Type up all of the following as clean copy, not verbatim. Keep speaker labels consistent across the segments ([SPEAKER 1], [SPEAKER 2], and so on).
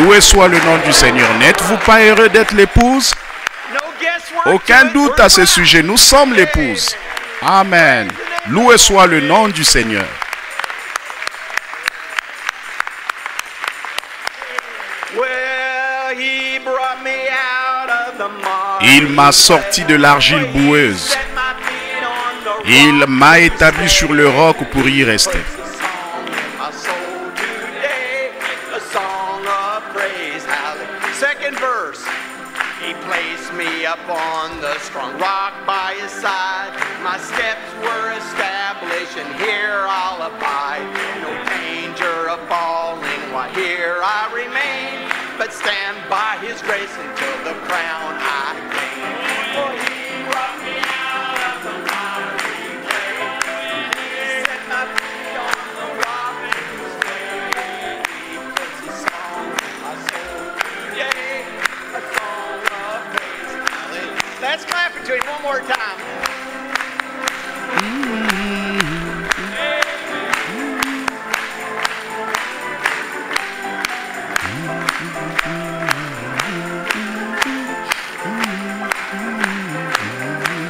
[SPEAKER 1] Loué soit le nom du Seigneur. N'êtes-vous pas heureux d'être l'épouse? Aucun doute à ce sujet. Nous sommes l'épouse. Amen. Loué soit le nom du Seigneur. Il m'a sorti de l'argile boueuse. Il m'a établi sur le roc pour y rester.
[SPEAKER 2] He placed me upon the strong rock by his side. My steps were established, and here I'll abide. No danger of falling while here I remain, but stand by his grace until the crown I gain. For he brought me out of the miry clay. He set my feet on the rock to stay. He puts a song in my soul today, a song of praise. Let's clap it to him one more time.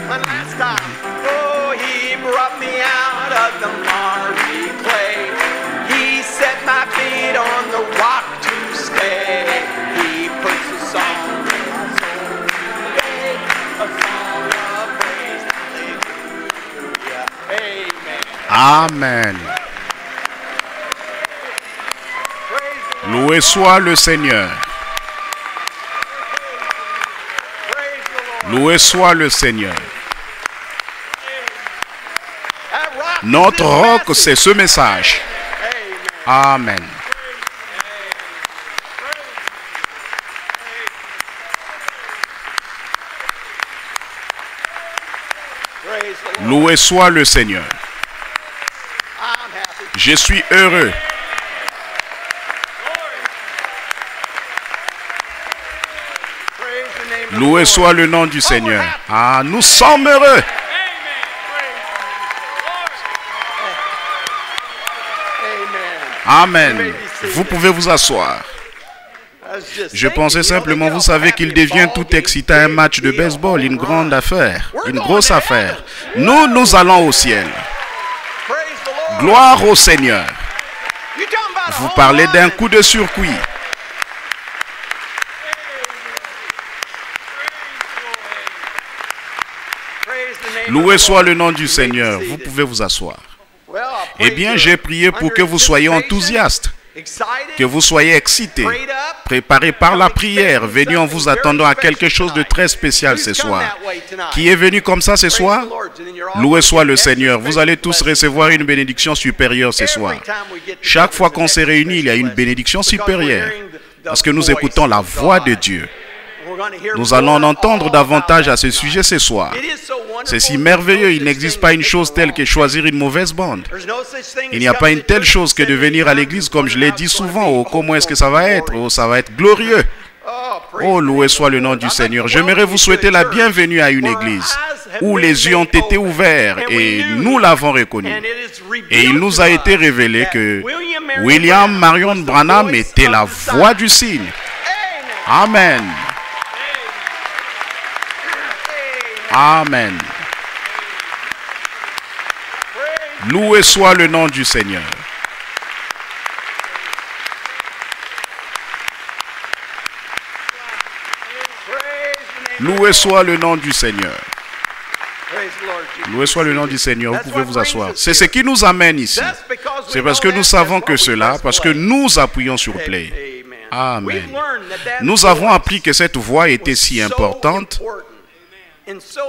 [SPEAKER 2] One last time. Oh, he brought me out of the miry clay. He set my feet on the rock to stay. He puts a song in my soul today, a song of praise. Hallelujah. Amen.
[SPEAKER 1] Amen. Loué soit le Seigneur. Loué soit le Seigneur. Notre roc, c'est ce message. Amen. Loué soit le Seigneur. Je suis heureux. Loué soit le nom du Seigneur. Ah, nous sommes heureux. Amen. Vous pouvez vous asseoir. Je pensais simplement, vous savez qu'il devient tout excitant un match de baseball, une grande affaire, une grosse affaire. Nous allons au ciel. Gloire au Seigneur. Vous parlez d'un coup de circuit. Loué soit le nom du Seigneur. Vous pouvez vous asseoir. Eh bien, j'ai prié pour que vous soyez enthousiastes, que vous soyez excités, préparés par la prière, venus en vous attendant à quelque chose de très spécial ce soir. Qui est venu comme ça ce soir? Loué soit le Seigneur. Vous allez tous recevoir une bénédiction supérieure ce soir. Chaque fois qu'on s'est réunis, il y a une bénédiction supérieure, parce que nous écoutons la voix de Dieu. Nous allons en entendre davantage à ce sujet ce soir. C'est si merveilleux, il n'existe pas une chose telle que choisir une mauvaise bande. Il n'y a pas une telle chose que de venir à l'église, comme je l'ai dit souvent. Oh, comment est-ce que ça va être? Oh, ça va être glorieux. Oh, loué soit le nom du Seigneur. J'aimerais vous souhaiter la bienvenue à une église où les yeux ont été ouverts et nous l'avons reconnu. Et il nous a été révélé que William Marion Branham était la voix du signe. Amen. Amen. Loué soit le nom du Seigneur. Loué soit le nom du Seigneur. Loué soit le nom du Seigneur. Vous pouvez vous asseoir. C'est ce qui nous amène ici. C'est parce que nous savons que cela, parce que nous appuyons sur play. Amen. Nous avons appris que cette voix était si importante,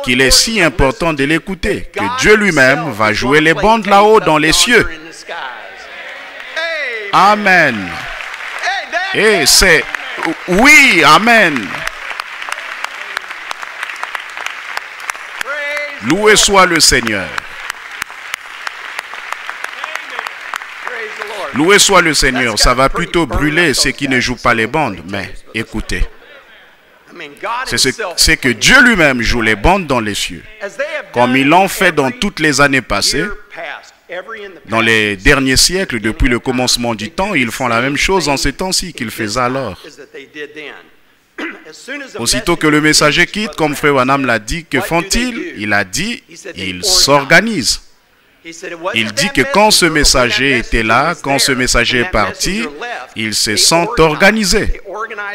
[SPEAKER 1] qu'il est si important de l'écouter, que Dieu lui-même va jouer les bandes là-haut dans les cieux. Amen. Et c'est... Oui, amen. Loué soit le Seigneur. Loué soit le Seigneur. Ça va plutôt brûler ceux qui ne jouent pas les bandes, mais écoutez. C'est que Dieu lui-même joue les bandes dans les cieux, comme ils l'ont fait dans toutes les années passées. Dans les derniers siècles, depuis le commencement du temps, ils font la même chose en ces temps-ci qu'ils faisaient alors. Aussitôt que le messager quitte, comme Frère Branham l'a dit, que font-ils? Il a dit, ils s'organisent. Il dit que quand ce messager était là, quand ce messager est parti, ils se sont organisés.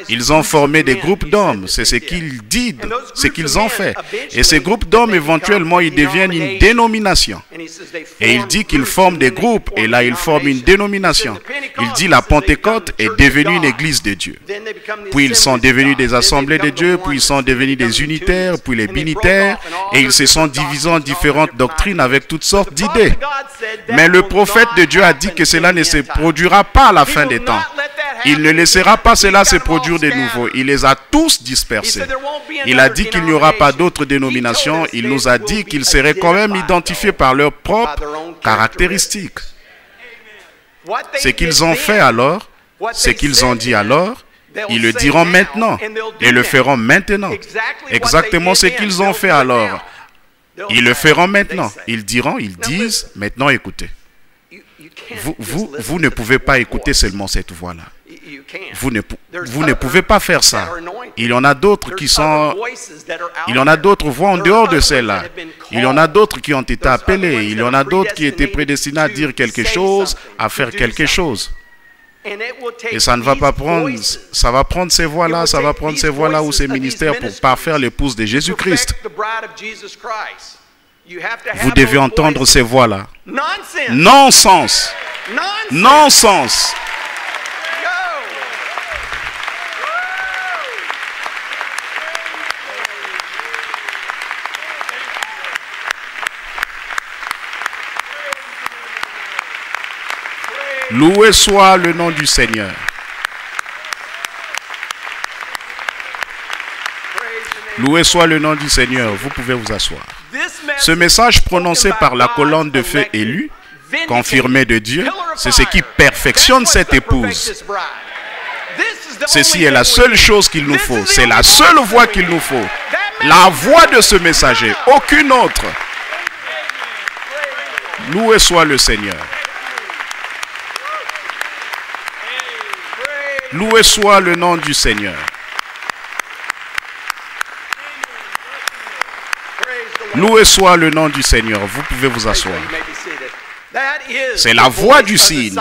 [SPEAKER 1] Ils ont formé des groupes d'hommes. C'est ce qu'il dit, ce qu'ils ont fait. Et ces groupes d'hommes, éventuellement, ils deviennent une dénomination. Et il dit qu'ils forment des groupes, et là, ils forment une dénomination. Il dit la Pentecôte est devenue une église de Dieu. Puis ils sont devenus des assemblées de Dieu, puis ils sont devenus des unitaires, puis les binitaires, et ils se sont divisés en différentes doctrines avec toutes sortes d'idées. Mais le prophète de Dieu a dit que cela ne se produira pas à la fin des temps. Il ne laissera pas cela se produire de nouveau. Il les a tous dispersés. Il a dit qu'il n'y aura pas d'autres dénominations. Il nous a dit qu'ils seraient quand même identifiés par leurs propres caractéristiques. Ce qu'ils ont fait alors, ce qu'ils ont dit alors, ils le diront maintenant et le feront maintenant. Exactement ce qu'ils ont fait alors. Ils le feront maintenant. Ils diront, ils disent, maintenant écoutez. Vous ne pouvez pas écouter seulement cette voix-là. Vous ne pouvez pas faire ça. Il y en a d'autres qui sont... Il y en a d'autres voix en dehors de celle-là. Il y en a d'autres qui ont été appelés. Il y en a d'autres qui étaient prédestinés à dire quelque chose, à faire quelque chose. Et ça ne va pas prendre... Ça va prendre ces voix-là, ça va prendre ces voix-là ou ces ministères pour parfaire l'épouse de Jésus-Christ. Vous devez entendre ces voix-là. Non-sens. Non-sens. Loué soit le nom du Seigneur. Loué soit le nom du Seigneur. Vous pouvez vous asseoir. Ce message prononcé par la colonne de feu élue, confirmé de Dieu, c'est ce qui perfectionne cette épouse. Ceci est la seule chose qu'il nous faut. C'est la seule voix qu'il nous faut. La voix de ce messager. Aucune autre. Loué soit le Seigneur. Loué soit le nom du Seigneur. Loué soit le nom du Seigneur. Vous pouvez vous asseoir. C'est la voix du signe.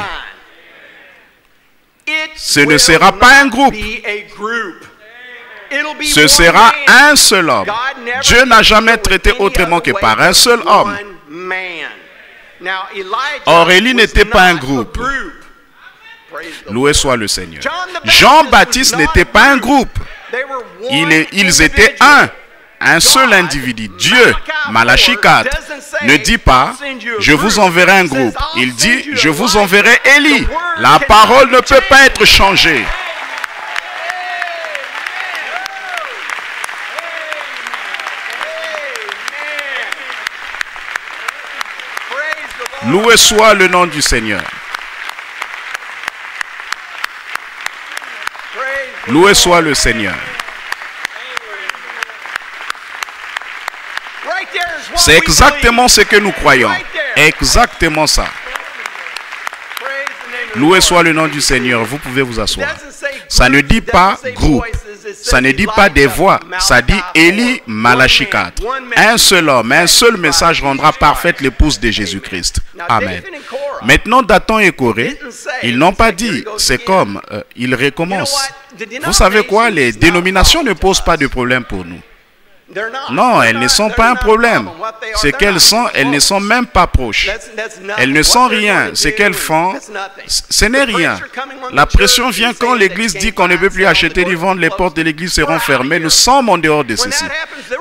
[SPEAKER 1] Ce ne sera pas un groupe. Ce sera un seul homme. Dieu n'a jamais traité autrement que par un seul homme. Or, Élie n'était pas un groupe. Loué soit le Seigneur. Jean-Baptiste n'était pas un groupe. Ils étaient un seul individu. Dieu, Malachie 4, ne dit pas « Je vous enverrai un groupe ». Il dit « Je vous enverrai Élie ». La parole ne peut pas être changée. Loué soit le nom du Seigneur. Loué soit le Seigneur. C'est exactement ce que nous croyons. Exactement ça. Loué soit le nom du Seigneur. Vous pouvez vous asseoir. Ça ne dit pas groupe. Ça ne dit pas des voix. Ça dit Élie, Malachie 4. Un seul homme, un seul message rendra parfaite l'épouse de Jésus-Christ. Amen. Maintenant, Dathan et Corée, ils n'ont pas dit, c'est comme, ils recommencent. Vous savez quoi? Les dénominations ne posent pas de problème pour nous. Non, elles ne sont pas un problème. Ce qu'elles sont, elles ne sont même pas proches. Elles ne sont rien. Ce qu'elles font, ce n'est rien. La pression vient quand l'Église dit qu'on ne peut plus acheter ni vendre, les portes de l'Église seront fermées. Nous sommes en dehors de ceci.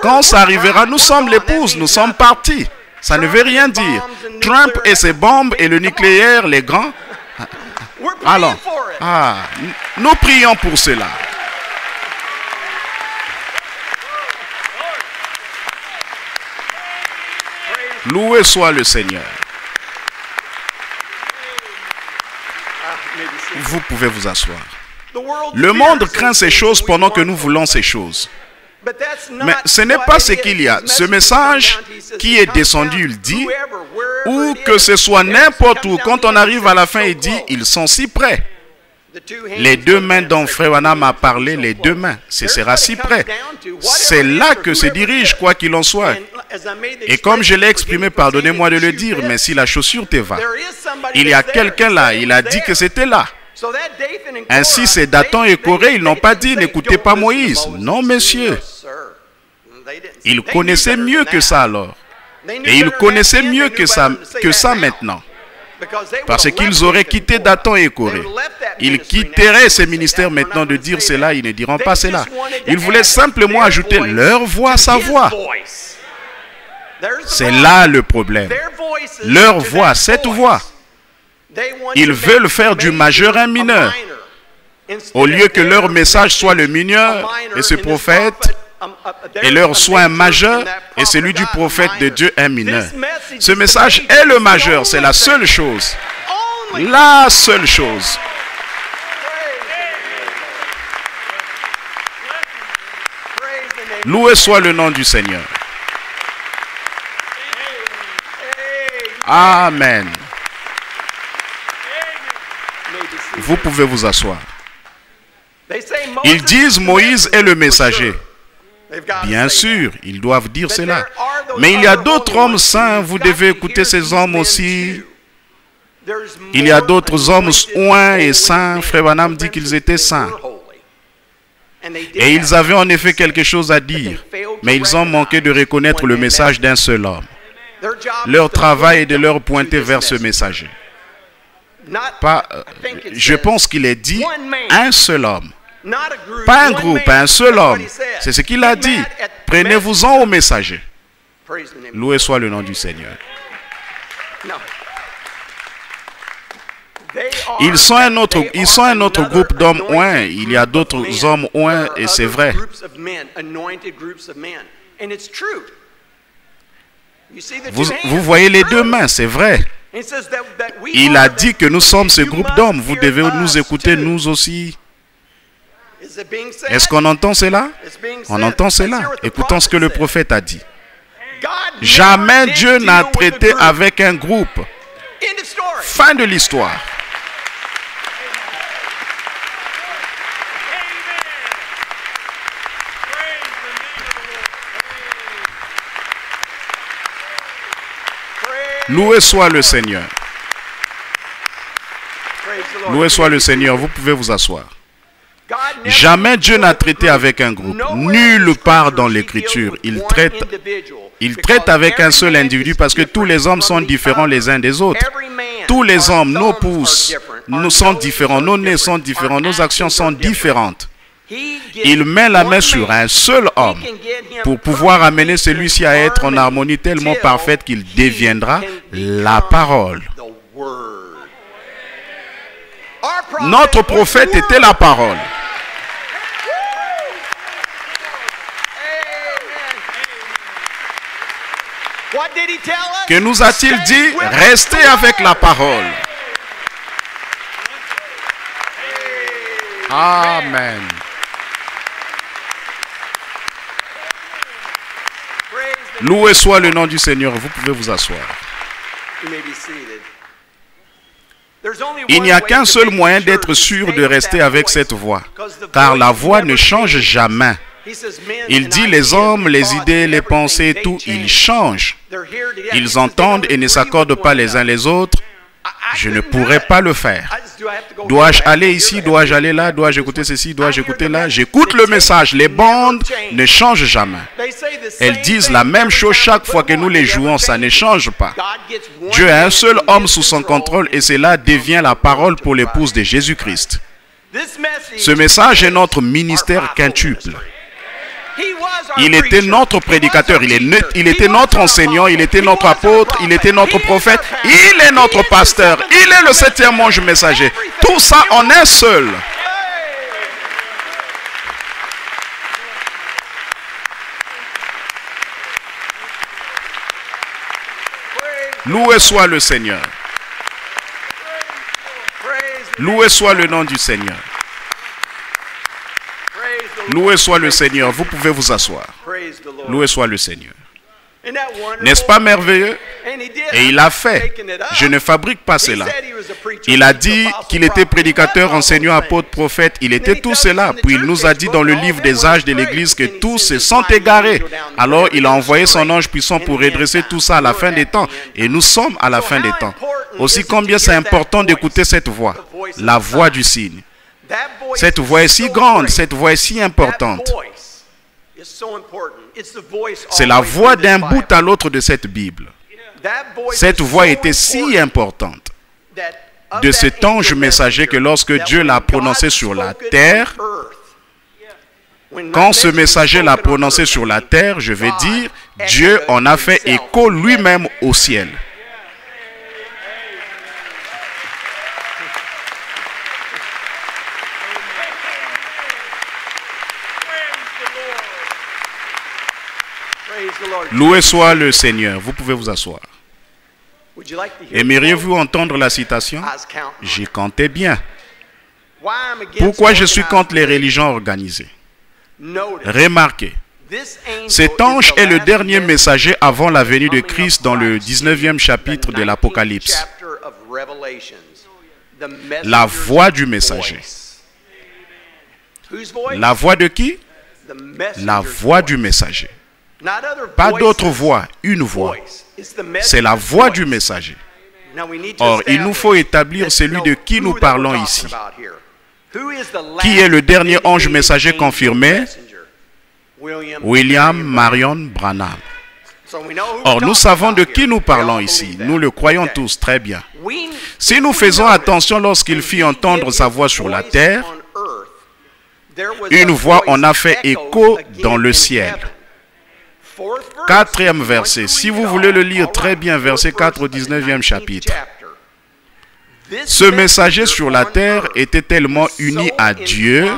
[SPEAKER 1] Quand ça arrivera, nous sommes l'épouse, nous sommes partis. Ça ne veut rien dire. Trump et ses bombes et le nucléaire, les grands. Alors, nous prions pour cela. Loué soit le Seigneur. Vous pouvez vous asseoir. Le monde craint ces choses pendant que nous voulons ces choses. Mais ce n'est pas ce qu'il y a. Ce message qui est descendu, il dit, ou que ce soit n'importe où, quand on arrive à la fin, il dit, ils sont si près. Les deux mains dont Frère Branham a parlé, les deux mains, ce sera si près. C'est là que se dirige, quoi qu'il en soit. Et comme je l'ai exprimé, pardonnez-moi de le dire, mais si la chaussure te va, il y a quelqu'un là, il a dit que c'était là. Ainsi, c'est Dathan et Corée, ils n'ont pas dit, n'écoutez pas Moïse. Non, monsieur. Ils connaissaient mieux que ça alors. Et ils connaissaient mieux que ça maintenant. Parce qu'ils auraient quitté Dathan et Corée. Ils quitteraient ces ministères maintenant de dire cela, ils ne diront pas cela. Ils voulaient simplement ajouter leur voix à sa voix. C'est là le problème. Leur voix, cette voix. Ils veulent faire du majeur un mineur. Au lieu que leur message soit le mineur et ce prophète, et leur soit un majeur et celui du prophète de Dieu un mineur. Ce message est le majeur, c'est la seule chose. La seule chose. Loué soit le nom du Seigneur. Amen. Vous pouvez vous asseoir. Ils disent Moïse est le messager. Bien sûr, ils doivent dire cela. Mais il y a d'autres hommes saints, vous devez écouter ces hommes aussi. Il y a d'autres hommes oints et saints. Frère Branham dit qu'ils étaient saints. Et ils avaient en effet quelque chose à dire. Mais ils ont manqué de reconnaître le message d'un seul homme. Leur travail est de leur pointer vers ce messager. Je pense qu'il est dit un seul homme. Pas un groupe, un seul homme. C'est ce qu'il a dit. Prenez-vous-en au messager. Loué soit le nom du Seigneur. Ils sont un autre groupe d'hommes oints. Il y a d'autres hommes oints et c'est vrai. Vous voyez les deux mains, c'est vrai. Il a dit que nous sommes ce groupe d'hommes. Vous devez nous écouter, nous aussi. Est-ce qu'on entend cela? On entend cela. Écoutons ce que le prophète a dit. Jamais Dieu n'a traité avec un groupe. Fin de l'histoire. Loué soit le Seigneur. Loué soit le Seigneur. Vous pouvez vous asseoir. Jamais Dieu n'a traité avec un groupe. Nulle part dans l'Écriture. Il traite avec un seul individu parce que tous les hommes sont différents les uns des autres. Tous les hommes, nos pouces, nous sommes différents, nos nez sont différents, nos actions sont différentes. Il met la main sur un seul homme pour pouvoir amener celui-ci à être en harmonie tellement parfaite qu'il deviendra la parole. Notre prophète était la parole. Que nous a-t-il dit? Restez avec la parole. Amen. Loué soit le nom du Seigneur. Vous pouvez vous asseoir. Il n'y a qu'un seul moyen d'être sûr de rester avec cette voix, car la voix ne change jamais. Il dit les hommes, les idées, les pensées, tout, ils changent. Ils entendent et ne s'accordent pas les uns les autres. Je ne pourrais pas le faire. Dois-je aller ici? Dois-je aller là? Dois-je écouter ceci? Dois-je écouter là? J'écoute le message. Les bandes ne changent jamais. Elles disent la même chose chaque fois que nous les jouons. Ça ne change pas. Dieu a un seul homme sous son contrôle et cela devient la parole pour l'épouse de Jésus-Christ. Ce message est notre ministère quintuple. Il était notre prédicateur, il était notre enseignant, il était notre apôtre, il était notre prophète, il est notre pasteur, il est le 7e ange messager. Tout ça en un seul. Loué soit le Seigneur. Loué soit le nom du Seigneur. Loué soit le Seigneur. Vous pouvez vous asseoir. Loué soit le Seigneur. N'est-ce pas merveilleux? Et il a fait. Je ne fabrique pas cela. Il a dit qu'il était prédicateur, enseignant, apôtre, prophète. Il était tout cela. Puis il nous a dit dans le livre des âges de l'Église que tous se sont égarés. Alors il a envoyé son ange puissant pour redresser tout ça à la fin des temps. Et nous sommes à la fin des temps. Aussi combien c'est important d'écouter cette voix. La voix du signe. Cette voix est si grande, cette voix est si importante. C'est la voix d'un bout à l'autre de cette Bible. Cette voix était si importante de cet ange messager que lorsque Dieu l'a prononcé sur la terre, quand ce messager l'a prononcé sur la terre, je vais dire, Dieu en a fait écho lui-même au ciel. Loué soit le Seigneur. Vous pouvez vous asseoir. Aimeriez-vous entendre la citation? J'y comptais bien. Pourquoi je suis contre les religions organisées? Remarquez, cet ange est le dernier messager avant la venue de Christ dans le 19e chapitre de l'Apocalypse. La voix du messager. La voix de qui? La voix du messager. Pas d'autre voix, une voix. C'est la voix du messager. Or, il nous faut établir celui de qui nous parlons ici. Qui est le dernier ange messager confirmé? William Marion Branham. Or, nous savons de qui nous parlons ici. Nous le croyons tous très bien. Si nous faisons attention lorsqu'il fit entendre sa voix sur la terre, une voix en a fait écho dans le ciel. 4e verset. Si vous voulez le lire très bien, verset 4 au 19e chapitre. Ce messager sur la terre était tellement uni à Dieu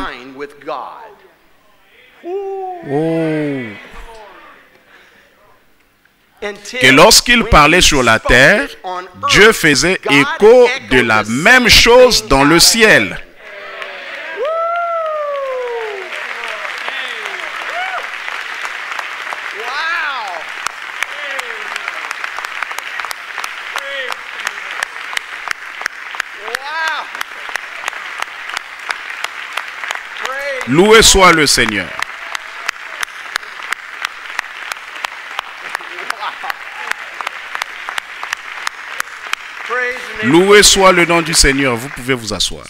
[SPEAKER 1] que lorsqu'il parlait sur la terre, Dieu faisait écho de la même chose dans le ciel. Loué soit le Seigneur. Loué soit le nom du Seigneur. Vous pouvez vous asseoir.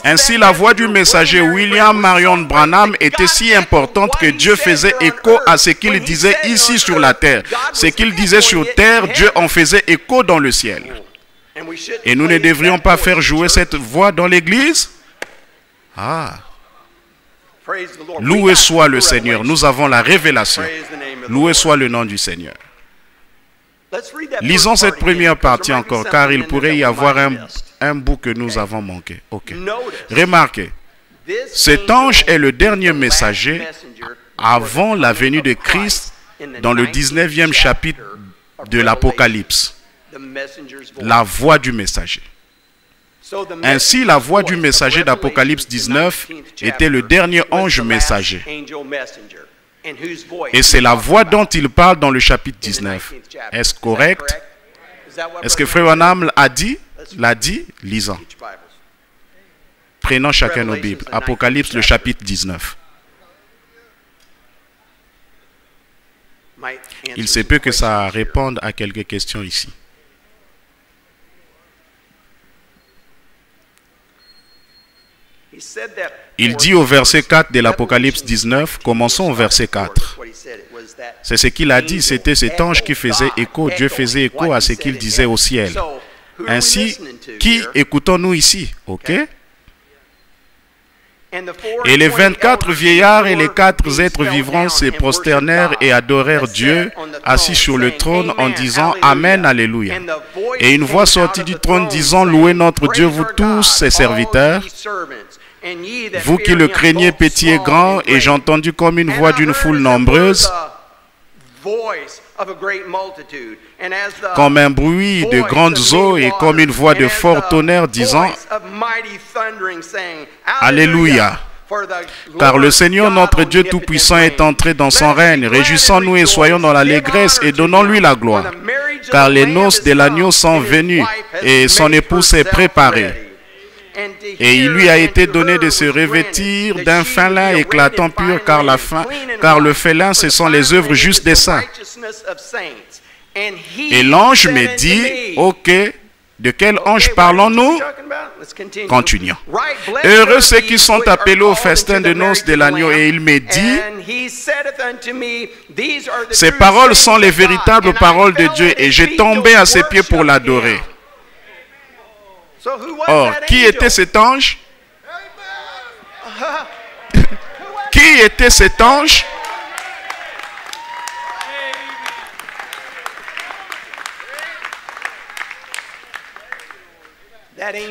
[SPEAKER 1] Ainsi, la voix du messager William Marion Branham était si importante que Dieu faisait écho à ce qu'il disait ici sur la terre. Ce qu'il disait sur terre, Dieu en faisait écho dans le ciel. Et nous ne devrions pas faire jouer cette voix dans l'église? Ah! Loué soit le Seigneur. Nous avons la révélation. Loué soit le nom du Seigneur. Lisons cette première partie encore, car il pourrait y avoir un bout que nous avons manqué. Ok. Remarquez, cet ange est le dernier messager avant la venue de Christ dans le 19e chapitre de l'Apocalypse. La voix du messager. Ainsi, la voix du messager d'Apocalypse 19 était le dernier ange messager. Et c'est la voix dont il parle dans le chapitre 19. Est-ce correct? Est-ce que Frère Branham l'a dit? Lisons. Prenons chacun nos Bibles. Apocalypse, le chapitre 19. Il se peut que ça réponde à quelques questions ici. Il dit au verset 4 de l'Apocalypse 19, commençons au verset 4. C'est ce qu'il a dit, c'était cet ange qui faisait écho, Dieu faisait écho à ce qu'il disait au ciel. Ainsi, qui écoutons-nous ici? Ok? Et les 24 vieillards et les 4 êtres vivants se prosternèrent et adorèrent Dieu, assis sur le trône, en disant Amen, Alléluia. Et une voix sortit du trône disant, louez notre Dieu, vous tous ses serviteurs, vous qui le craignez petit et grand. Et j'ai entendu comme une voix d'une foule nombreuse, comme un bruit de grandes eaux et comme une voix de fort tonnerre disant Alléluia. Car le Seigneur notre Dieu Tout-Puissant est entré dans son règne. Réjouissons-nous et soyons dans l'allégresse et donnons-lui la gloire. Car les noces de l'agneau sont venues et son épouse s'est préparée. Et il lui a été donné de se revêtir d'un fin lin éclatant pur, car le fin lin, ce sont les œuvres justes des saints. Et l'ange me dit, ok, de quel ange parlons-nous? Continuons. Heureux ceux qui sont appelés au festin de noces de l'agneau. Et il me dit, ces paroles sont les véritables paroles de Dieu. Et j'ai tombé à ses pieds pour l'adorer. Or, qui était cet ange? Qui était cet ange?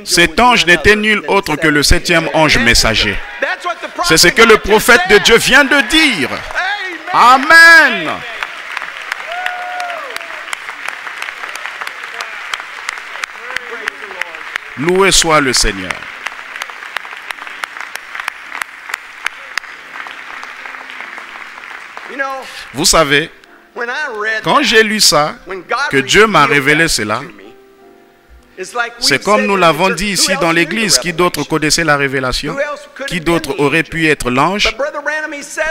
[SPEAKER 1] Cet ange n'était nul autre que le 7e ange messager. C'est ce que le prophète de Dieu vient de dire. Amen. Loué soit le Seigneur. Vous savez, quand j'ai lu ça, que Dieu m'a révélé cela, c'est comme nous l'avons dit ici dans l'église. Qui d'autre connaissait la révélation? Qui d'autre aurait pu être l'ange?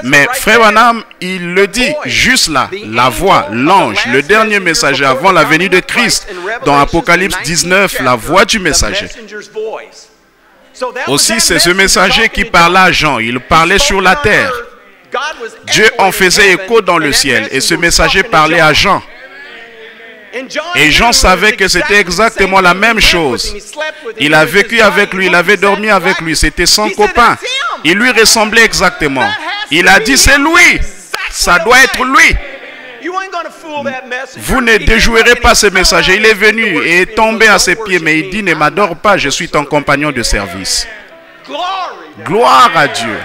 [SPEAKER 1] Mais Frère Branham, il le dit juste là, la voix, l'ange, le dernier messager avant la venue de Christ. Dans Apocalypse 19, la voix du messager. Aussi, c'est ce messager qui parlait à Jean. Il parlait sur la terre. Dieu en faisait écho dans le ciel. Et ce messager parlait à Jean. Et Jean savait que c'était exactement la même chose. Il a vécu avec lui, il avait dormi avec lui, c'était son copain. Il lui ressemblait exactement. Il a dit, c'est lui, ça doit être lui. Vous ne déjouerez pas ce messager. Il est venu et est tombé à ses pieds, mais il dit, ne m'adore pas, je suis ton compagnon de service. Gloire à Dieu.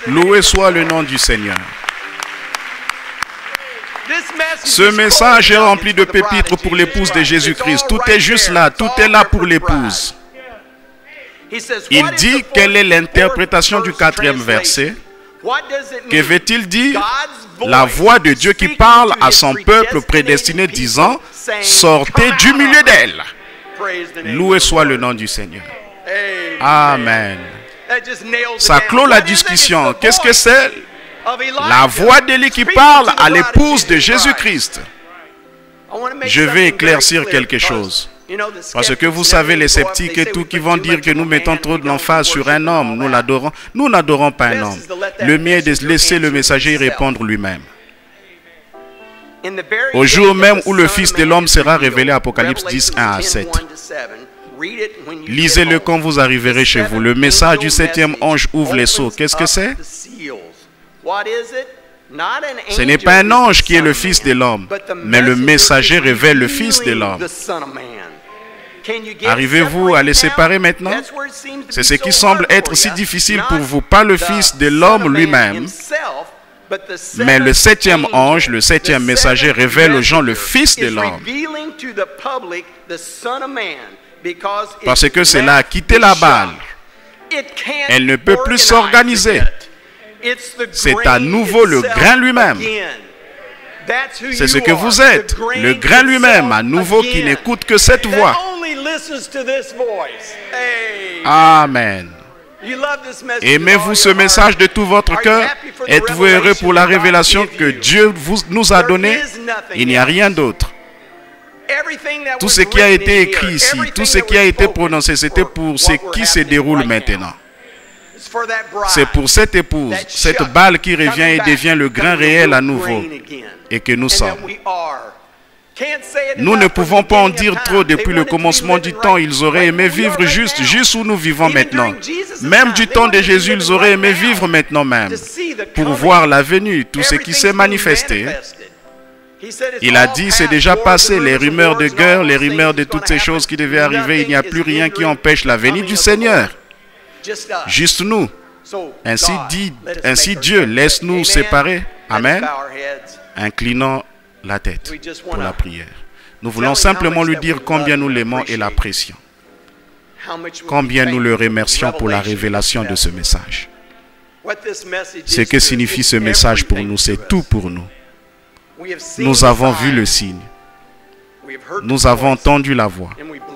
[SPEAKER 1] Loué soit le nom du Seigneur. Ce message est rempli de pépites pour l'épouse de Jésus-Christ. Tout est juste là, tout est là pour l'épouse. Il dit, quelle est l'interprétation du 4e verset? Que veut-il dire? La voix de Dieu qui parle à son peuple prédestiné disant, sortez du milieu d'elle. Loué soit le nom du Seigneur. Amen. Ça clôt la discussion. Qu'est-ce que c'est? La voix d'Élie qui parle à l'épouse de Jésus-Christ. Je vais éclaircir quelque chose. Parce que vous savez, les sceptiques et tout qui vont dire que nous mettons trop de l'emphase sur un homme, nous l'adorons. Nous n'adorons pas un homme. Le mieux est de laisser le messager répondre lui-même. Au jour même où le Fils de l'homme sera révélé, Apocalypse 10, 1 à 7. Lisez-le quand vous arriverez chez vous. Le message du 7e ange ouvre les sceaux. Qu'est-ce que c'est? Ce n'est pas un ange qui est le Fils de l'homme, mais le messager révèle le Fils de l'homme. Arrivez-vous à les séparer maintenant? C'est ce qui semble être si difficile pour vous. Pas le Fils de l'homme lui-même, mais le 7e ange, le 7e messager révèle aux gens le Fils de l'homme. Parce que cela a quitté la balle. Elle ne peut plus s'organiser. C'est à nouveau le grain lui-même. C'est ce que vous êtes. Le grain lui-même, à nouveau, qui n'écoute que cette voix. Amen. Aimez-vous ce message de tout votre cœur? Êtes-vous heureux pour la révélation que Dieu nous a donnée? Il n'y a rien d'autre. Tout ce qui a été écrit ici, tout ce qui a été prononcé, c'était pour ce qui se déroule maintenant. C'est pour cette épouse, cette balle qui revient et devient le grain réel à nouveau, et que nous sommes. Nous ne pouvons pas en dire trop. Depuis le commencement du temps, ils auraient aimé vivre juste où nous vivons maintenant. Même du temps de Jésus, ils auraient aimé vivre maintenant même, pour voir la venue, tout ce qui s'est manifesté. Il a dit, c'est déjà passé, les rumeurs de guerre, les rumeurs de toutes ces choses qui devaient arriver, il n'y a plus rien qui empêche la venue du Seigneur. Juste nous. Ainsi Dieu, laisse-nous séparer. Amen. Inclinons la tête pour la prière. Nous voulons simplement lui dire combien nous l'aimons et l'apprécions. Combien nous le remercions pour la révélation de ce message. Ce que signifie ce message pour nous, c'est tout pour nous. Nous avons vu le signe. Nous avons entendu la voix.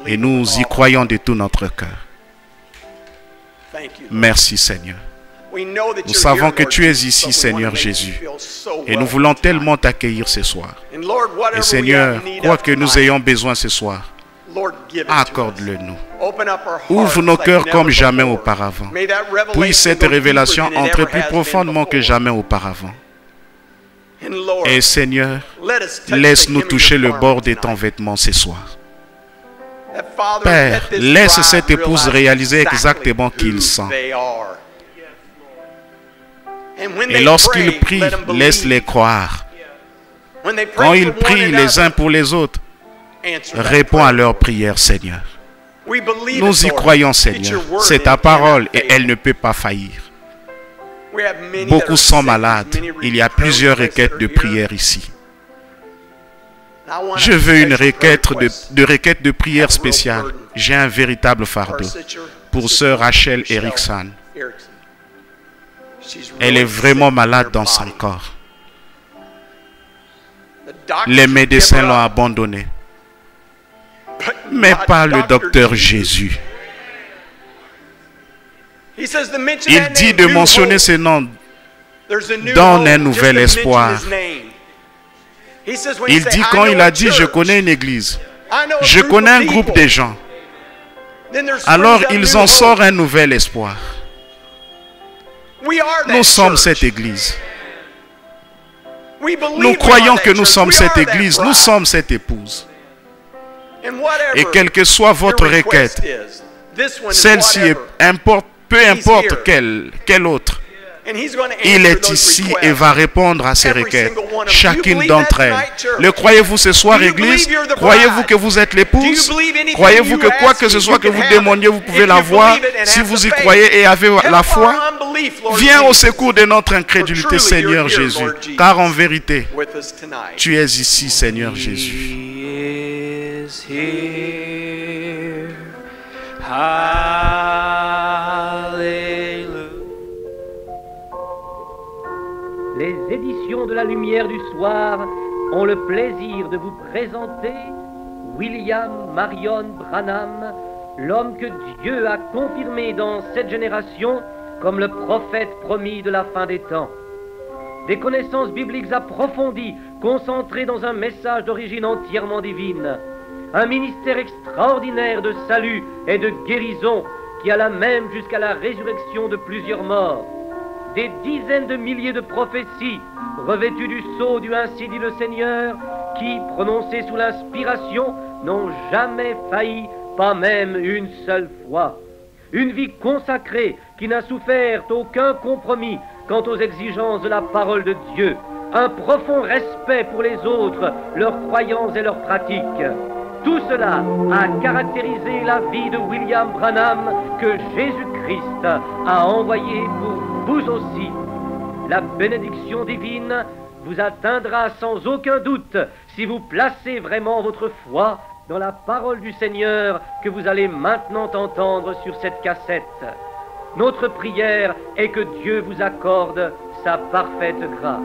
[SPEAKER 1] Et nous y croyons de tout notre cœur. Merci Seigneur. Nous savons que tu es ici, Seigneur Jésus. Et nous voulons tellement t'accueillir ce soir. Et Seigneur, quoi que nous ayons besoin ce soir, accorde-le-nous. Ouvre nos cœurs comme jamais auparavant. Puisse cette révélation entrer plus profondément que jamais auparavant. Et Seigneur, laisse-nous toucher le bord de ton vêtement ce soir. Père, laisse cette épouse réaliser exactement qui il sent. Et lorsqu'ils prient, laisse-les croire. Quand ils prient les uns pour les autres, réponds à leurs prières, Seigneur. Nous y croyons, Seigneur. C'est ta parole et elle ne peut pas faillir. Beaucoup sont malades. Il y a plusieurs requêtes de prière ici. Je veux une requête de prière spéciale. J'ai un véritable fardeau pour sœur Rachel Erickson. Elle est vraiment malade dans son corps. Les médecins l'ont abandonnée. Mais pas le docteur Jésus. Il dit de mentionner ce nom. Donne un nouvel espoir. Il dit quand il a dit je connais une église, je connais un groupe de gens, alors ils en sortent un nouvel espoir. Nous sommes cette église. Nous croyons que nous sommes cette église, nous sommes cette épouse. Et quelle que soit votre requête, celle-ci, peu importe quelle autre, il est ici et va répondre à ces requêtes, chacune d'entre elles. Le croyez-vous ce soir, Église? Croyez-vous que vous êtes l'épouse? Croyez-vous que quoi que ce soit que vous demandiez, vous pouvez l'avoir? Si vous y croyez et avez la foi, viens au secours de notre incrédulité, Seigneur Jésus. Car en vérité, tu es ici, Seigneur Jésus.
[SPEAKER 3] Les éditions de la Lumière du Soir ont le plaisir de vous présenter William Marion Branham, l'homme que Dieu a confirmé dans cette génération comme le prophète promis de la fin des temps. Des connaissances bibliques approfondies, concentrées dans un message d'origine entièrement divine. Un ministère extraordinaire de salut et de guérison qui alla même jusqu'à la résurrection de plusieurs morts. Des dizaines de milliers de prophéties revêtues du sceau du ainsi dit le Seigneur, qui, prononcées sous l'inspiration, n'ont jamais failli, pas même une seule fois. Une vie consacrée qui n'a souffert aucun compromis quant aux exigences de la parole de Dieu. Un profond respect pour les autres, leurs croyances et leurs pratiques. Tout cela a caractérisé la vie de William Branham que Jésus-Christ a envoyé pour vous aussi. La bénédiction divine vous atteindra sans aucun doute si vous placez vraiment votre foi dans la parole du Seigneur que vous allez maintenant entendre sur cette cassette. Notre prière est que Dieu vous accorde sa parfaite grâce.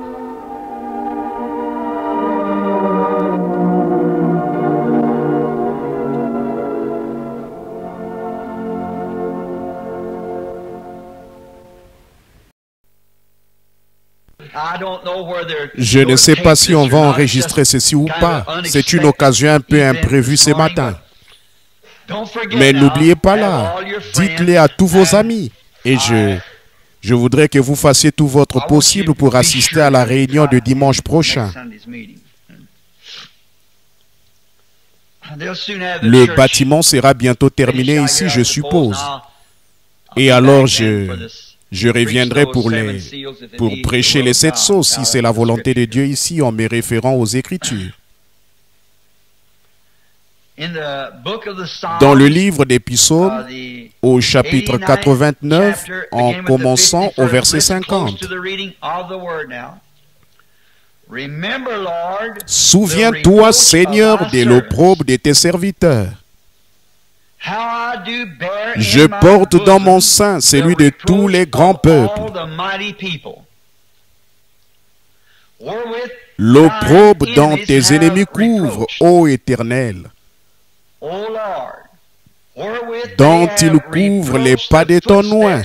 [SPEAKER 4] Je ne sais pas si on va enregistrer ceci ou pas. C'est une occasion un peu imprévue ce matin. Mais n'oubliez pas là, dites-les à tous vos amis. Et je voudrais que vous fassiez tout votre possible pour assister à la réunion de dimanche prochain. Le bâtiment sera bientôt terminé ici, je suppose. Et alors je reviendrai pour prêcher les 7 sceaux, si c'est la volonté de Dieu ici, en me référant aux Écritures. Dans le livre des Psaumes, au chapitre 89 en commençant au verset 50. Souviens-toi, Seigneur, de l'opprobre de tes serviteurs. Je porte dans mon sein celui de tous les grands peuples. L'opprobre dont tes ennemis couvrent, ô Éternel, dont ils couvrent les pas de ton oint.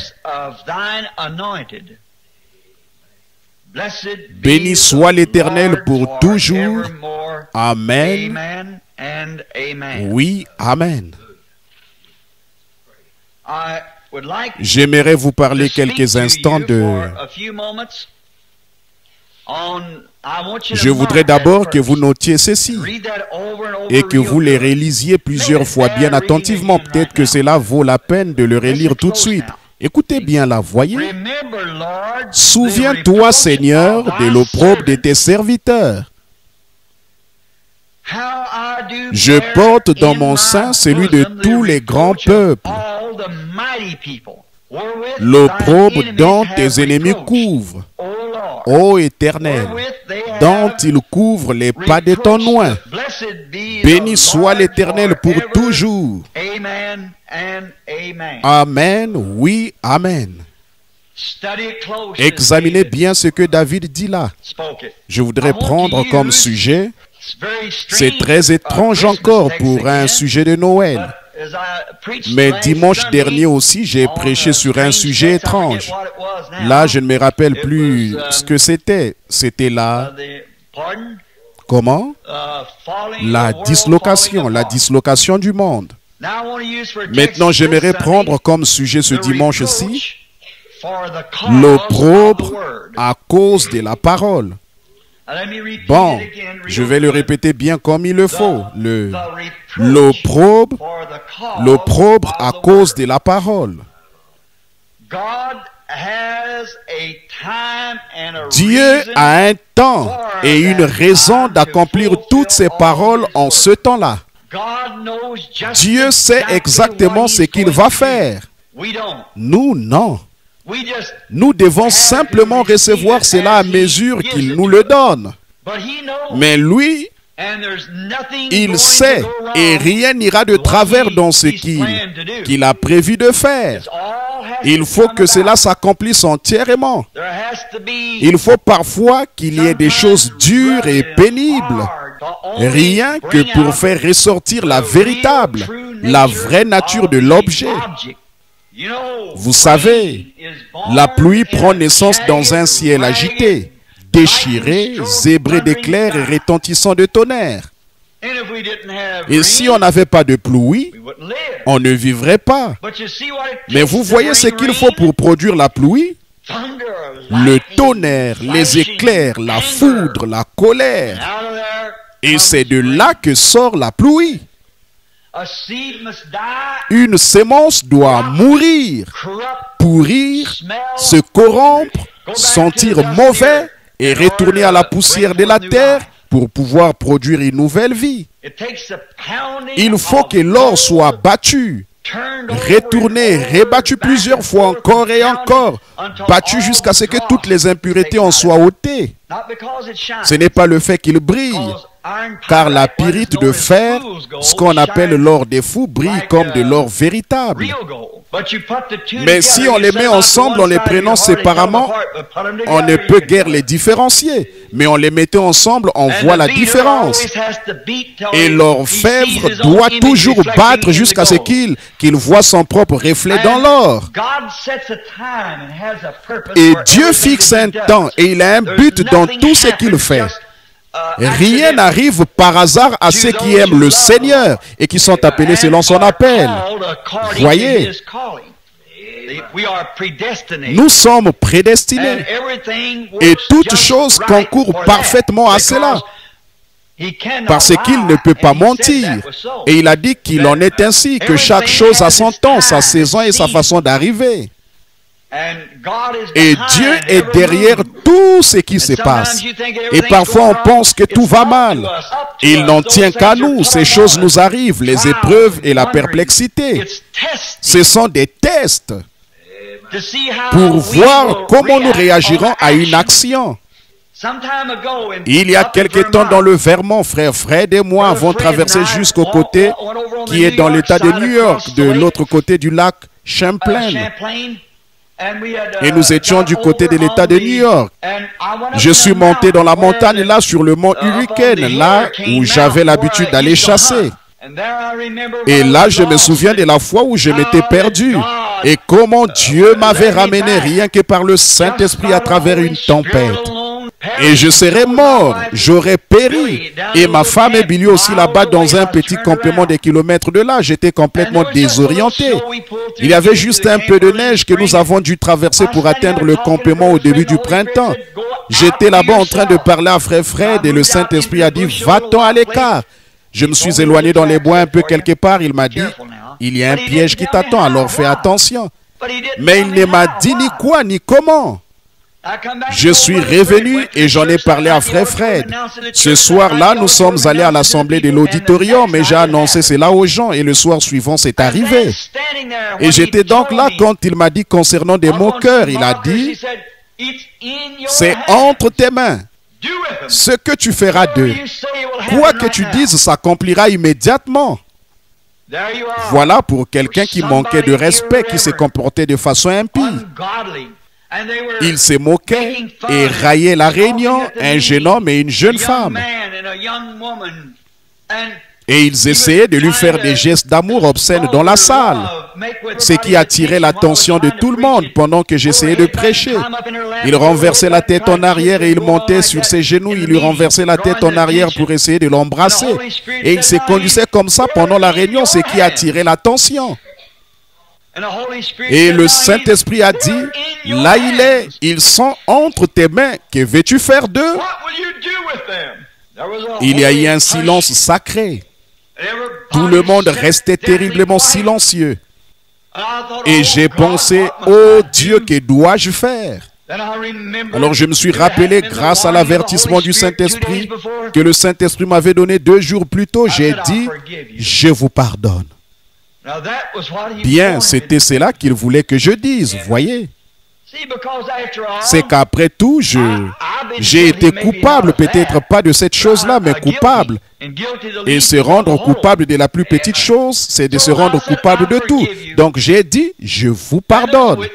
[SPEAKER 4] Béni soit l'Éternel pour toujours. Amen. Oui, Amen. J'aimerais vous parler quelques instants de... Je voudrais d'abord que vous notiez ceci et que vous les relisiez plusieurs fois bien attentivement. Peut-être que cela vaut la peine de le relire tout de suite. Écoutez bien là, voyez. Souviens-toi, Seigneur, de l'opprobre de tes serviteurs. Je porte dans mon sein celui de tous les grands peuples. L'opprobre dont tes ennemis couvrent, ô Éternel, dont ils couvrent les pas de ton oint. Béni soit l'Éternel pour toujours. Amen, oui, Amen. Examinez bien ce que David dit là. Je voudrais prendre comme sujet, c'est très étrange encore pour un sujet de Noël. Mais dimanche dernier aussi, j'ai prêché sur un sujet étrange. Là, je ne me rappelle plus ce que c'était. C'était la... Comment? La dislocation du monde. Maintenant, j'aimerais prendre comme sujet ce dimanche-ci l'opprobre à cause de la parole. Bon, je vais le répéter bien comme il le faut. L'opprobre à cause de la parole. Dieu a un temps et une raison d'accomplir toutes ses paroles en ce temps-là. Dieu sait exactement ce qu'il va faire. Nous, non. Nous devons simplement recevoir cela à mesure qu'il nous le donne. Mais lui, il sait et rien n'ira de travers dans ce qu'il a prévu de faire. Il faut que cela s'accomplisse entièrement. Il faut parfois qu'il y ait des choses dures et pénibles. Rien que pour faire ressortir la véritable, la vraie nature de l'objet. Vous savez, la pluie prend naissance dans un ciel agité, déchiré, zébré d'éclairs et retentissant de tonnerre. Et si on n'avait pas de pluie, on ne vivrait pas. Mais vous voyez ce qu'il faut pour produire la pluie? Le tonnerre, les éclairs, la foudre, la colère. Et c'est de là que sort la pluie. Une sémence doit mourir, pourrir, se corrompre, sentir mauvais et retourner à la poussière de la terre pour pouvoir produire une nouvelle vie. Il faut que l'or soit battu, retourné, rebattu plusieurs fois encore et encore, battu jusqu'à ce que toutes les impuretés en soient ôtées. Ce n'est pas le fait qu'il brille, car la pyrite de fer, ce qu'on appelle l'or des fous, brille comme de l'or véritable. Mais si on les met ensemble en les prenant séparément, on ne peut guère les différencier. Mais en les mettant ensemble, on voit la différence. Et l'orfèvre doit toujours battre jusqu'à ce qu'il voit son propre reflet dans l'or. Et Dieu fixe un temps et il a un but dans tout ce qu'il fait. Rien n'arrive par hasard à ceux qui aiment le Seigneur et qui sont appelés selon son appel. Voyez, nous sommes prédestinés et toute chose concourt parfaitement à cela parce qu'il ne peut pas mentir. Et il a dit qu'il en est ainsi, que chaque chose a son temps, sa saison et sa façon d'arriver. Et Dieu est derrière tout ce qui se passe. Et parfois on pense que tout va mal. Il n'en tient qu'à nous. Ces choses nous arrivent, les épreuves et la perplexité. Ce sont des tests pour voir comment nous réagirons à une action. Il y a quelque temps dans le Vermont, frère Fred et moi avons traversé jusqu'au côté qui est dans l'état de New York, de l'autre côté du lac Champlain. Et nous étions du côté de l'état de New York. Je suis monté dans la montagne là sur le mont Hurricane, là où j'avais l'habitude d'aller chasser. Et là, je me souviens de la fois où je m'étais perdu. Et comment Dieu m'avait ramené rien que par le Saint-Esprit à travers une tempête. Et je serais mort, j'aurais péri. Et ma femme et Billy aussi là-bas dans un petit campement de kilomètres de là. J'étais complètement désorienté. Il y avait juste un peu de neige que nous avons dû traverser pour atteindre le campement au début du printemps. J'étais là-bas en train de parler à frère Fred et le Saint-Esprit a dit « Va-t'en à l'écart ». Je me suis éloigné dans les bois un peu quelque part. Il m'a dit « Il y a un piège qui t'attend, alors fais attention ». Mais il ne m'a dit ni quoi ni comment. Je suis revenu et j'en ai parlé à frère Fred. Ce soir-là, nous sommes allés à l'assemblée de l'auditorium et j'ai annoncé cela aux gens et le soir suivant, c'est arrivé. Et j'étais donc là quand il m'a dit concernant des moqueurs, il a dit, c'est entre tes mains. Ce que tu feras d'eux, quoi que tu dises, s'accomplira immédiatement. Voilà pour quelqu'un qui manquait de respect, qui se comportait de façon impie. Il se moquait et raillait la réunion, un jeune homme et une jeune femme. Et ils essayaient de lui faire des gestes d'amour obscènes dans la salle, ce qui attirait l'attention de tout le monde pendant que j'essayais de prêcher. Il renversait la tête en arrière et il montait sur ses genoux, il lui renversait la tête en arrière pour essayer de l'embrasser. Et il se conduisait comme ça pendant la réunion, ce qui attirait l'attention. Et le Saint-Esprit a dit, là il est, ils sont entre tes mains, que veux-tu faire d'eux? Il y a eu un silence sacré. Tout le monde restait terriblement silencieux. Et j'ai pensé, oh Dieu, que dois-je faire? Alors je me suis rappelé, grâce à l'avertissement du Saint-Esprit, que le Saint-Esprit m'avait donné 2 jours plus tôt, j'ai dit, je vous pardonne. Bien, c'était cela qu'il voulait que je dise, voyez. C'est qu'après tout, j'ai été coupable, peut-être pas de cette chose-là, mais coupable. Et se rendre coupable de la plus petite chose, c'est de se rendre coupable de tout. Donc j'ai dit, je vous pardonne.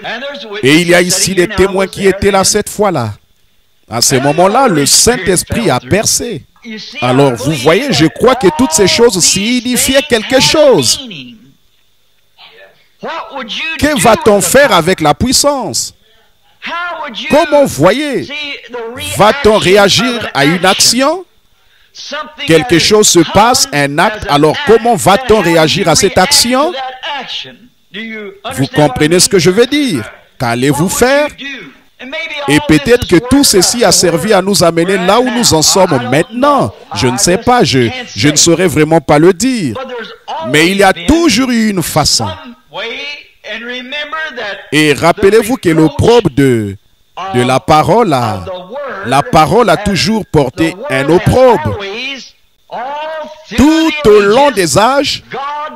[SPEAKER 4] Et il y a ici des témoins qui étaient là cette fois-là. À ce moment-là, le Saint-Esprit a percé. Alors vous voyez, je crois que toutes ces choses signifiaient quelque chose. Que va-t-on faire avec la puissance? Comment voyez? Va-t-on réagir à une action? Quelque chose se passe, un acte, alors comment va-t-on réagir à cette action? Vous comprenez ce que je veux dire? Qu'allez-vous faire? Et peut-être que tout ceci a servi à nous amener là où nous en sommes maintenant. Je ne sais pas, je ne saurais vraiment pas le dire. Mais il y a toujours eu une façon. Et rappelez-vous que l'opprobre de la parole a toujours porté un opprobre. Tout au long des âges,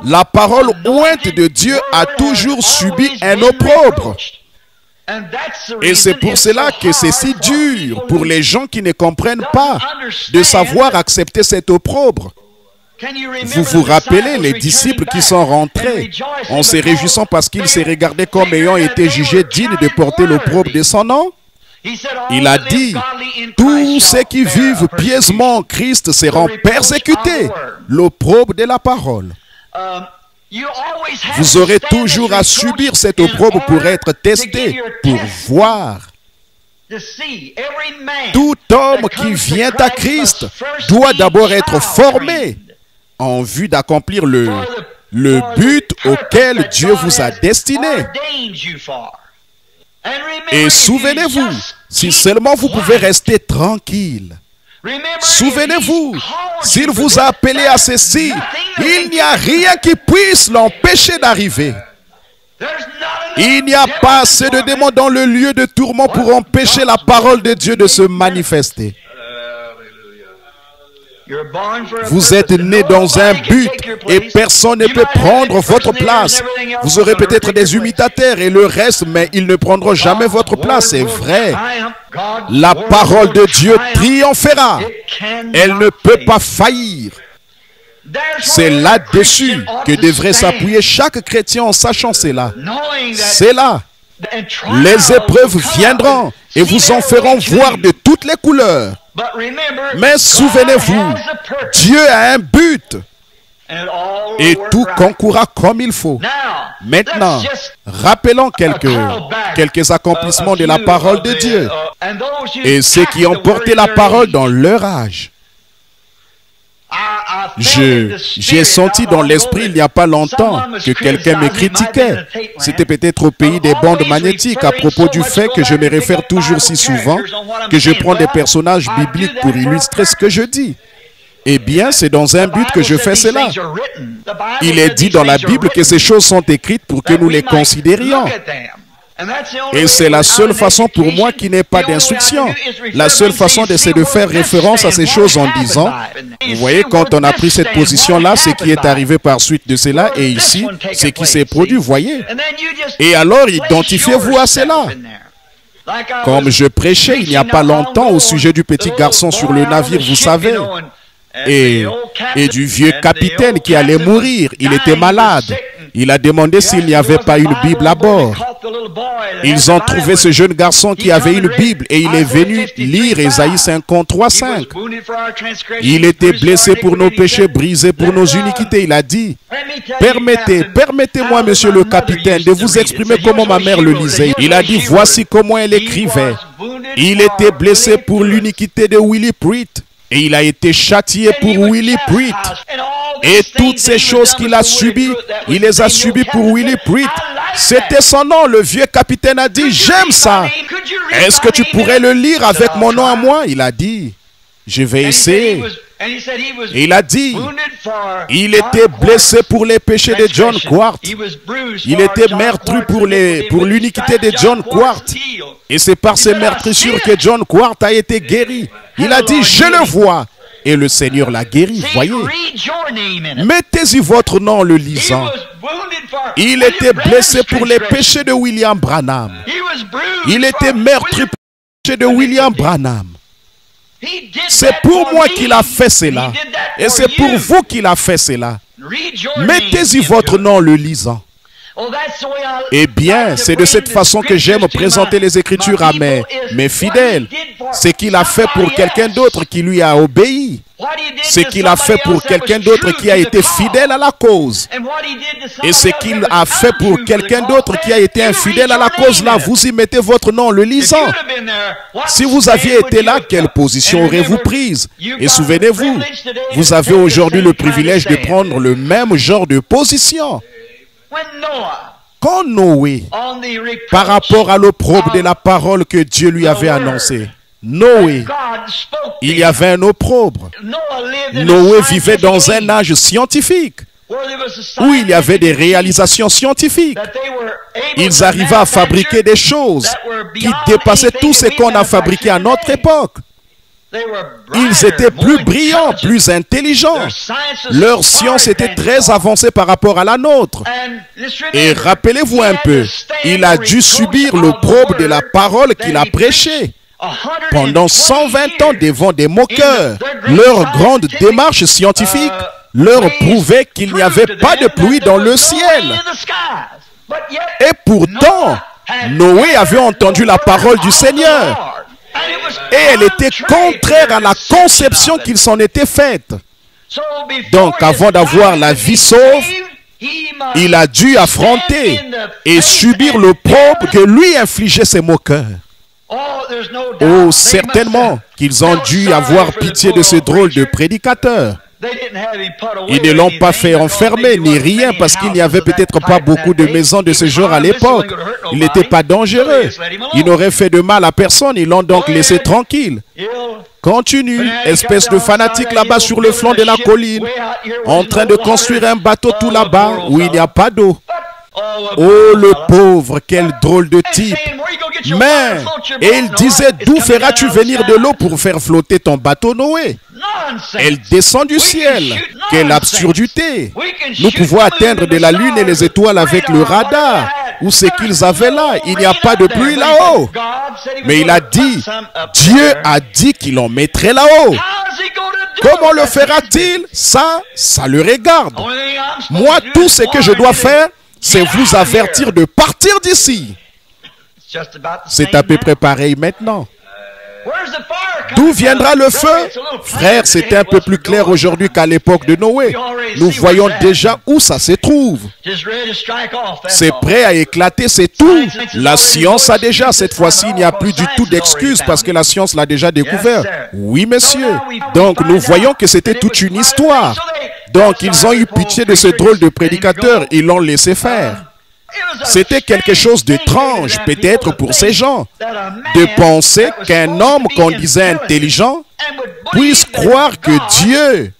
[SPEAKER 4] la parole ointe de Dieu a toujours subi un opprobre. Et c'est pour cela que c'est si dur pour les gens qui ne comprennent pas de savoir accepter cet opprobre. Vous vous rappelez les disciples qui sont rentrés en se réjouissant parce qu'ils se regardaient comme ayant été jugés dignes de porter l'opprobre de son nom? Il a dit, tous ceux qui vivent pieusement en Christ seront persécutés. L'opprobre de la parole. Vous aurez toujours à subir cette opprobre pour être testé, pour voir. Tout homme qui vient à Christ doit d'abord être formé en vue d'accomplir le but auquel Dieu vous a destiné. Et souvenez-vous, si seulement vous pouvez rester tranquille. Souvenez-vous, s'il vous a appelé à ceci, il n'y a rien qui puisse l'empêcher d'arriver. Il n'y a pas assez de démons dans le lieu de tourment pour empêcher la parole de Dieu de se manifester. Vous êtes né dans un but et personne ne peut prendre votre place. Vous aurez peut-être des imitateurs et le reste, mais ils ne prendront jamais votre place. C'est vrai. La parole de Dieu triomphera. Elle ne peut pas faillir. C'est là-dessus que devrait s'appuyer chaque chrétien en sachant cela. C'est là. Les épreuves viendront et vous en feront voir de toutes les couleurs. Mais souvenez-vous, Dieu a un but et tout concourra comme il faut. Maintenant, rappelons quelques accomplissements de la parole de Dieu et ceux qui ont porté la parole dans leur âge. J'ai senti dans l'esprit il n'y a pas longtemps que quelqu'un me critiquait. C'était peut-être au pays des bandes magnétiques à propos du fait que je me réfère toujours si souvent que je prends des personnages bibliques pour illustrer ce que je dis. Eh bien, c'est dans un but que je fais cela. Il est dit dans la Bible que ces choses sont écrites pour que nous les considérions. Et c'est la seule façon pour moi qui n'ait pas d'instruction. La seule façon, c'est de faire référence à ces choses en disant, vous voyez, quand on a pris cette position-là, ce qui est arrivé par suite de cela, et ici, ce qui s'est produit, voyez. Et alors, identifiez-vous à cela. Comme je prêchais il n'y a pas longtemps au sujet du petit garçon sur le navire, vous savez, et du vieux capitaine qui allait mourir, il était malade. Il a demandé s'il n'y avait pas une Bible à bord. Ils ont trouvé ce jeune garçon qui avait une Bible et il est venu lire Ésaïe 53:5. Il était blessé pour nos péchés, brisé pour nos iniquités. Il a dit, permettez-moi, monsieur le capitaine, de vous exprimer comment ma mère le lisait. Il a dit, voici comment elle écrivait. Il était blessé pour l'iniquité de Willie Pruitt. Et il a été châtié pour Willie Pruitt. Et toutes ces choses qu'il a subies, il les a subies pour Willie Pruitt. C'était son nom. Le vieux capitaine a dit, j'aime ça. Est-ce que tu pourrais le lire avec mon nom à moi? Il a dit, je vais essayer. Et il a dit, il était blessé pour les péchés de John Quart. Il était meurtri pour l'iniquité de John Quart. Et c'est par ces meurtrissures que John Quart a été guéri. Il a dit, je le vois. Et le Seigneur l'a guéri, voyez. Mettez-y votre nom en le lisant. Il était blessé pour les péchés de William Branham. Il était meurtri pour les péchés de William Branham. C'est pour moi qu'il a fait cela. Et c'est pour vous qu'il a fait cela. Mettez-y votre nom en le lisant. Eh bien, c'est de cette façon que j'aime présenter les Écritures à mes fidèles. C'est qu'il a fait pour quelqu'un d'autre qui lui a obéi. C'est qu'il a fait pour quelqu'un d'autre qui a été fidèle à la cause. Et ce qu'il a fait pour quelqu'un d'autre qui a été infidèle à la cause, là, vous y mettez votre nom en le lisant. Si vous aviez été là, quelle position aurez-vous prise? Et souvenez-vous, vous avez aujourd'hui le privilège de prendre le même genre de position. Quand Noé, par rapport à l'opprobre de la parole que Dieu lui avait annoncée, Noé, il y avait un opprobre. Noé vivait dans un âge scientifique où il y avait des réalisations scientifiques. Ils arrivaient à fabriquer des choses qui dépassaient tout ce qu'on a fabriqué à notre époque. Ils étaient plus brillants, plus intelligents. Leur science était très avancée par rapport à la nôtre. Et rappelez-vous un peu, il a dû subir l'opprobre de la parole qu'il a prêchée. Pendant 120 ans devant des moqueurs, leur grande démarche scientifique leur prouvait qu'il n'y avait pas de pluie dans le ciel. Et pourtant, Noé avait entendu la parole du Seigneur. Et elle était contraire à la conception qu'il s'en était faite. Donc, avant d'avoir la vie sauve, il a dû affronter et subir l'opprobre que lui infligeaient ses moqueurs. Oh, certainement qu'ils ont dû avoir pitié de ce drôle de prédicateur. Ils ne l'ont pas fait enfermer ni rien parce qu'il n'y avait peut-être pas beaucoup de maisons de ce genre à l'époque. Il n'était pas dangereux. Il n'aurait fait de mal à personne. Ils l'ont donc laissé tranquille. Continue, espèce de fanatique là-bas sur le flanc de la colline, en train de construire un bateau tout là-bas où il n'y a pas d'eau. Oh, le pauvre, quel drôle de type. Mais, et il disait, d'où feras-tu venir de l'eau pour faire flotter ton bateau, Noé? Elle descend du ciel. Quelle absurdité. Nous pouvons atteindre de la lune et les étoiles avec le radar. Où c'est qu'ils avaient là? Il n'y a pas de pluie là-haut. Mais il a dit, Dieu a dit qu'il en mettrait là-haut. Comment le fera-t-il? Ça le regarde. Moi, tout ce que je dois faire, c'est vous avertir de partir d'ici. C'est à peu près pareil maintenant. D'où viendra le feu? Frère, c'est un peu plus clair aujourd'hui qu'à l'époque de Noé. Nous voyons déjà où ça se trouve. C'est prêt à éclater, c'est tout. La science a déjà, cette fois-ci, il n'y a plus du tout d'excuses parce que la science l'a déjà découvert. Oui, messieurs. Donc, nous voyons que c'était toute une histoire. Donc, ils ont eu pitié de ce drôle de prédicateur, ils l'ont laissé faire. C'était quelque chose d'étrange, peut-être pour ces gens, de penser qu'un homme qu'on disait intelligent puisse croire que Dieu,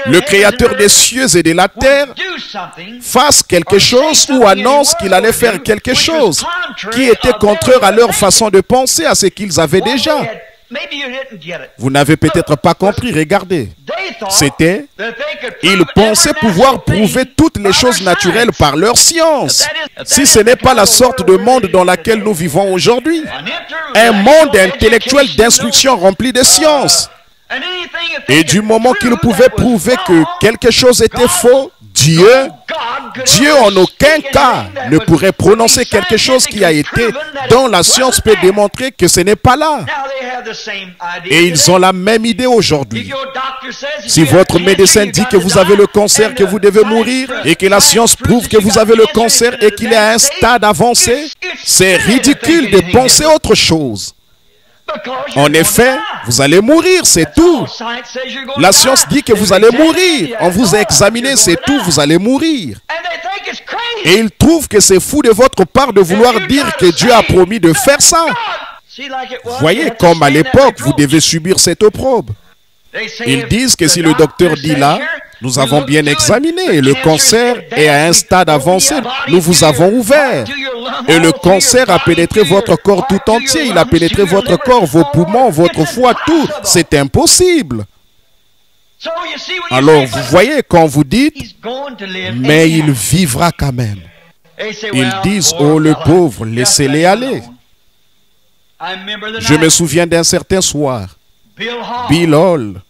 [SPEAKER 4] le créateur des cieux et de la terre, fasse quelque chose ou annonce qu'il allait faire quelque chose qui était contraire à leur façon de penser, à ce qu'ils avaient déjà. Vous n'avez peut-être pas compris, regardez. C'était, ils pensaient pouvoir prouver toutes les choses naturelles par leur science. Si ce n'est pas la sorte de monde dans laquelle nous vivons aujourd'hui, un monde intellectuel d'instruction rempli de science. Et du moment qu'ils pouvaient prouver que quelque chose était faux, Dieu en aucun cas ne pourrait prononcer quelque chose qui a été, dont la science peut démontrer que ce n'est pas là. Et ils ont la même idée aujourd'hui. Si votre médecin dit que vous avez le cancer, que vous devez mourir, et que la science prouve que vous avez le cancer et qu'il est à un stade avancé, c'est ridicule de penser autre chose. En effet, vous allez mourir, c'est tout. La science dit que vous allez mourir. On vous a examiné, c'est tout, vous allez mourir. Et ils trouvent que c'est fou de votre part de vouloir dire que Dieu a promis de faire ça. Voyez, comme à l'époque, vous devez subir cette opprobre. Ils disent que si le docteur dit là, nous avons bien examiné et le cancer est à un stade avancé, nous vous avons ouvert. Et le cancer a pénétré votre corps tout entier, il a pénétré votre corps, vos poumons, votre foie, tout. C'est impossible. Alors vous voyez, quand vous dites, mais il vivra quand même. Ils disent, oh le pauvre, laissez-les aller. Je me souviens d'un certain soir, Bill Hall,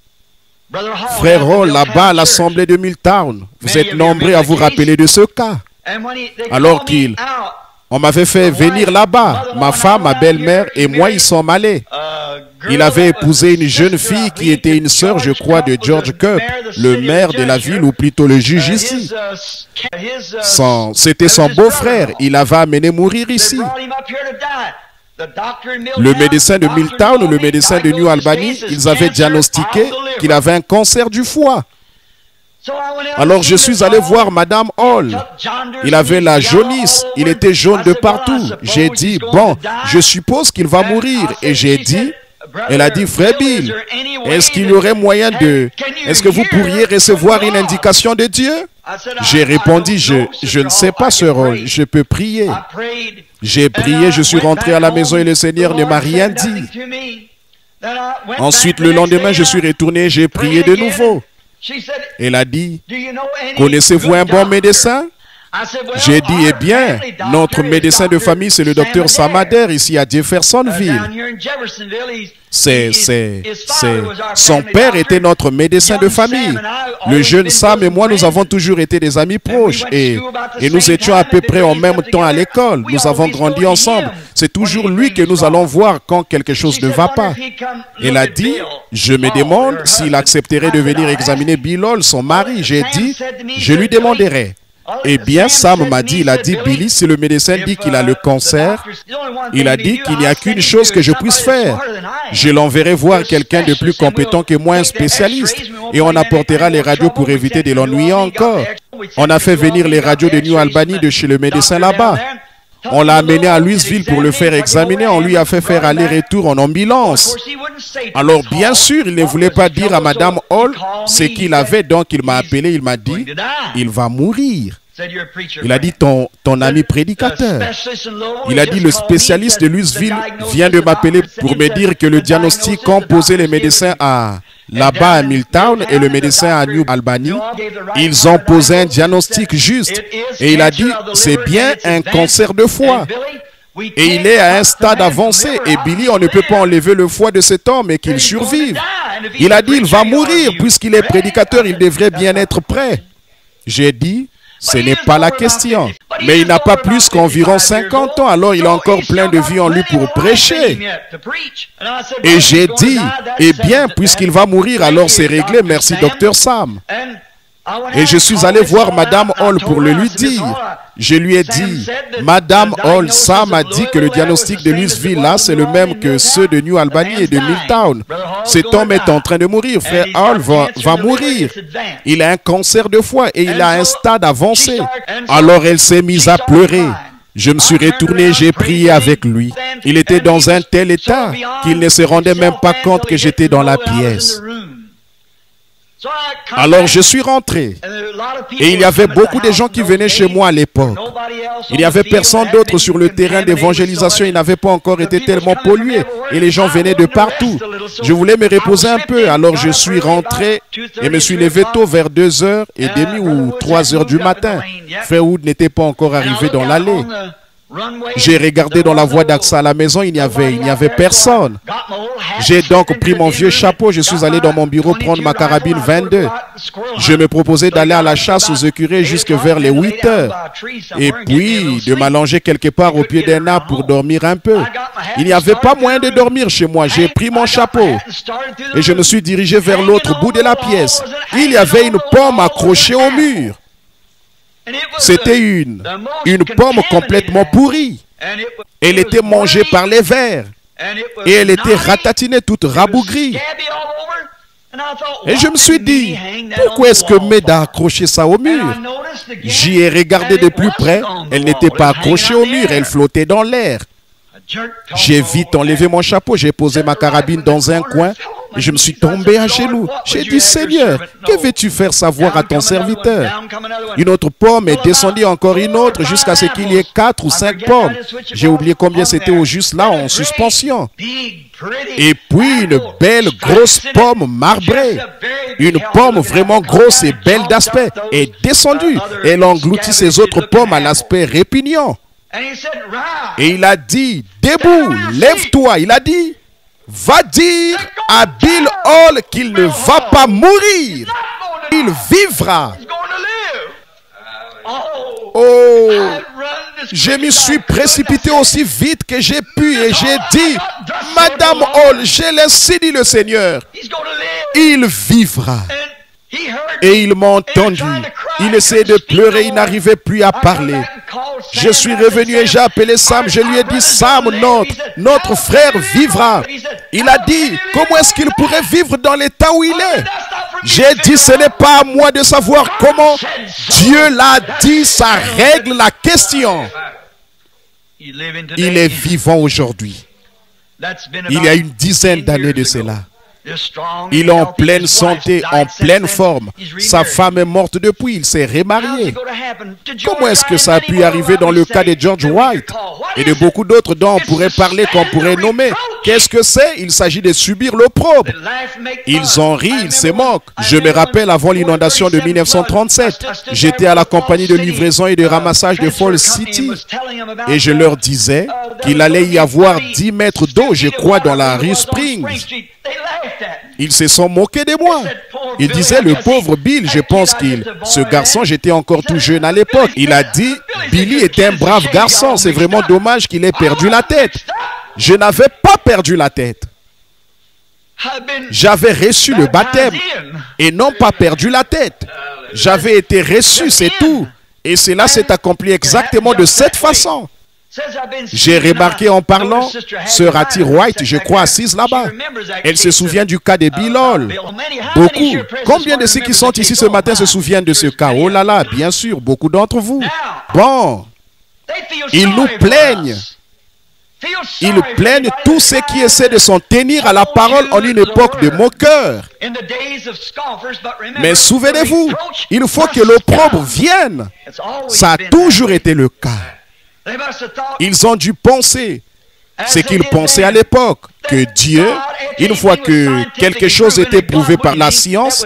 [SPEAKER 4] Frère Hall, là-bas à l'Assemblée de Milltown. Vous êtes nombreux à vous rappeler de ce cas. Alors on m'avait fait venir là-bas. Ma femme, ma belle-mère et moi, ils sont allés. Il avait épousé une jeune fille qui était une sœur, je crois, de George Cupp, le maire de la ville, ou plutôt le juge ici. C'était son beau-frère. Il l'avait amené mourir ici. Le médecin de Milltown, le médecin de New Albany, ils avaient diagnostiqué qu'il avait un cancer du foie. Alors je suis allé voir Madame Hall. Il avait la jaunisse, il était jaune de partout. J'ai dit, bon, je suppose qu'il va mourir. Et j'ai dit, elle a dit, Frère Bill, est-ce qu'il y aurait moyen de... Est-ce que vous pourriez recevoir une indication de Dieu? J'ai répondu, je ne sais pas, Sœur Hall, je peux prier. J'ai prié, je suis rentré à la maison et le Seigneur ne m'a rien dit. Ensuite, le lendemain, je suis retourné, j'ai prié de nouveau. Elle a dit, connaissez-vous un bon médecin? J'ai dit, eh bien, notre médecin de famille, c'est le docteur Samader, ici à Jeffersonville. Son père était notre médecin de famille. Le jeune Sam et moi, nous avons toujours été des amis proches. Et nous étions à peu près en même temps à l'école. Nous avons grandi ensemble. C'est toujours lui que nous allons voir quand quelque chose ne va pas. Elle a dit, je me demande s'il accepterait de venir examiner Bill Hall, son mari. J'ai dit, je lui demanderai. Eh bien, Sam m'a dit, il a dit, Billy, si le médecin dit qu'il a le cancer, il a dit qu'il n'y a qu'une chose que je puisse faire. Je l'enverrai voir quelqu'un de plus compétent que moi, un spécialiste, et on apportera les radios pour éviter de l'ennuyer encore. On a fait venir les radios de New Albany de chez le médecin là-bas. On l'a amené à Louisville pour le faire examiner. On lui a fait faire aller-retour en ambulance. Alors, bien sûr, il ne voulait pas dire à Madame Hall ce qu'il avait. Donc, il m'a appelé, il m'a dit, il va mourir. Il a dit ton ami prédicateur. Il a dit le spécialiste de Louisville vient de m'appeler pour me dire que le diagnostic qu'ont posé les médecins là-bas à Milltown et le médecin à New Albany, ils ont posé un diagnostic juste. Et il a dit c'est bien un cancer de foie. Et il est à un stade avancé. Et Billy, on ne peut pas enlever le foie de cet homme et qu'il survive. Il a dit il va mourir puisqu'il est prédicateur, il devrait bien être prêt. J'ai dit ce n'est pas la question. Mais il n'a pas plus qu'environ 50 ans, alors il a encore plein de vie en lui pour prêcher. Et j'ai dit, eh bien, puisqu'il va mourir, alors c'est réglé, merci Dr. Sam. Et je suis allé voir Madame Hall pour le lui dire. Je lui ai dit, Madame Hall, Sam a dit que le diagnostic de Louisville, là, c'est le même que ceux de New Albany et de Milltown. Cet homme est en train de mourir. Frère Hall va mourir. Il a un cancer de foie et il a un stade avancé. Alors elle s'est mise à pleurer. Je me suis retourné, j'ai prié avec lui. Il était dans un tel état qu'il ne se rendait même pas compte que j'étais dans la pièce. Alors je suis rentré et il y avait beaucoup de gens qui venaient chez moi à l'époque. Il n'y avait personne d'autre sur le terrain d'évangélisation, il n'avait pas encore été tellement pollué et les gens venaient de partout. Je voulais me reposer un peu, alors je suis rentré et me suis levé tôt vers 2h30 ou 3h du matin. Frère Wood n'était pas encore arrivé dans l'allée. J'ai regardé dans la voie d'accès à la maison, il n'y avait personne. J'ai donc pris mon vieux chapeau, je suis allé dans mon bureau prendre ma carabine 22. Je me proposais d'aller à la chasse aux écureuils jusque vers les 8 heures. Et puis de m'allonger quelque part au pied d'un arbre pour dormir un peu. Il n'y avait pas moyen de dormir chez moi. J'ai pris mon chapeau et je me suis dirigé vers l'autre bout de la pièce. Il y avait une pomme accrochée au mur. C'était une pomme complètement pourrie. Elle était mangée par les vers. Et elle était ratatinée, toute rabougrie. Et je me suis dit, pourquoi est-ce que Med a accroché ça au mur? J'y ai regardé de plus près. Elle n'était pas accrochée au mur, elle flottait dans l'air. J'ai vite enlevé mon chapeau, j'ai posé ma carabine dans un coin et je me suis tombé à genoux. J'ai dit, Seigneur, que veux-tu faire savoir à ton serviteur? Une autre pomme est descendue, encore une autre, jusqu'à ce qu'il y ait 4 ou 5 pommes. J'ai oublié combien c'était au juste là, en suspension. Et puis une belle grosse pomme marbrée. Une pomme vraiment grosse et belle d'aspect est descendue. Elle engloutit ces autres pommes à l'aspect répugnant. Et il a dit, debout, lève-toi. Il a dit, va dire à Bill Hall qu'il ne va pas mourir. Il vivra. Oh, je me suis précipité aussi vite que j'ai pu et j'ai dit, Madame Hall, j'ai laissé, dit le Seigneur, il vivra. Et il m'a entendu. Il essayait de pleurer, il n'arrivait plus à parler. Je suis revenu et j'ai appelé Sam. Je lui ai dit, Sam, notre frère vivra. Il a dit, comment est-ce qu'il pourrait vivre dans l'état où il est? J'ai dit, ce n'est pas à moi de savoir comment. Dieu l'a dit, ça règle la question. Il est vivant aujourd'hui. Il y a une dizaine d'années de cela. Il est en pleine santé, en pleine forme. Sa femme est morte depuis, il s'est remarié. Comment est-ce que ça a pu arriver dans le cas de George White et de beaucoup d'autres dont on pourrait parler, qu'on pourrait nommer? Qu'est-ce que c'est? Il s'agit de subir l'opprobre. Ils en rient, ils se moquent. Je me rappelle avant l'inondation de 1937, j'étais à la compagnie de livraison et de ramassage de Fall City et je leur disais qu'il allait y avoir 10 mètres d'eau, je crois, dans la rue Springs. Ils se sont moqués de moi. Ils disaient, le pauvre Bill, je pense ce garçon, j'étais encore tout jeune à l'époque. Il a dit, Billy était un brave garçon, c'est vraiment dommage qu'il ait perdu la tête. Je n'avais pas perdu la tête. J'avais reçu le baptême et non pas perdu la tête. J'avais été reçu, c'est tout. Et cela s'est accompli exactement de cette façon. J'ai remarqué en parlant, sœur Hattie White, je crois, assise là-bas. Elle se souvient du cas de Bill Hall. Beaucoup. Combien de ceux qui sont ici ce matin se souviennent de ce cas? Oh là là, bien sûr, beaucoup d'entre vous. Bon, ils nous plaignent. Ils plaignent tous ceux qui essaient de s'en tenir à la parole en une époque de moqueur. Mais souvenez-vous, il faut que l'opprobre vienne. Ça a toujours été le cas. Ils ont dû penser ce qu'ils pensaient à l'époque, que Dieu, une fois que quelque chose était prouvé par la science,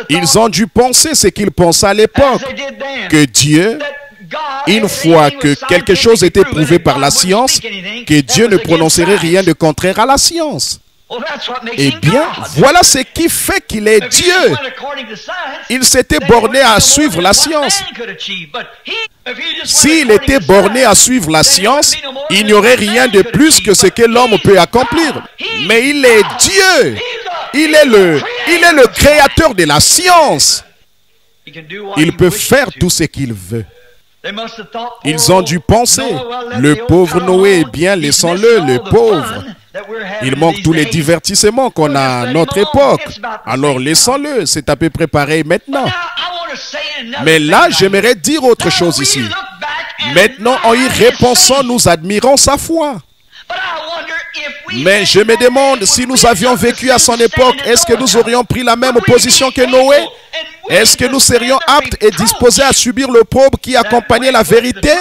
[SPEAKER 4] ils ont dû penser ce qu'ils pensaient à l'époque, que Dieu, une fois que quelque chose était prouvé par la science, que Dieu ne prononcerait rien de contraire à la science. Eh bien, voilà ce qui fait qu'il est Dieu. Il s'était borné à suivre la science. S'il était borné à suivre la science, il n'y aurait rien de plus que ce que l'homme peut accomplir. Mais il est Dieu. Il est le créateur de la science. Il peut faire tout ce qu'il veut. Ils ont dû penser, le pauvre Noé, eh bien laissons-le, le pauvre. Il manque tous les divertissements qu'on a à notre époque. Alors laissons-le, c'est à peu près pareil maintenant. Mais là, j'aimerais dire autre chose ici. Maintenant, en y repensant, nous admirons sa foi. Mais je me demande, si nous avions vécu à son époque, est-ce que nous aurions pris la même position que Noé? Est-ce que nous serions aptes et disposés à subir l'opprobre qui accompagnait la vérité?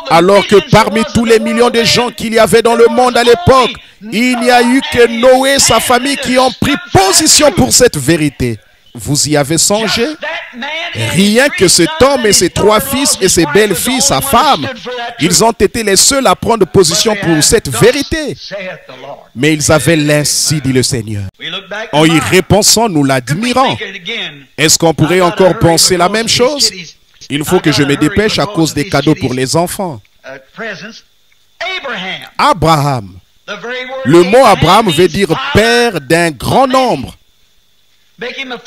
[SPEAKER 4] Alors que parmi tous les millions de gens qu'il y avait dans le monde à l'époque, il n'y a eu que Noé et sa famille qui ont pris position pour cette vérité. Vous y avez songé? Rien que cet homme et ses 3 fils et ses belles-filles, sa femme, ils ont été les seuls à prendre position pour cette vérité. Mais ils avaient l'ainsi dit le Seigneur. En y repensant, nous l'admirons. Est-ce qu'on pourrait encore penser la même chose? Il faut que je me dépêche à cause des cadeaux pour les enfants. Abraham. Le mot Abraham veut dire père d'un grand nombre.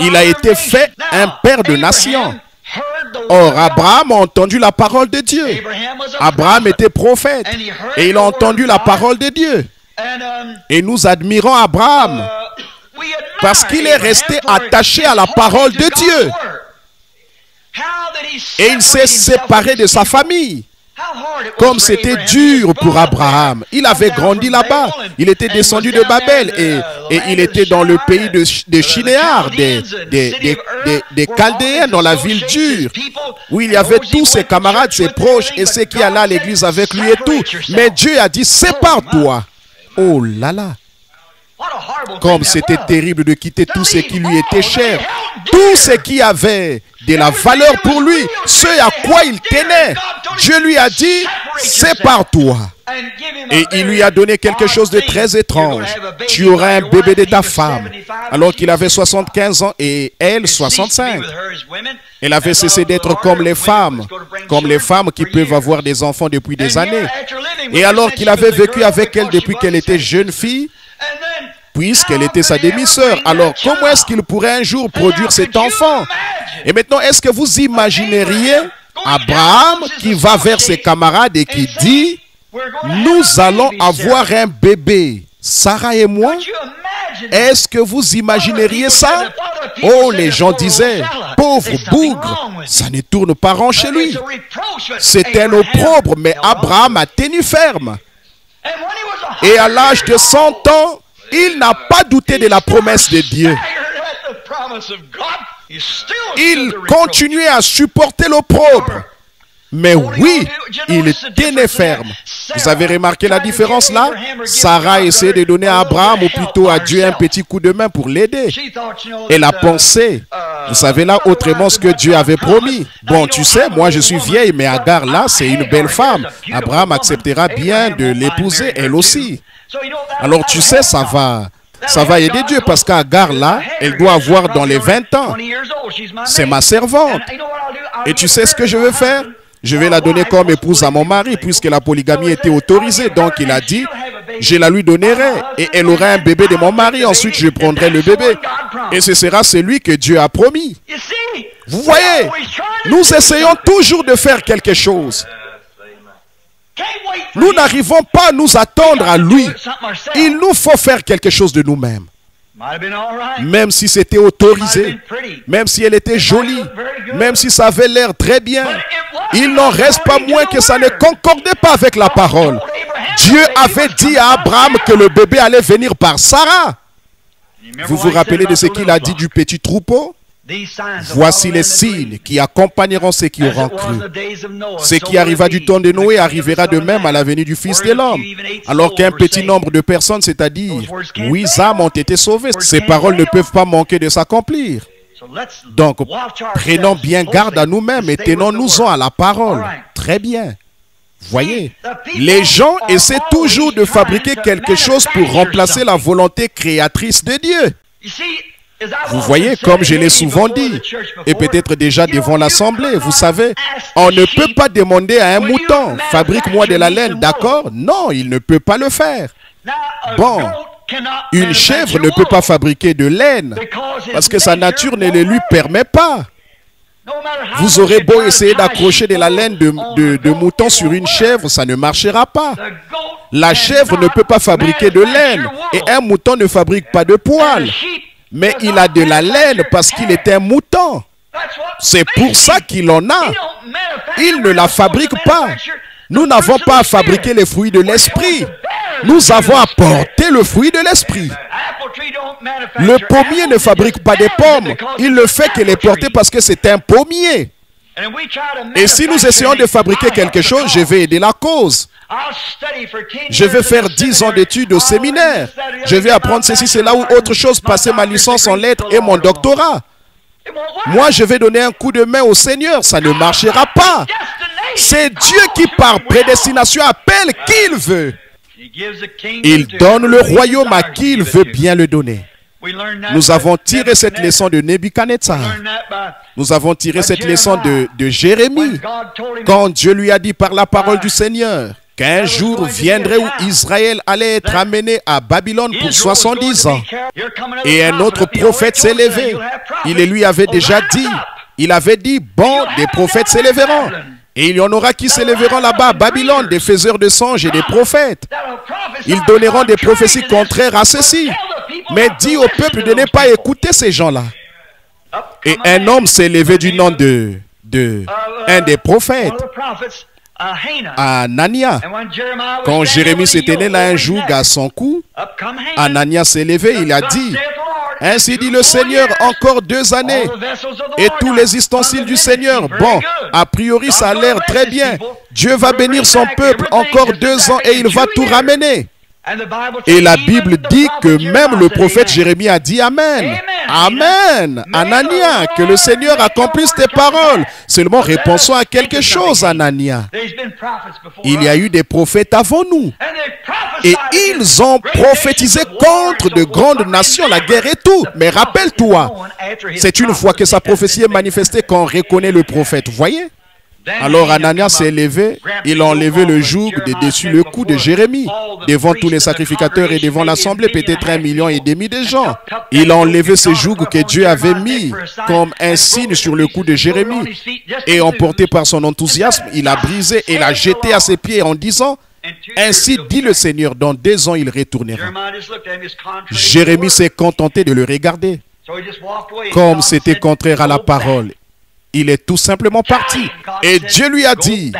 [SPEAKER 4] Il a été fait un père de nations. Or, Abraham a entendu la parole de Dieu. Abraham était prophète et il a entendu la parole de Dieu. Et nous admirons Abraham parce qu'il est resté attaché à la parole de Dieu. Et il s'est séparé de sa famille. Comme c'était dur pour Abraham. Il avait grandi là-bas. Il était descendu de Babel et il était dans le pays de Shinéar, des Chaldéens, dans la ville dure, où il y avait tous ses camarades, ses proches et ceux qui allaient à l'église avec lui et tout. Mais Dieu a dit, sépare-toi. Oh là là. Comme c'était terrible de quitter tout ce qui lui était cher, tout ce qui avait de la valeur pour lui, ce à quoi il tenait. Dieu lui a dit, sépare-toi. Et il lui a donné quelque chose de très étrange. Tu auras un bébé de ta femme. Alors qu'il avait 75 ans et elle 65. Elle avait cessé d'être comme les femmes qui peuvent avoir des enfants depuis des années. Et alors qu'il avait vécu avec elle depuis qu'elle était jeune fille, puisqu'elle était sa demi-sœur. Alors, comment est-ce qu'il pourrait un jour produire cet enfant? Et maintenant, est-ce que vous imagineriez Abraham qui va vers ses camarades et qui dit, nous allons avoir un bébé, Sarah et moi? Est-ce que vous imagineriez ça? Oh, les gens disaient, pauvre bougre, ça ne tourne pas rond chez lui. C'était un opprobre, mais Abraham a tenu ferme. Et à l'âge de 100 ans, il n'a pas douté de la promesse de Dieu. Il continuait à supporter l'opprobre. Mais oui, il tenait ferme. Vous avez remarqué la différence là? Sarah essayait de donner à Abraham, ou plutôt à Dieu, un petit coup de main pour l'aider. Elle a pensé, vous savez là, autrement ce que Dieu avait promis. Bon, tu sais, moi je suis vieille, mais Agar là, c'est une belle femme. Abraham acceptera bien de l'épouser, elle aussi. Alors tu sais, ça va aider Dieu, parce qu'Agar là, elle doit avoir dans les 20 ans. C'est ma servante. Et tu sais ce que je veux faire? Je vais la donner comme épouse à mon mari, puisque la polygamie était autorisée. Donc il a dit, je la lui donnerai et elle aura un bébé de mon mari. Ensuite je prendrai le bébé et ce sera celui que Dieu a promis. Vous voyez, nous essayons toujours de faire quelque chose. Nous n'arrivons pas à nous attendre à lui. Il nous faut faire quelque chose de nous-mêmes. Même si c'était autorisé, même si elle était jolie, même si ça avait l'air très bien, il n'en reste pas moins que ça ne concordait pas avec la parole. Dieu avait dit à Abraham que le bébé allait venir par Sarah. Vous vous rappelez de ce qu'il a dit du petit troupeau? Voici les signes qui accompagneront ceux qui auront cru. Ce qui arriva du temps de Noé arrivera de même à la venue du Fils de l'homme. Alors qu'un petit nombre de personnes, c'est-à-dire 8 âmes, ont été sauvées, ces paroles ne peuvent pas manquer de s'accomplir. Donc, prenons bien garde à nous-mêmes et tenons-nous-en à la parole. Très bien. Voyez, les gens essaient toujours de fabriquer quelque chose pour remplacer la volonté créatrice de Dieu. Vous voyez, comme je l'ai souvent dit, et peut-être déjà devant l'assemblée, vous savez, on ne peut pas demander à un mouton, fabrique-moi de la laine, d'accord? Non, il ne peut pas le faire. Bon, une chèvre ne peut pas fabriquer de laine, parce que sa nature ne le lui permet pas. Vous aurez beau essayer d'accrocher de la laine de mouton sur une chèvre, ça ne marchera pas. La chèvre ne peut pas fabriquer de laine, et un mouton ne fabrique pas de poils. Mais il a de la laine parce qu'il est un mouton. C'est pour ça qu'il en a. Il ne la fabrique pas. Nous n'avons pas à fabriquer les fruits de l'esprit. Nous avons à porter le fruit de l'esprit. Le pommier ne fabrique pas des pommes. Il ne fait que les porter parce que c'est un pommier. Et si nous essayons de fabriquer quelque chose, je vais aider la cause. Je vais faire 10 ans d'études au séminaire. Je vais apprendre ceci, cela ou autre chose, passer ma licence en lettres et mon doctorat. Moi, je vais donner un coup de main au Seigneur. Ça ne marchera pas. C'est Dieu qui, par prédestination, appelle qui il veut. Il donne le royaume à qui il veut bien le donner. Nous avons tiré cette leçon de Nebuchadnezzar. Nous avons tiré cette leçon de Jérémie. Quand Dieu lui a dit par la parole du Seigneur qu'un jour viendrait où Israël allait être amené à Babylone pour 70 ans. Et un autre prophète s'est levé. Il lui avait déjà dit, il avait dit, bon, des prophètes s'élèveront. Et il y en aura qui s'élèveront là-bas à Babylone, des faiseurs de songes et des prophètes. Ils donneront des prophéties contraires à ceci. Mais dis au peuple de ne pas écouter ces gens-là. Et un homme s'est levé du nom de un des prophètes, Anania. Quand Jérémie s'était né là un jour à son cou, Anania s'est levé, il a dit, ainsi dit le Seigneur, encore 2 années et tous les ustensiles du Seigneur. Bon, a priori ça a l'air très bien. Dieu va bénir son peuple encore 2 ans et il va tout ramener. Et la Bible dit que même le prophète Jérémie a dit Amen. Amen. Anania, que le Seigneur accomplisse tes paroles. Seulement répondons à quelque chose, Anania. Il y a eu des prophètes avant nous. Et ils ont prophétisé contre de grandes nations, la guerre et tout. Mais rappelle-toi, c'est une fois que sa prophétie est manifestée qu'on reconnaît le prophète. Voyez? Alors Anania s'est levé, il a enlevé le joug de dessus le cou de Jérémie, devant tous les sacrificateurs et devant l'assemblée, peut-être 1,5 million de gens. Il a enlevé ce joug que Dieu avait mis comme un signe sur le cou de Jérémie. Et emporté par son enthousiasme, il a brisé et l'a jeté à ses pieds en disant, ainsi dit le Seigneur, dans 2 ans il retournera. Jérémie s'est contenté de le regarder. Comme c'était contraire à la parole, il est tout simplement parti. Et Dieu lui a dit,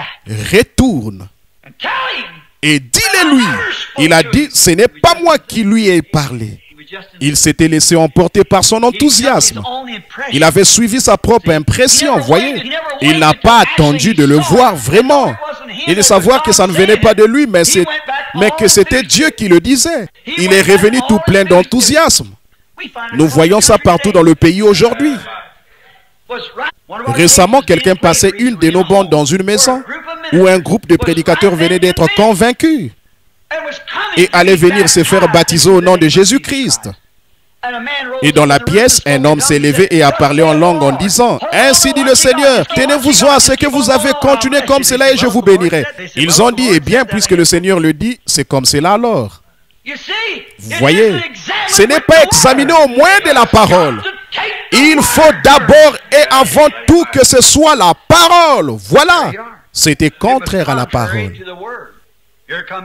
[SPEAKER 4] retourne. Et dis-le lui. Il a dit, ce n'est pas moi qui lui ai parlé. Il s'était laissé emporter par son enthousiasme. Il avait suivi sa propre impression, voyez. Il n'a pas attendu de le voir vraiment. Et de savoir que ça ne venait pas de lui, mais que c'était Dieu qui le disait. Il est revenu tout plein d'enthousiasme. Nous voyons ça partout dans le pays aujourd'hui. Récemment, quelqu'un passait une de nos bandes dans une maison où un groupe de prédicateurs venait d'être convaincus et allait venir se faire baptiser au nom de Jésus-Christ. Et dans la pièce, un homme s'est levé et a parlé en langue en disant, ainsi dit le Seigneur, tenez-vous-en à ce que vous avez, continué comme cela et je vous bénirai. Ils ont dit, eh bien, puisque le Seigneur le dit, c'est comme cela alors. Vous voyez, ce n'est pas examiner au moins de la parole. Il faut d'abord et avant tout que ce soit la parole. Voilà. C'était contraire à la parole.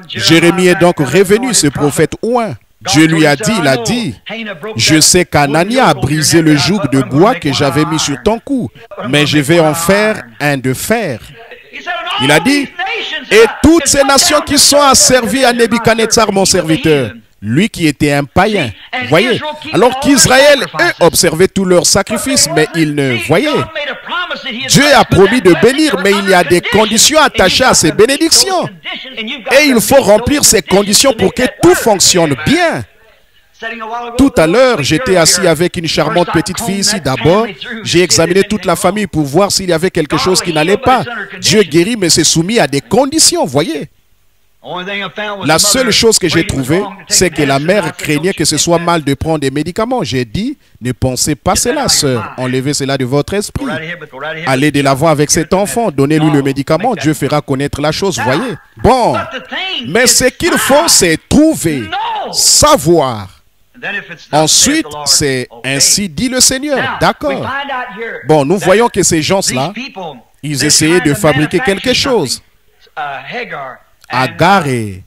[SPEAKER 4] Jérémie est donc revenu, ce prophète oint. Dieu lui a dit, il a dit, je sais qu'Anania a brisé le joug de bois que j'avais mis sur ton cou, mais je vais en faire un de fer. Il a dit, et toutes ces nations qui sont asservies à Nebuchadnezzar, mon serviteur, lui qui était un païen, voyez, alors qu'Israël, eux, observaient tous leurs sacrifices, mais ils ne voyaient. Dieu a promis de bénir, mais il y a des conditions attachées à ces bénédictions. Et il faut remplir ces conditions pour que tout fonctionne bien. Tout à l'heure, j'étais assis avec une charmante petite fille ici. D'abord, j'ai examiné toute la famille pour voir s'il y avait quelque chose qui n'allait pas. Dieu guérit, mais c'est soumis à des conditions, voyez. La seule chose que j'ai trouvée, c'est que la mère craignait que ce soit mal de prendre des médicaments. J'ai dit, ne pensez pas cela, sœur. Enlevez cela de votre esprit. Allez de l'avant avec cet enfant, donnez-lui le médicament, Dieu fera connaître la chose, voyez. Bon, mais ce qu'il faut, c'est trouver, savoir. Ensuite, c'est ainsi dit le Seigneur. D'accord. Bon, nous voyons que ces gens-là, ils essayaient de fabriquer quelque chose. Agar et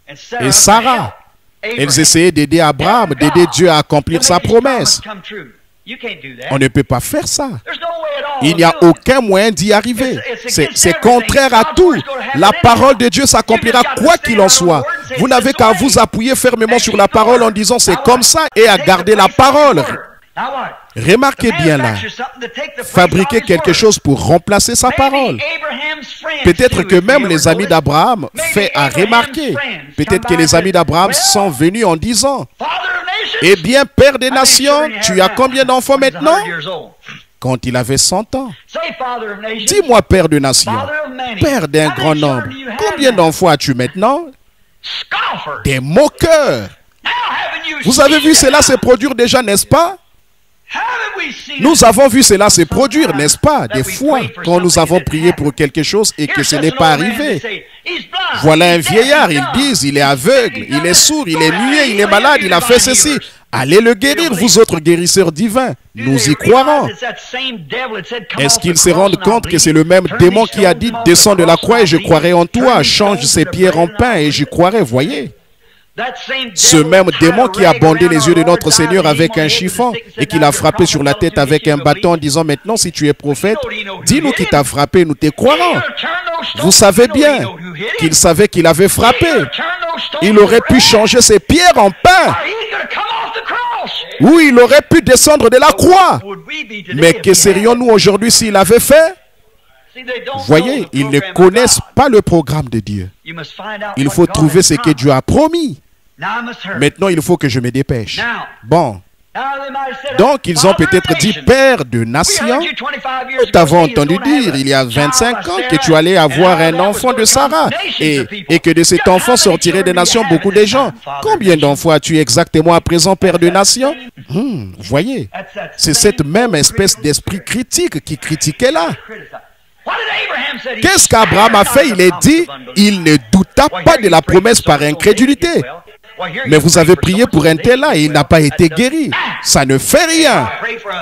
[SPEAKER 4] Sarah, elles essayaient d'aider Abraham, d'aider Dieu à accomplir sa promesse. On ne peut pas faire ça. Il n'y a aucun moyen d'y arriver. C'est contraire à tout. La parole de Dieu s'accomplira quoi qu'il en soit. Vous n'avez qu'à vous appuyer fermement sur la parole en disant c'est comme ça et à garder la parole. Remarquez bien là, fabriquer quelque chose pour remplacer sa parole. Peut-être que même les amis d'Abraham fait à remarquer. Peut-être que les amis d'Abraham sont venus en disant, eh bien, Père des nations, tu as combien d'enfants maintenant? Quand il avait 100 ans. Dis-moi, Père de nations, Père d'un grand nombre, combien d'enfants as-tu maintenant? Des moqueurs. Vous avez vu cela se produire déjà, n'est-ce pas? Nous avons vu cela se produire, n'est-ce pas? Des fois, quand nous avons prié pour quelque chose et que ce n'est pas arrivé. Voilà un vieillard, ils disent, il est aveugle, il est sourd, il est muet, il est malade, il a fait ceci. Allez le guérir, vous autres guérisseurs divins. Nous y croirons. Est-ce qu'ils se rendent compte que c'est le même démon qui a dit, descends de la croix et je croirai en toi, change ces pierres en pain et j'y croirai, voyez? Ce même démon qui a bandé les yeux de notre Seigneur avec un chiffon et qui l'a frappé sur la tête avec un bâton en disant maintenant si tu es prophète, dis-nous qui t'a frappé, nous te croirons. Vous savez bien qu'il savait qu'il avait frappé. Il aurait pu changer ces pierres en pain. Ou il aurait pu descendre de la croix. Mais que serions-nous aujourd'hui s'il avait fait? Voyez, ils ne connaissent pas le programme de Dieu. Il faut trouver ce que Dieu a promis. Maintenant, il faut que je me dépêche. Bon. Donc, ils ont peut-être dit, Père de nations, nous t'avons entendu dire, il y a 25 ans, que tu allais avoir un enfant de Sarah, et que de cet enfant sortiraient des nations beaucoup de gens. Combien d'enfants as-tu exactement à présent, Père de nations? Voyez, c'est cette même espèce d'esprit critique qui critiquait là. Qu'est-ce qu'Abraham a fait? Il est dit, il ne douta pas de la promesse par incrédulité. Mais vous avez prié pour un tel là et il n'a pas été guéri. Ça ne fait rien.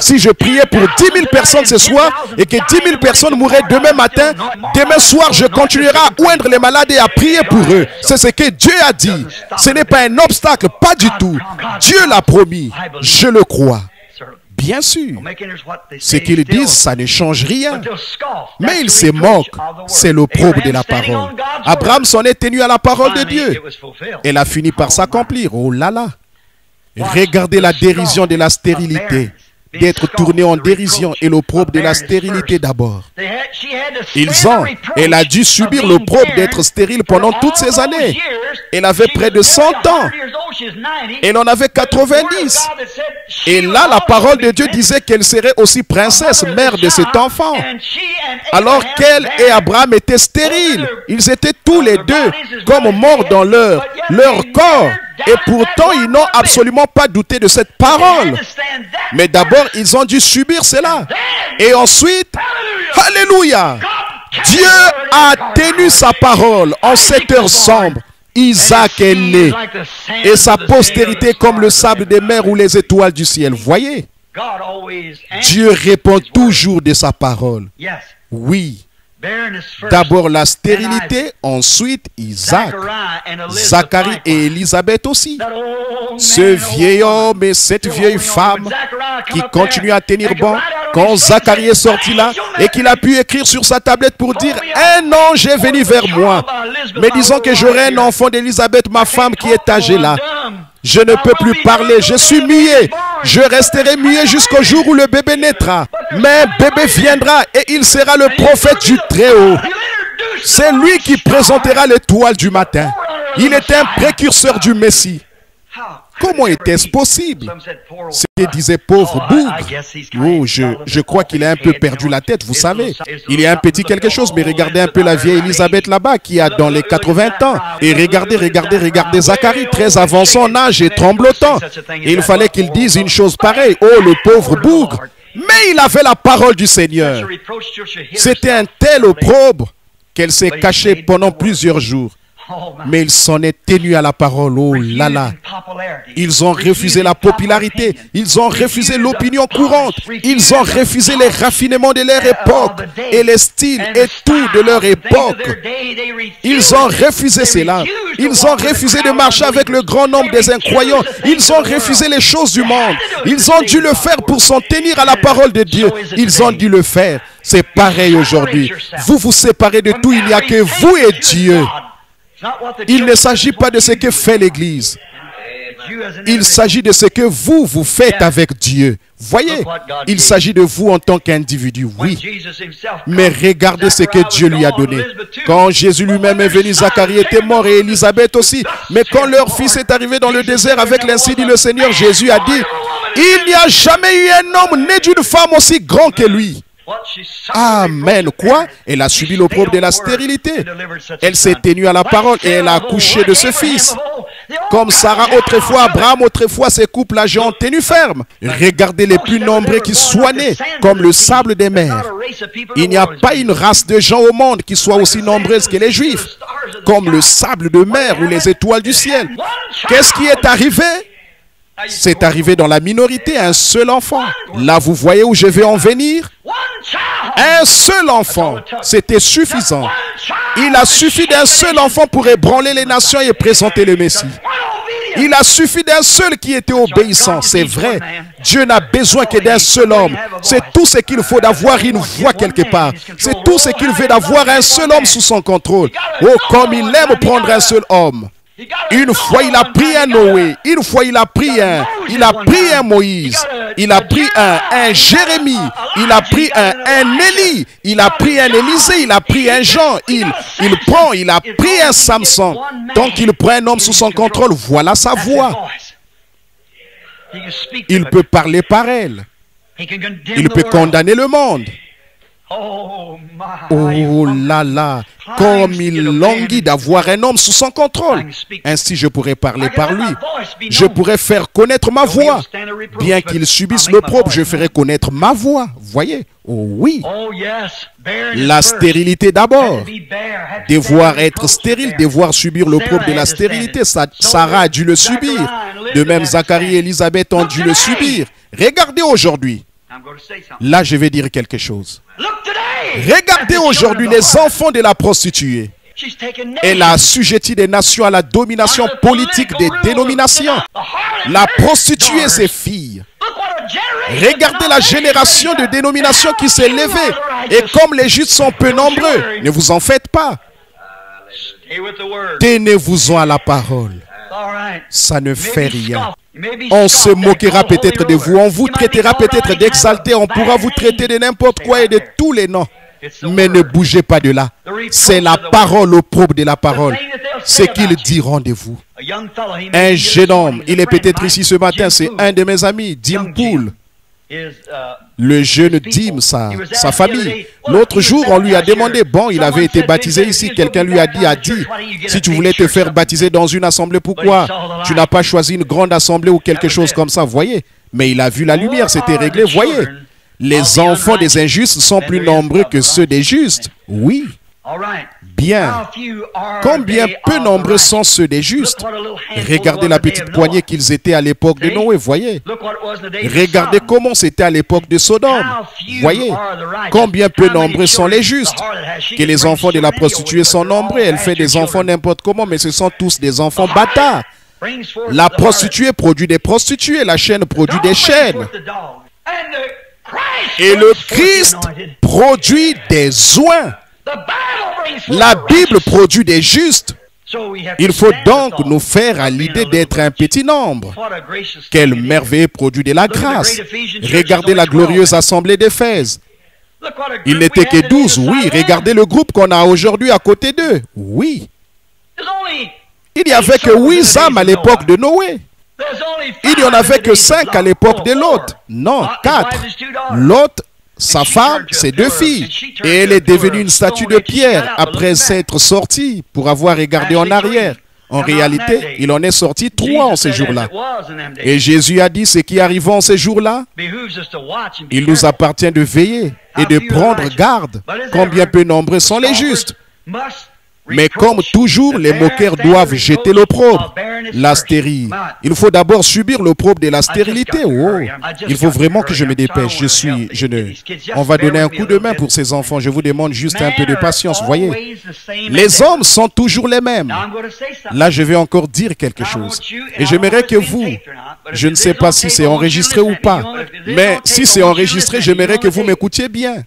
[SPEAKER 4] Si je priais pour 10 000 personnes ce soir et que 10 000 personnes mourraient demain matin, demain soir je continuerai à oindre les malades et à prier pour eux. C'est ce que Dieu a dit. Ce n'est pas un obstacle, pas du tout. Dieu l'a promis. Je le crois. Bien sûr, ce qu'ils disent, ça ne change rien. Mais ils se moquent. C'est l'opprobre de la parole. Abraham s'en est tenu à la parole de Dieu. Elle a fini par s'accomplir. Oh là là. Regardez la dérision de la stérilité. D'être tourné en dérision et l'opprobre de la stérilité d'abord. Elle a dû subir l'opprobre d'être stérile pendant toutes ces années. Elle avait près de 100 ans. Elle en avait 90. Et là, la parole de Dieu disait qu'elle serait aussi princesse, mère de cet enfant. Alors qu'elle et Abraham étaient stériles. Ils étaient tous les deux comme morts dans leur corps. Et pourtant, ils n'ont absolument pas douté de cette parole. Mais d'abord, ils ont dû subir cela. Et ensuite, alléluia, Dieu a tenu sa parole en cette heure sombre. Isaac est né. Et sa postérité comme le sable des mers ou les étoiles du ciel. Voyez, Dieu répond toujours de sa parole. Oui. D'abord la stérilité, ensuite Isaac, Zacharie et Élisabeth aussi. Ce vieil homme et cette vieille femme qui continuent à tenir bon, quand Zacharie est sorti là et qu'il a pu écrire sur sa tablette pour dire « Un ange est venu vers moi, mais disons que j'aurai un enfant d'Élisabeth, ma femme qui est âgée là. Je ne peux plus parler, je suis muet. Je resterai muet jusqu'au jour où le bébé naîtra. Mais un bébé viendra et il sera le prophète du Très-Haut. C'est lui qui présentera l'étoile du matin. Il est un précurseur du Messie. » Comment était-ce possible? Ce que disait pauvre bougre. Oh, je crois qu'il a un peu perdu la tête, vous savez. Il y a un petit quelque chose, mais regardez un peu la vieille Élisabeth là-bas qui a dans les 80 ans. Et regardez Zacharie, très avancé en âge et tremblotant. Et il fallait qu'il dise une chose pareille. Oh, le pauvre bougre. Mais il avait la parole du Seigneur. C'était un tel opprobre qu'elle s'est cachée pendant plusieurs jours. Mais il s'en est tenu à la parole. Oh là là. Ils ont refusé la popularité. Ils ont refusé l'opinion courante. Ils ont refusé les raffinements de leur époque et les styles et tout de leur époque. Ils ont refusé cela. Ils ont refusé de marcher avec le grand nombre des incroyants. Ils ont refusé les choses du monde. Ils ont dû le faire pour s'en tenir à la parole de Dieu. Ils ont dû le faire. C'est pareil aujourd'hui. Vous vous séparez de tout. Il n'y a que vous et Dieu. Il ne s'agit pas de ce que fait l'Église. Il s'agit de ce que vous faites avec Dieu. Voyez, il s'agit de vous en tant qu'individu, oui. Mais regardez ce que Dieu lui a donné. Quand Jésus lui-même est venu, Zacharie était mort et Élisabeth aussi. Mais quand leur fils est arrivé dans le désert avec l'ainsi dit le Seigneur, Jésus a dit, il n'y a jamais eu un homme né d'une femme aussi grand que lui. Amen. Quoi? Elle a subi l'opprobre de la stérilité. Elle s'est tenue à la parole et elle a accouché de ce fils. Comme Sarah autrefois, Abraham autrefois, ces couples âgés ont tenu ferme. Regardez les plus nombreux qui soient nés comme le sable des mers. Il n'y a pas une race de gens au monde qui soit aussi nombreuse que les Juifs, comme le sable de mer ou les étoiles du ciel. Qu'est-ce qui est arrivé? C'est arrivé dans la minorité, un seul enfant. Là, vous voyez où je vais en venir? Un seul enfant, c'était suffisant. Il a suffi d'un seul enfant pour ébranler les nations et présenter le Messie. Il a suffi d'un seul qui était obéissant, c'est vrai. Dieu n'a besoin que d'un seul homme. C'est tout ce qu'il faut d'avoir une voix quelque part. C'est tout ce qu'il veut d'avoir un seul homme sous son contrôle. Oh, comme il aime prendre un seul homme. Une fois il a pris un Noé, une fois il a pris un Moïse, il a pris un Jérémie, il a pris un Élie, il a pris un Élisée, il a pris un Jean, il a pris un Samson. Donc il prend un homme sous son contrôle, voilà sa voix. Il peut parler par elle. Il peut condamner le monde. Oh là là, comme il languit d'avoir un homme sous son contrôle. Ainsi je pourrais parler par lui. Je pourrais faire connaître ma voix. Bien qu'il subisse l'opprobre, je ferai connaître ma voix. Voyez? Oh oui. La stérilité d'abord. Devoir être stérile, devoir subir l'opprobre de la stérilité. Sarah a dû le subir. De même, Zacharie et Élisabeth ont dû le subir. Regardez aujourd'hui. Là, je vais dire quelque chose. Regardez aujourd'hui les enfants de la prostituée. Elle a assujetti des nations à la domination politique des dénominations. La prostituée, ses filles. Regardez la génération de dénominations qui s'est levée. Et comme les Juifs sont peu nombreux, ne vous en faites pas. Tenez-vous-en à la parole. Ça ne fait rien. On se moquera peut-être de vous, on vous traitera peut-être d'exalté, on pourra vous traiter de n'importe quoi et de tous les noms. Mais ne bougez pas de là. C'est la parole, opprobre de la parole. Ce qu'ils diront de vous. Un jeune homme, il est peut-être ici ce matin, c'est un de mes amis, Dim Poole. Le jeune Dim, sa famille. L'autre jour, on lui a demandé, bon, il avait été baptisé ici. Quelqu'un lui a dit, si tu voulais te faire baptiser dans une assemblée, pourquoi tu n'as pas choisi une grande assemblée ou quelque chose comme ça, voyez? Mais il a vu la lumière, c'était réglé, voyez? Les enfants des injustes sont plus nombreux que ceux des justes. Oui. Bien. Combien peu nombreux sont ceux des justes? Regardez la petite poignée qu'ils étaient à l'époque de Noé, voyez. Regardez comment c'était à l'époque de Sodome. Voyez. Combien peu nombreux sont les justes? Que les enfants de la prostituée sont nombreux. Elle fait des enfants n'importe comment, mais ce sont tous des enfants bâtards. La prostituée produit des prostituées. La chaîne produit des chaînes. Et le Christ produit des oints. La Bible produit des justes. Il faut donc nous faire à l'idée d'être un petit nombre. Quel merveilleux produit de la grâce. Regardez la glorieuse assemblée d'Éphèse. Il n'était que 12, oui. Regardez le groupe qu'on a aujourd'hui à côté d'eux. Oui. Il n'y avait que 8 âmes à l'époque de Noé. Il n'y en avait que 5 à l'époque de Lot. Non, 4. Lot, sa femme, ses 2 filles. Et elle est devenue une statue de pierre après s'être sortie pour avoir regardé en arrière. En réalité, il en est sorti 3 en ces jours-là. Et Jésus a dit, ce qui arrive en ces jours-là, il nous appartient de veiller et de prendre garde. Combien peu nombreux sont les justes. Mais comme toujours, les moqueurs doivent jeter l'opprobre, la stérile. Il faut d'abord subir l'opprobre de la stérilité. Oh, il faut vraiment que je me dépêche. On va donner un coup de main pour ces enfants. Je vous demande juste un peu de patience. Voyez, les hommes sont toujours les mêmes. Là, je vais encore dire quelque chose. Et j'aimerais que vous, je ne sais pas si c'est enregistré ou pas, mais si c'est enregistré, j'aimerais que vous m'écoutiez bien.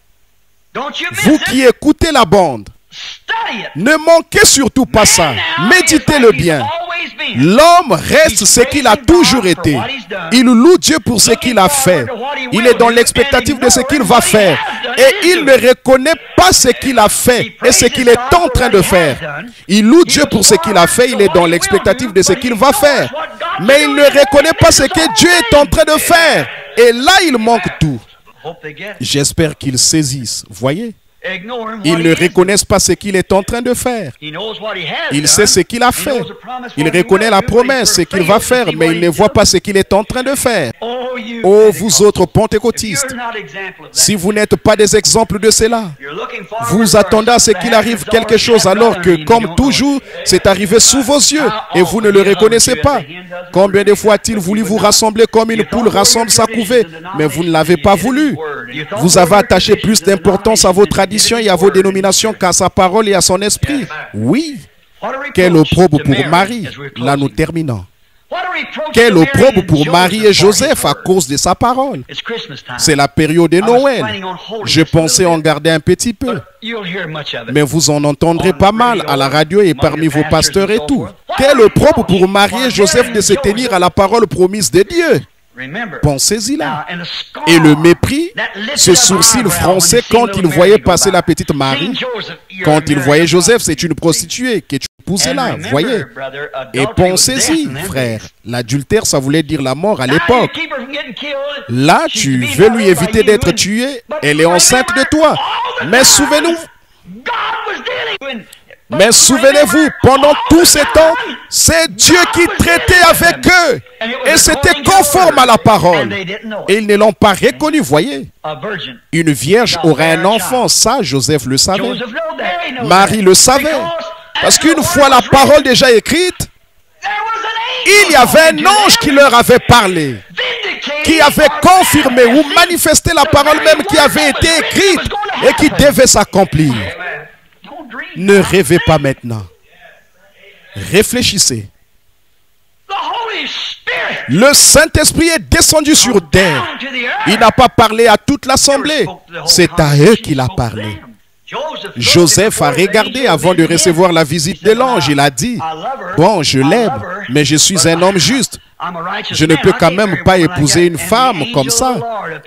[SPEAKER 4] Vous qui écoutez la bande, ne manquez surtout pas ça. Méditez-le bien. L'homme reste ce qu'il a toujours été. Il loue Dieu pour ce qu'il a fait. Il est dans l'expectative de ce qu'il va faire. Et il ne reconnaît pas ce qu'il a fait et ce qu'il est en train de faire. Il loue Dieu pour ce qu'il a fait. Il est dans l'expectative de ce qu'il va faire. Mais il ne reconnaît pas ce que Dieu est en train de faire. Et là, il manque tout. J'espère qu'ils saisissent. Voyez? Ils ne reconnaissent pas ce qu'il est en train de faire. Il sait ce qu'il a fait. Il reconnaît la promesse, ce qu'il va faire, mais il ne voit pas ce qu'il est en train de faire. Oh, vous autres pentecôtistes, si vous n'êtes pas des exemples de cela, vous attendez à ce qu'il arrive quelque chose alors que, comme toujours, c'est arrivé sous vos yeux et vous ne le reconnaissez pas. Combien de fois a-t-il voulu vous rassembler comme une poule rassemble sa couvée, mais vous ne l'avez pas voulu. Vous avez attaché plus d'importance à vos traditions et à vos dénominations qu'à sa parole et à son esprit. Oui. Quel opprobre pour Marie. Là, nous terminons. Quel opprobre pour Marie et Joseph à cause de sa parole. C'est la période de Noël. Je pensais en garder un petit peu. Mais vous en entendrez pas mal à la radio et parmi vos pasteurs et tout. Quel opprobre pour Marie et Joseph de se tenir à la parole promise de Dieu. Pensez-y là. Et le mépris, ce sourcil français quand il voyait passer la petite Marie, quand il voyait Joseph, c'est une prostituée que tu épousais là, voyez. Et pensez-y, frère, l'adultère, ça voulait dire la mort à l'époque. Là, tu veux lui éviter d'être tué, elle est enceinte de toi. Mais souvenez-vous, pendant tous ces temps, c'est Dieu qui traitait avec eux. Et c'était conforme à la parole. Et ils ne l'ont pas reconnu, voyez. Une vierge aurait un enfant, ça Joseph le savait. Marie le savait. Parce qu'une fois la parole déjà écrite, il y avait un ange qui leur avait parlé, qui avait confirmé ou manifesté la parole même qui avait été écrite et qui devait s'accomplir. Ne rêvez pas maintenant. Réfléchissez. Le Saint-Esprit est descendu sur terre. Il n'a pas parlé à toute l'assemblée. C'est à eux qu'il a parlé. Joseph a regardé avant de recevoir la visite de l'ange. Il a dit, bon, je l'aime, mais je suis un homme juste. Je ne peux quand même pas épouser une femme comme ça.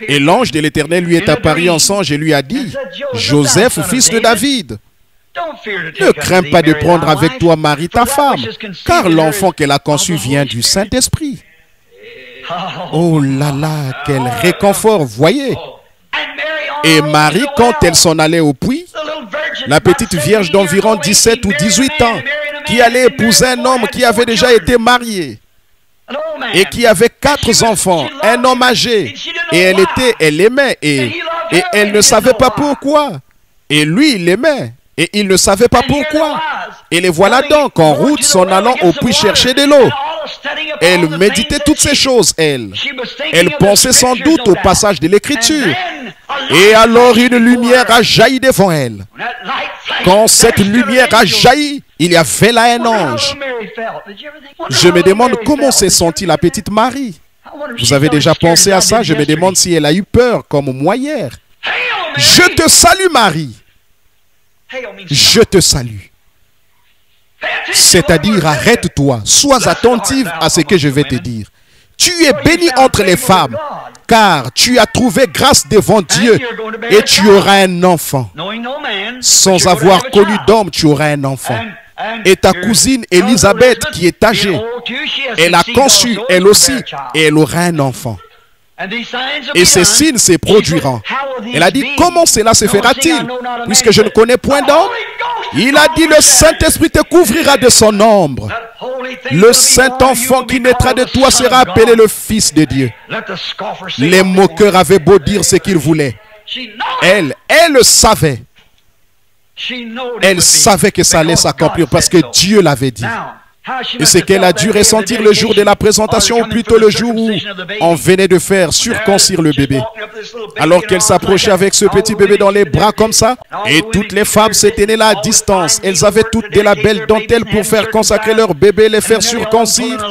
[SPEAKER 4] Et l'ange de l'Éternel lui est apparu en songe et lui a dit, Joseph, fils de David, ne crains pas de prendre avec toi Marie, ta femme, car l'enfant qu'elle a conçu vient du Saint-Esprit. Oh là là, quel réconfort, voyez. Et Marie, quand elle s'en allait au puits, la petite vierge d'environ 17 ou 18 ans, qui allait épouser un homme qui avait déjà été marié, et qui avait 4 enfants, un homme âgé, et elle l'aimait, et elle ne savait pas pourquoi. Et lui, il l'aimait. Et ils ne savaient pas pourquoi. Et les voilà donc en route s'en allant au puits chercher de l'eau. Elle méditait toutes ces choses, elle. Elle pensait sans doute au passage de l'Écriture. Et alors une lumière a jailli devant elle. Quand cette lumière a jailli, il y avait là un ange. Je me demande comment s'est sentie la petite Marie. Vous avez déjà pensé à ça? Je me demande si elle a eu peur comme moi hier. Je te salue Marie. Je te salue. C'est-à-dire, arrête-toi, sois attentive à ce que je vais te dire. Tu es bénie entre les femmes, car tu as trouvé grâce devant Dieu et tu auras un enfant. Sans avoir connu d'homme, tu auras un enfant. Et ta cousine Élisabeth, qui est âgée, elle a conçu, elle aussi, et elle aura un enfant. Et ces signes se produiront. Elle a dit, comment cela se fera-t-il, puisque je ne connais point d'homme? Il a dit, le Saint-Esprit te couvrira de son ombre. Le Saint-Enfant qui naîtra de toi sera appelé le Fils de Dieu. Les moqueurs avaient beau dire ce qu'ils voulaient. Elle savait. Elle savait que ça allait s'accomplir parce que Dieu l'avait dit. Et c'est qu'elle a dû ressentir le jour de la présentation, ou plutôt le jour où on venait de faire circoncire le bébé. Alors qu'elle s'approchait avec ce petit bébé dans les bras comme ça, et toutes les femmes se tenaient là à distance. Elles avaient toutes de la belle dentelle pour faire consacrer leur bébé, les faire circoncire.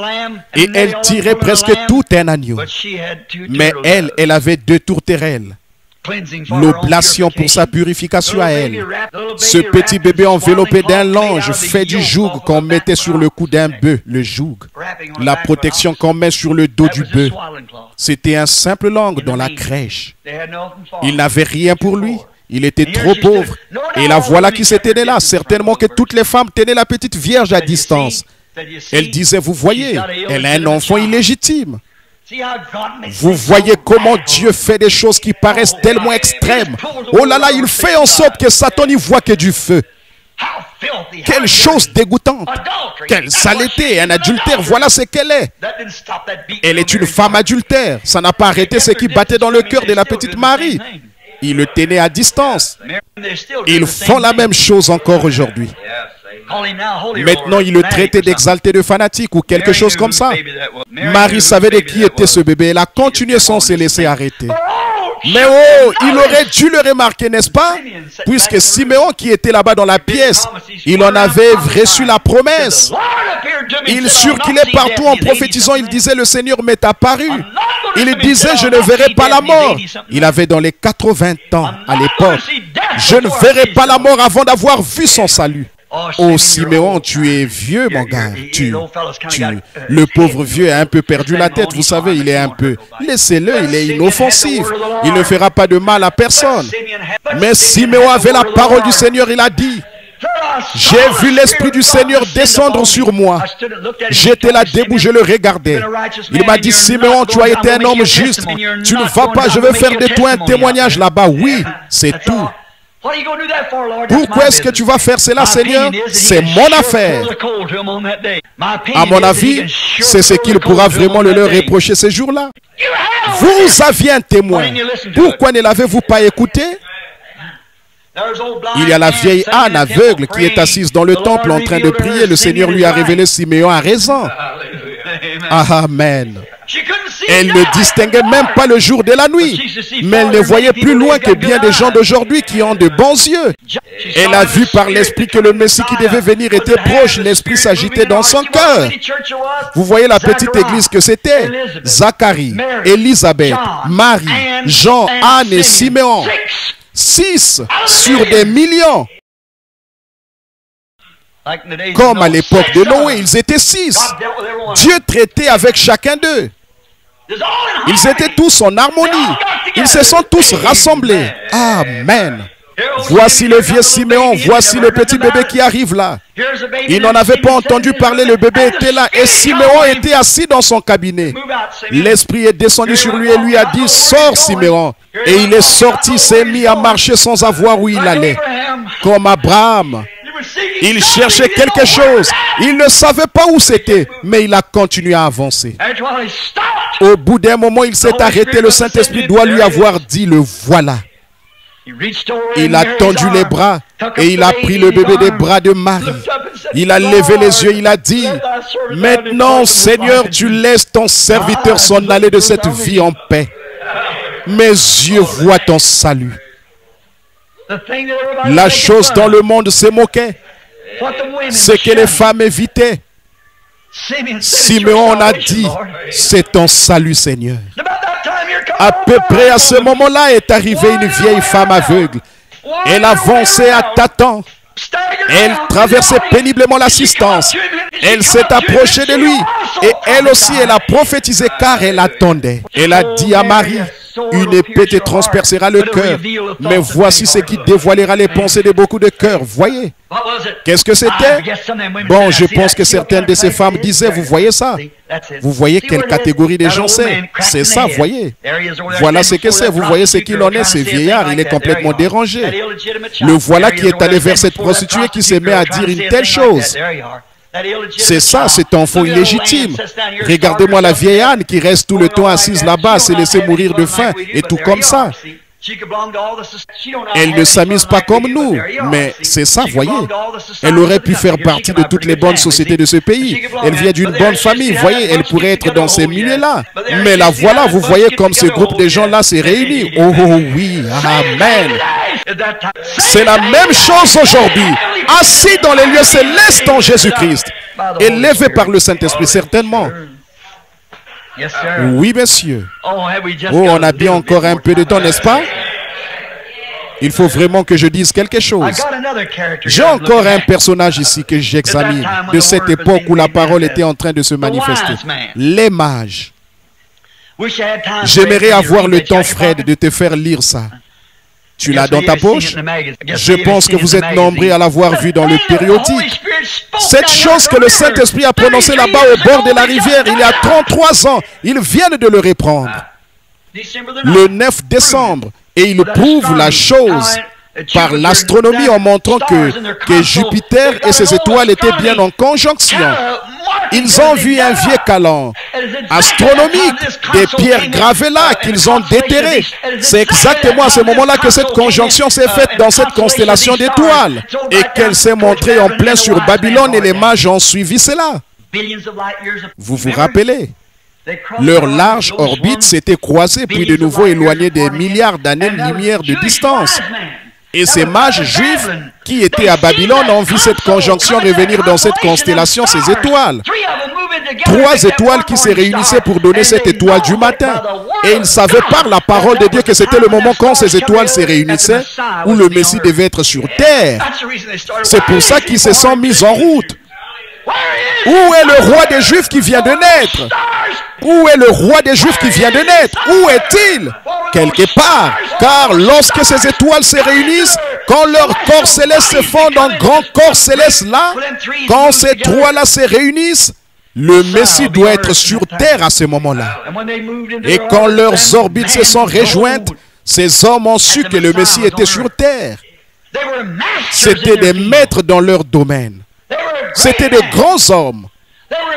[SPEAKER 4] Et elles tiraient presque tout un agneau. Mais elle avait 2 tourterelles. L'oblation pour sa purification à elle. Ce petit bébé enveloppé d'un linge fait du joug qu'on mettait sur le cou d'un bœuf, le joug. La protection qu'on met sur le dos du bœuf. C'était un simple langue dans la crèche. Il n'avait rien pour lui. Il était trop pauvre. Et la voilà qui se tenait là. Certainement que toutes les femmes tenaient la petite vierge à distance. Elle disait, vous voyez, elle a un enfant illégitime. Vous voyez comment Dieu fait des choses qui paraissent tellement extrêmes. Oh là là, il fait en sorte que Satan n'y voit que du feu. Quelle chose dégoûtante. Quelle saleté, un adultère, voilà ce qu'elle est. Elle est une femme adultère. Ça n'a pas arrêté ce qui battait dans le cœur de la petite Marie. Il le tenait à distance. Ils font la même chose encore aujourd'hui. Maintenant, il le traitait d'exalté, de fanatique ou quelque chose comme ça. Marie savait de qui était ce bébé. Elle a continué sans se laisser arrêter. Mais oh, il aurait dû le remarquer, n'est-ce pas? Puisque Siméon, qui était là-bas dans la pièce, il en avait reçu la promesse. Il circulait partout en prophétisant. Il disait, le Seigneur m'est apparu. Il disait, je ne verrai pas la mort. Il avait dans les 80 ans à l'époque. Je ne verrai pas la mort avant d'avoir vu son salut. Oh Siméon, tu es vieux mon gars. Le pauvre vieux a un peu perdu la tête, vous savez, il est un peu... Laissez-le, il est inoffensif. Il ne fera pas de mal à personne. Mais Siméon avait la parole du Seigneur, il a dit, j'ai vu l'Esprit du Seigneur descendre sur moi. J'étais là debout, je le regardais. Il m'a dit, Siméon, tu as été un homme juste. Tu ne vas pas, je vais faire de toi un témoignage là-bas. Oui, c'est tout. Pourquoi est-ce que tu vas faire cela, Seigneur? C'est mon affaire. À mon avis, c'est ce qu'il pourra vraiment le leur reprocher ces jours-là. Vous aviez un témoin. Pourquoi ne l'avez-vous pas écouté? Il y a la vieille Anne aveugle qui est assise dans le temple en train de prier. Le Seigneur lui a révélé Siméon a raison. Amen. Elle ne distinguait même pas le jour de la nuit. Mais elle ne voyait plus loin que bien des gens d'aujourd'hui qui ont de bons yeux. Elle a vu par l'Esprit que le Messie qui devait venir était proche. L'Esprit s'agitait dans son cœur. Vous voyez la petite église que c'était. Zacharie, Élisabeth, Marie, Jean, Anne et Siméon. 6 sur des millions. Comme à l'époque de Noé, ils étaient 6. Dieu traitait avec chacun d'eux. Ils étaient tous en harmonie. Ils se sont tous rassemblés. Amen. Voici le vieux Siméon. Voici le petit bébé qui arrive là. Il n'en avait pas entendu parler. Le bébé était là. Et Siméon était assis dans son cabinet. L'Esprit est descendu sur lui et lui a dit, sors Siméon. Et il est sorti, s'est mis à marcher sans avoir où il allait. Comme Abraham. Il cherchait quelque chose. Il ne savait pas où c'était, mais il a continué à avancer. Au bout d'un moment, il s'est arrêté. Le Saint-Esprit doit lui avoir dit, le voilà. Il a tendu les bras et il a pris le bébé des bras de Marie. Il a levé les yeux, il a dit, « Maintenant, Seigneur, tu laisses ton serviteur s'en aller de cette vie en paix. Mes yeux voient ton salut. » La chose dont le monde se moquait, c'est que les femmes évitaient. Simeon a dit, « C'est ton salut, Seigneur. » À peu près à ce moment-là est arrivée une vieille femme aveugle. Elle avançait à tâtons. Elle traversait péniblement l'assistance. Elle s'est approchée de lui. Et elle aussi, elle a prophétisé car elle attendait. Elle a dit à Marie, une épée te transpercera le cœur. Mais voici ce qui dévoilera les pensées de beaucoup de cœurs. Voyez. Qu'est-ce que c'était? Bon, je pense que certaines de ces femmes disaient, vous voyez ça? Vous voyez quelle catégorie de gens c'est? C'est ça, voyez. Voilà ce que c'est. Vous voyez ce qu'il en est, ce vieillard. Il est complètement dérangé. Le voilà qui est allé vers cette prostituée qui se met à dire une telle chose. C'est ça, cet enfant illégitime. Regardez-moi la vieille Anne qui reste tout le temps assise là-bas, se laisser mourir de faim et tout comme ça. Elle ne s'amuse pas comme nous, mais c'est ça, voyez. Elle aurait pu faire partie de toutes les bonnes sociétés de ce pays. Elle vient d'une bonne famille, voyez, elle pourrait être dans ces milieux-là. Mais la voilà, vous voyez comme ce groupe de gens-là s'est réuni. Oh oui, amen. C'est la même chose aujourd'hui. Assis dans les lieux célestes en Jésus-Christ. Élevé par le Saint-Esprit, certainement. Oui, monsieur. Oh, on a bien encore un peu de temps, n'est-ce pas? Il faut vraiment que je dise quelque chose. J'ai encore un personnage ici que j'examine, de cette époque où la parole était en train de se manifester. Les mages. J'aimerais avoir le temps, Fred, de te faire lire ça. Tu l'as dans ta poche? Je pense que vous êtes nombreux à l'avoir vu dans le périodique. Cette chose que le Saint-Esprit a prononcée là-bas au bord de la rivière il y a 33 ans, ils viennent de le reprendre. Le 9 décembre. Et il prouve la chose par l'astronomie en montrant que Jupiter et ses étoiles étaient bien en conjonction. Ils ont vu un vieux calan astronomique, des pierres gravées là qu'ils ont déterrées. C'est exactement à ce moment-là que cette conjonction s'est faite dans cette constellation d'étoiles et qu'elle s'est montrée en plein sur Babylone et les mages ont suivi cela. Vous vous rappelez? Leur large orbite s'était croisée puis de nouveau éloignée des milliards d'années-lumière de distance. Et ces mages juifs qui étaient à Babylone ont vu cette conjonction revenir dans cette constellation, ces étoiles. 3 étoiles qui se réunissaient pour donner cette étoile du matin. Et ils savaient par la parole de Dieu que c'était le moment quand ces étoiles se réunissaient où le Messie devait être sur terre. C'est pour ça qu'ils se sont mis en route. Où est le roi des Juifs qui vient de naître? Où est le roi des Juifs qui vient de naître? Où est-il? Quelque part. Car lorsque ces étoiles se réunissent, quand leurs corps célestes se fondent en grand corps céleste là, quand ces 3-là se réunissent, le Messie doit être sur terre à ce moment-là. Et quand leurs orbites se sont rejointes, ces hommes ont su que le Messie était sur terre. C'était des maîtres dans leur domaine. C'étaient de grands hommes.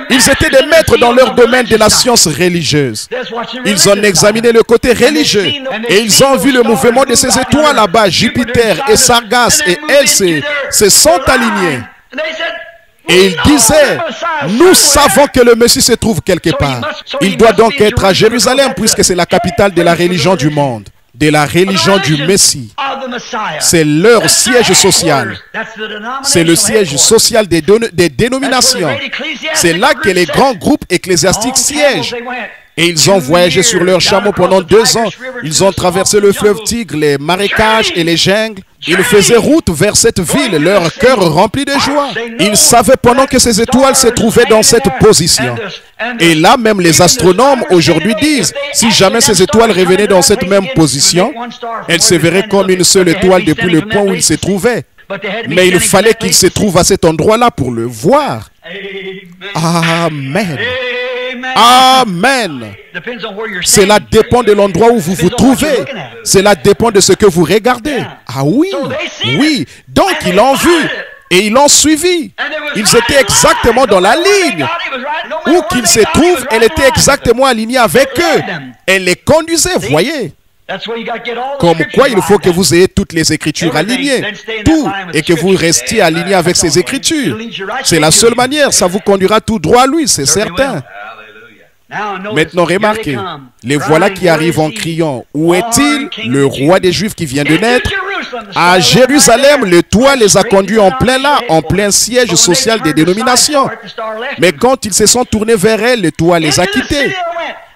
[SPEAKER 4] Ils étaient des maîtres dans leur domaine de la science religieuse. Ils ont examiné le côté religieux et ils ont vu le mouvement de ces étoiles là-bas, Jupiter et Sargas et elles se sont alignés. Et ils disaient, nous savons que le Messie se trouve quelque part. Il doit donc être à Jérusalem puisque c'est la capitale de la religion du monde. De la religion du Messie. C'est leur siège social. C'est le siège social des dénominations. C'est là que les grands groupes ecclésiastiques siègent. Et ils ont voyagé sur leurs chameaux pendant 2 ans. Ils ont traversé le fleuve Tigre, les marécages et les jungles. Ils faisaient route vers cette ville, leur cœur rempli de joie. Ils savaient pendant que ces étoiles se trouvaient dans cette position. Et là, même les astronomes aujourd'hui disent, si jamais ces étoiles revenaient dans cette même position, elles se verraient comme une seule étoile depuis le point où ils se trouvaient. Mais il fallait qu'ils se trouvent à cet endroit-là pour le voir. Amen. Amen. Cela dépend de l'endroit où vous vous trouvez. Cela dépend de ce que vous regardez. Ah oui, oui. Donc ils l'ont vu et ils l'ont suivi. Ils étaient exactement dans la ligne. Où qu'ils se trouvent, elle était exactement alignée avec eux. Elle les conduisait, voyez. Comme quoi il faut que vous ayez toutes les Écritures alignées, tout, et que vous restiez alignés avec ces Écritures. C'est la seule manière, ça vous conduira tout droit à lui, c'est certain. Maintenant remarquez, les voilà qui arrivent en criant, où est-il, le roi des Juifs qui vient de naître? À Jérusalem, le toit les a conduits en plein là, en plein siège social des dénominations. Mais quand ils se sont tournés vers elle, le toit les a quittés.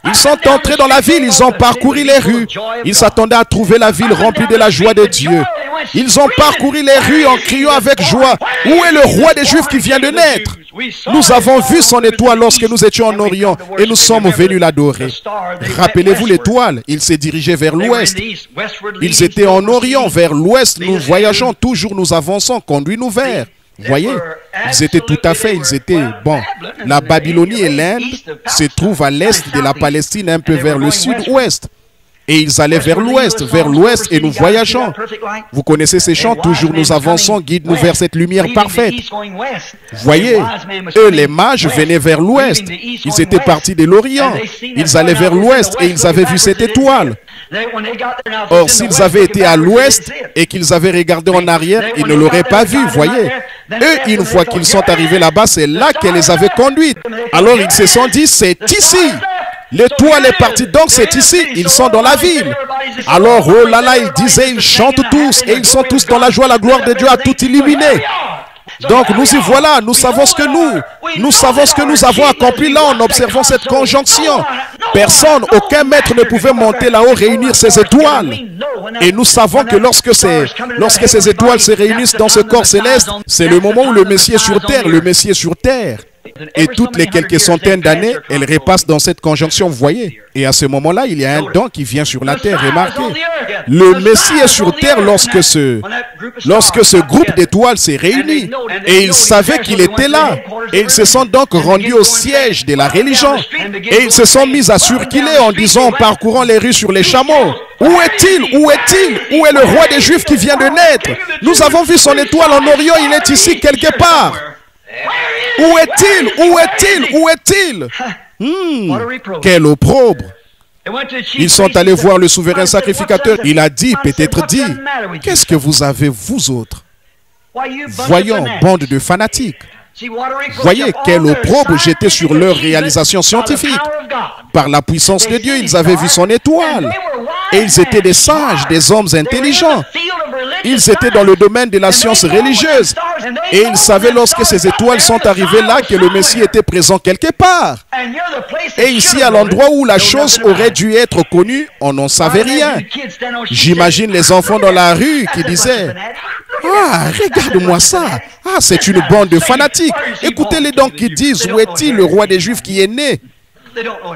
[SPEAKER 4] Ils sont entrés dans la ville, ils ont parcouru les rues. Ils s'attendaient à trouver la ville remplie de la joie de Dieu. Ils ont parcouru les rues en criant avec joie, où est le roi des Juifs qui vient de naître? Nous avons vu son étoile lorsque nous étions en Orient et nous sommes venus l'adorer. Rappelez-vous l'étoile, il s'est dirigé vers l'ouest. Ils étaient en Orient, vers l'ouest, nous voyageons toujours, nous avançons, conduis-nous vers. Voyez, ils étaient tout à fait, bon, la Babylonie et l'Inde se trouvent à l'est de la Palestine, un peu vers le sud-ouest. Et ils allaient vers l'ouest, et nous voyageons. Vous connaissez ces chants, toujours nous avançons, guide-nous vers cette lumière parfaite. Voyez, eux les mages venaient vers l'ouest. Ils étaient partis de l'Orient. Ils allaient vers l'ouest et ils avaient vu cette étoile. Or, s'ils avaient été à l'ouest et qu'ils avaient regardé en arrière, ils ne l'auraient pas vu, voyez. Eux, une fois qu'ils sont arrivés là-bas, c'est là qu'elle les avait conduites. Alors ils se sont dit, c'est ici. L'étoile est partie, donc c'est ici, ils sont dans la ville. Alors, oh là là, ils disaient, ils chantent tous, et ils sont tous dans la joie, la gloire de Dieu a tout illuminé. Donc nous y voilà, nous savons ce que nous avons accompli là en observant cette conjonction. Personne, aucun maître ne pouvait monter là-haut, réunir ces étoiles. Et nous savons que lorsque ces étoiles se réunissent dans ce corps céleste, c'est le moment où le Messie est sur terre, Et toutes les quelques centaines d'années, elle repasse dans cette conjonction, vous voyez. Et à ce moment-là, il y a un don qui vient sur la terre, remarquez. Le Messie est sur terre lorsque ce groupe d'étoiles s'est réuni. Et ils savaient qu'il était là. Et ils se sont donc rendus au siège de la religion. Et ils se sont mis à circuler en disant, en parcourant les rues sur les chameaux, où est-il? Où est-il? Où est le roi des Juifs qui vient de naître? Nous avons vu son étoile en Orient, il est ici quelque part. Où est-il? Où est-il? Où est-il? Quel opprobre! Ils sont allés voir le souverain sacrificateur. Il a dit, peut-être dit, qu'est-ce que vous avez, vous autres? Voyons, bande de fanatiques. Voyez quel opprobre jeté sur leur réalisation scientifique. Par la puissance de Dieu, ils avaient vu son étoile. Et ils étaient des sages, des hommes intelligents. Ils étaient dans le domaine de la science religieuse. Et ils savaient lorsque ces étoiles sont arrivées là que le Messie était présent quelque part. Et ici, à l'endroit où la chose aurait dû être connue, on n'en savait rien. J'imagine les enfants dans la rue qui disaient, « Ah, regarde-moi ça. Ah, c'est une bande de fanatiques. Écoutez-les donc qui disent, où est-il le roi des Juifs qui est né? »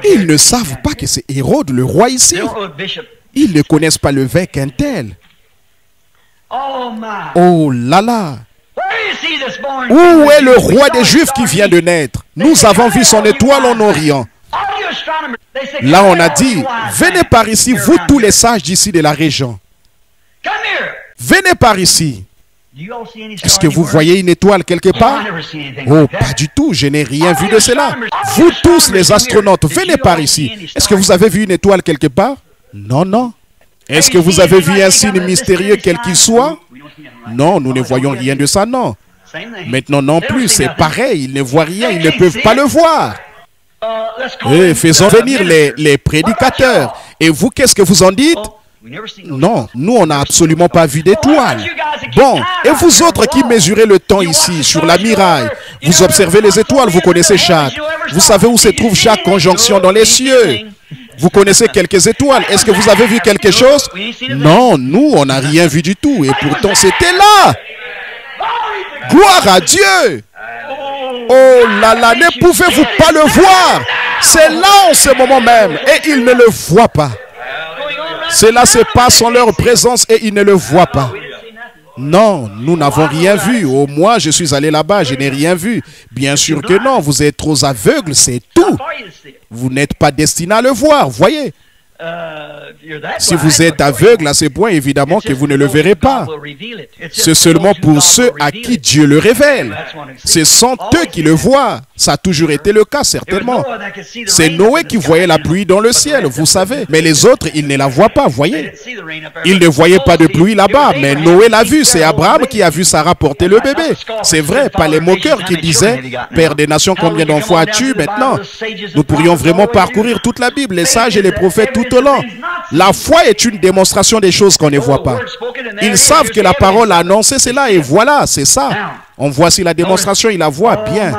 [SPEAKER 4] Ils ne savent pas que c'est Hérode, le roi ici. Ils ne connaissent pas l'évêque un tel. Oh là là! Où est le roi des Juifs qui vient de naître? Nous avons vu son étoile en Orient. Là, on a dit, venez par ici, vous tous les sages d'ici de la région. Venez par ici. Est-ce que vous voyez une étoile quelque part? Oh, pas du tout, je n'ai rien vu de cela. Vous tous les astronautes, venez par ici. Est-ce que vous avez vu une étoile quelque part? Non, non. Est-ce que vous avez vu un signe mystérieux quel qu'il soit? Non, nous ne voyons rien de ça, non. Maintenant non plus, c'est pareil, ils ne voient rien, ils ne peuvent pas le voir. Et faisons venir les prédicateurs. Et vous, qu'est-ce que vous en dites? Non, nous on n'a absolument pas vu d'étoile. Bon, et vous autres qui mesurez le temps ici, sur la miraille, vous observez les étoiles, vous connaissez chaque. Vous savez où se trouve chaque conjonction dans les cieux. Vous connaissez quelques étoiles. Est-ce que vous avez vu quelque chose? Non, nous, on n'a rien vu du tout. Et pourtant, c'était là. Gloire à Dieu. Oh là là, ne pouvez-vous pas le voir? C'est là en ce moment même. Et ils ne le voient pas. Cela se passe en leur présence et ils ne le voient pas. Non, nous n'avons rien vu. Au moins, je suis allé là-bas, je n'ai rien vu. Bien sûr que non, vous êtes trop aveugles, c'est tout. Vous n'êtes pas destiné à le voir, voyez. Si vous êtes aveugle à ces points, évidemment que vous ne le verrez pas. C'est seulement pour ceux à qui Dieu le révèle. Ce sont eux qui le voient. Ça a toujours été le cas, certainement. C'est Noé qui voyait la pluie dans le ciel, vous savez. Mais les autres, ils ne la voient pas, voyez. Ils ne voyaient pas de pluie là-bas, mais Noé l'a vu. C'est Abraham qui a vu Sarah porter le bébé. C'est vrai, pas les moqueurs qui disaient « Père des nations, combien d'enfants as-tu maintenant ?» Nous pourrions vraiment parcourir toute la Bible, les sages et les prophètes tout au long. La foi est une démonstration des choses qu'on ne voit pas. Ils savent que la parole a annoncé cela et voilà, c'est ça. On voit si la démonstration, ils la voient bien.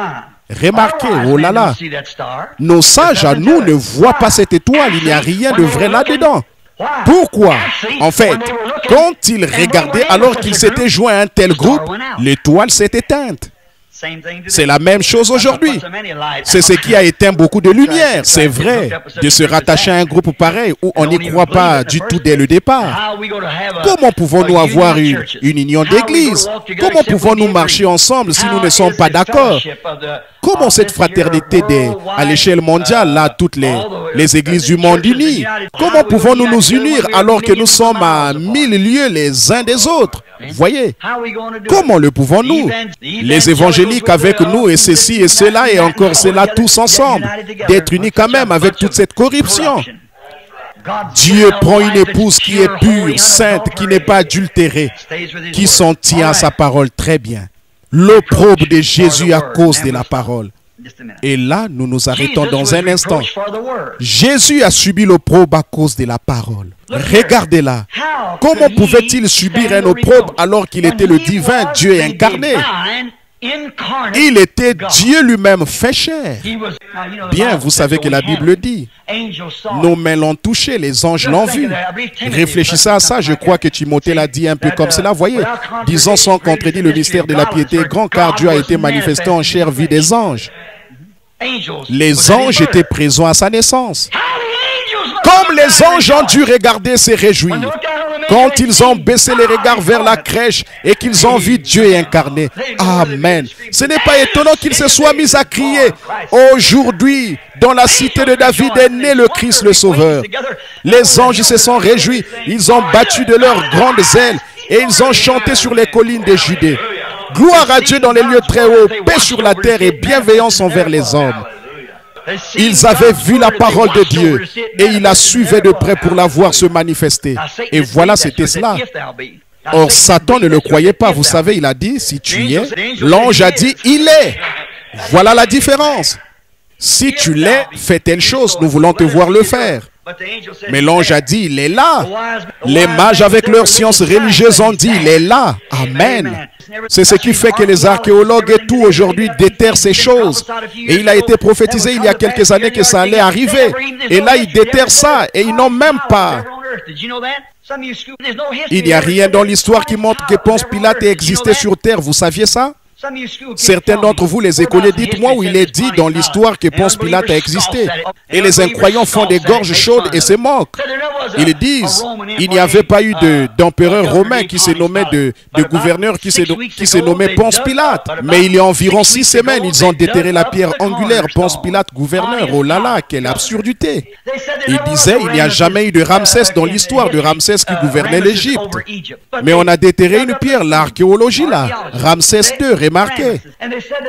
[SPEAKER 4] Remarquez, oh là là, nos sages à nous ne voient pas cette étoile, il n'y a rien de vrai là-dedans. Pourquoi? En fait, quand ils regardaient alors qu'ils s'étaient joints à un tel groupe, l'étoile s'est éteinte. C'est la même chose aujourd'hui. C'est ce qui a éteint beaucoup de lumière. C'est vrai, de se rattacher à un groupe pareil où on n'y croit pas du tout dès le départ. Comment pouvons-nous avoir une union d'église? Comment pouvons-nous marcher ensemble si nous ne sommes pas d'accord? Comment cette fraternité à l'échelle mondiale, là, toutes les églises du monde unies? Comment pouvons-nous nous unir alors que nous sommes à 1000 lieues les uns des autres? Voyez, comment le pouvons-nous? Les évangéliques avec nous et ceci et cela et encore cela tous ensemble, d'être unis quand même avec toute cette corruption. Dieu prend une épouse qui est pure, sainte, qui n'est pas adultérée, qui s'en tient à sa parole très bien. L'opprobre de Jésus à cause de la parole. Et là, nous nous arrêtons dans un instant. Jésus a subi l'opprobre à cause de la parole. Regardez-là. Comment pouvait-il subir un opprobre alors qu'il était le divin Dieu incarné? Il était Dieu lui-même fait chair. Bien, vous savez que la Bible dit, nos mains l'ont touché, les anges l'ont vu. Réfléchissez à ça, je crois que Timothée l'a dit un peu comme cela, voyez. Disons sans contredit, le mystère de la piété est grand, car Dieu a été manifesté en chair vie des anges. Les anges étaient présents à sa naissance. Comme les anges ont dû regarder, se réjouir. Quand ils ont baissé les regards vers la crèche et qu'ils ont vu Dieu incarné. Amen. Ce n'est pas étonnant qu'ils se soient mis à crier. Aujourd'hui, dans la cité de David est né le Christ le Sauveur. Les anges se sont réjouis. Ils ont battu de leurs grandes ailes et ils ont chanté sur les collines de Judée. Gloire à Dieu dans les lieux très hauts, paix sur la terre et bienveillance envers les hommes. Ils avaient vu la parole de Dieu et ils la suivaient de près pour la voir se manifester. Et voilà, c'était cela. Or, Satan ne le croyait pas. Vous savez, il a dit, si tu y es, l'ange a dit, il est. Voilà la différence. Si tu l'es, fais telle chose, nous voulons te voir le faire. Mais l'ange a dit, il est là. Les mages avec leur science religieuse ont dit, il est là. Amen. C'est ce qui fait que les archéologues et tout aujourd'hui déterrent ces choses. Et il a été prophétisé il y a quelques années que ça allait arriver. Et là, ils déterrent ça et ils n'ont même pas. Il n'y a rien dans l'histoire qui montre que Ponce Pilate ait existé sur terre. Vous saviez ça? Certains d'entre vous, les écoliers, dites-moi où il est dit dans l'histoire que Ponce Pilate a existé. Et les incroyants font des gorges chaudes et se moquent. Ils disent, il n'y avait pas eu d'empereur romain qui se nommait de gouverneur qui se nommait Ponce Pilate. Mais il y a environ 6 semaines, ils ont déterré la pierre angulaire Ponce Pilate gouverneur. Oh là là, quelle absurdité. Ils disaient, il n'y a jamais eu de Ramsès dans l'histoire de Ramsès qui gouvernait l'Égypte. Mais on a déterré une pierre, l'archéologie là, Ramsès II. Remarquez.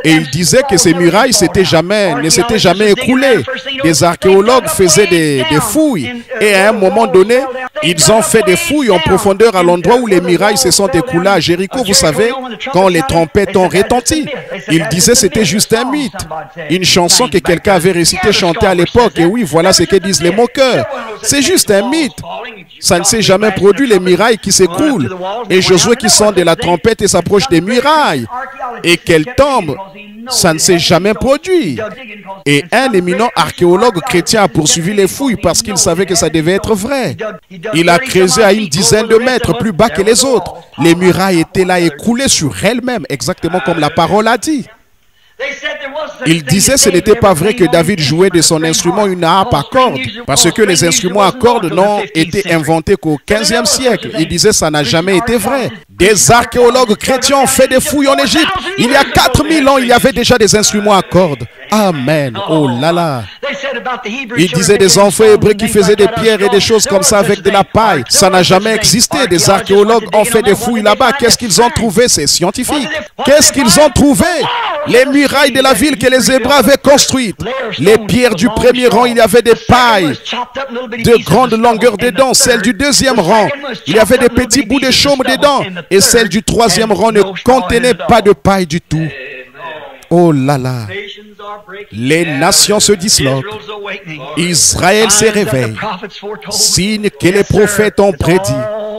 [SPEAKER 4] Et il disait que ces murailles ne s'étaient jamais écroulées. Des archéologues faisaient des fouilles. Et à un moment donné, ils ont fait des fouilles en profondeur à l'endroit où les murailles se sont écroulées à Jéricho, vous savez, quand les trompettes ont retenti. Ils disaient que c'était juste un mythe. Une chanson que quelqu'un avait récité, chantée à l'époque. Et oui, voilà ce que disent les moqueurs. C'est juste un mythe. Ça ne s'est jamais produit, les murailles qui s'écroulent. Et Josué qui sent de la trompette et s'approche des murailles. Et qu'elle tombe, ça ne s'est jamais produit. Et un éminent archéologue chrétien a poursuivi les fouilles parce qu'il savait que ça devait être vrai. Il a creusé à une dizaine de mètres plus bas que les autres. Les murailles étaient là écroulées sur elles-mêmes, exactement comme la parole a dit. Il disait que ce n'était pas vrai que David jouait de son instrument une harpe à cordes, parce que les instruments à cordes n'ont été inventés qu'au 15e siècle. Il disait que ça n'a jamais été vrai. Des archéologues chrétiens ont fait des fouilles en Égypte. Il y a 4000 ans, il y avait déjà des instruments à cordes. Amen. Oh là là. Ils disaient des enfants hébreux qui faisaient des pierres et des choses comme ça avec de la paille. Ça n'a jamais existé. Des archéologues ont fait des fouilles là-bas. Qu'est-ce qu'ils ont trouvé? C'est scientifique. Qu'est-ce qu'ils ont trouvé? Les murailles de la ville que les Hébreux avaient construites. Les pierres du premier rang, il y avait des pailles de grande longueur dedans. Celles du deuxième rang, il y avait des petits bouts de chaume dedans. Et celles du troisième rang ne contenaient pas de paille du tout. Oh là là. Les nations se disloquent. Israël se réveille. Signe que les prophètes ont prédit.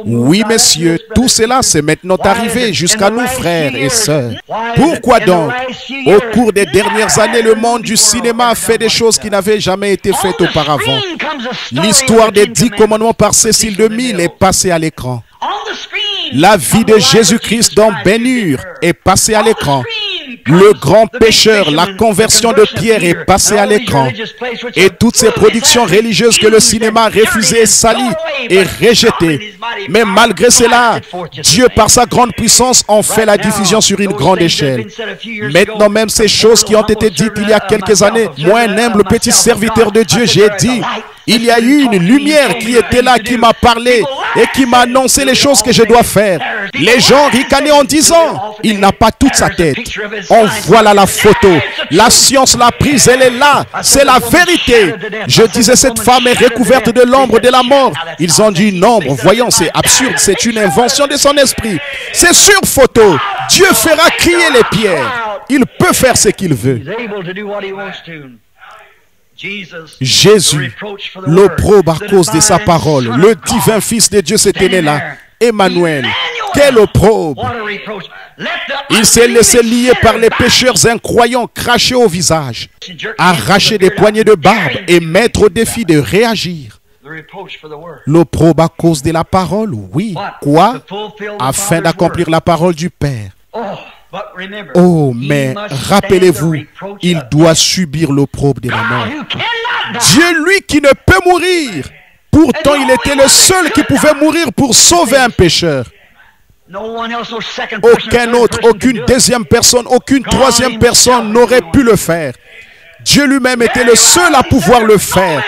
[SPEAKER 4] Oui, messieurs, tout cela c'est maintenant arrivé jusqu'à nous, frères et sœurs. Pourquoi donc? Au cours des dernières années, le monde du cinéma a fait des choses qui n'avaient jamais été faites auparavant. L'histoire des 10 commandements par Cécile DeMille est passée à l'écran. La vie de Jésus-Christ dans Ben-Hur est passée à l'écran. Le grand pécheur, la conversion de Pierre est passée à l'écran. Et toutes ces productions religieuses que le cinéma a refusées, salies et rejetées. Mais malgré cela, Dieu par sa grande puissance en fait la diffusion sur une grande échelle. Maintenant même ces choses qui ont été dites il y a quelques années, moi un humble petit serviteur de Dieu, j'ai dit, il y a eu une lumière qui était là, qui m'a parlé et qui m'a annoncé les choses que je dois faire. Les gens ricanaient en disant, il n'a pas toute sa tête. On voit là la photo. La science l'a prise, elle est là. C'est la vérité. Je disais, cette femme est recouverte de l'ombre de la mort. Ils ont dit une ombre. Voyons, c'est absurde. C'est une invention de son esprit. C'est sur photo. Dieu fera crier les pierres. Il peut faire ce qu'il veut. Jésus, l'opprobre à cause de sa parole, le divin Fils de Dieu s'était né là. Emmanuel, quel opprobre! Il s'est laissé lier par les pécheurs incroyants, cracher au visage, arracher des poignées de barbe et mettre au défi de réagir. L'opprobre à cause de la parole, oui. Quoi? Afin d'accomplir la parole du Père. Oh, mais rappelez-vous, il doit subir l'opprobre de la mort. Dieu, lui qui ne peut mourir, pourtant il était le seul qui pouvait mourir pour sauver un pécheur. Aucun autre, aucune deuxième personne, aucune troisième personne n'aurait pu le faire. Dieu lui-même était le seul à pouvoir le faire.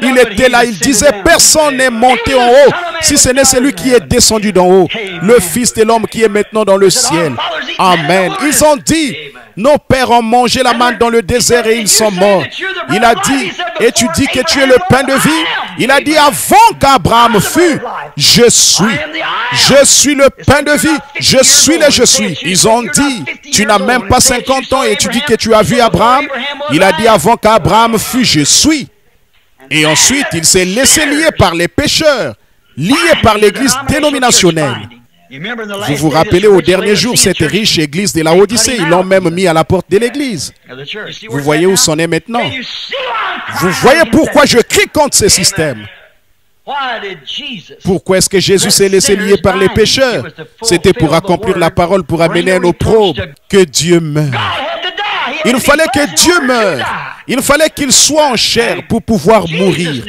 [SPEAKER 4] Il était là, il disait, personne n'est monté en haut, si ce n'est celui qui est descendu d'en haut, le Fils de l'homme qui est maintenant dans le ciel. Amen. Ils ont dit, nos pères ont mangé la manne dans le désert et ils sont morts. Il a dit, et tu dis que tu es le pain de vie? Il a dit, avant qu'Abraham fût, je suis le pain de vie, je suis le je suis. Ils ont dit, tu n'as même pas 50 ans et tu dis que tu as vu Abraham? Il a dit, avant qu'Abraham fût, je suis. Et ensuite, il s'est laissé lier par les pécheurs, lié par l'église dénominationnelle. Vous vous rappelez au dernier jour, cette riche église de la Odyssée, ils l'ont même mis à la porte de l'église. Vous voyez où c'en est maintenant? Vous voyez pourquoi je crie contre ce système? Pourquoi est-ce que Jésus s'est laissé lier par les pécheurs? C'était pour accomplir la parole, pour amener un opprobre, que Dieu meure. Il fallait que Dieu meure. Il fallait qu'il soit en chair pour pouvoir mourir.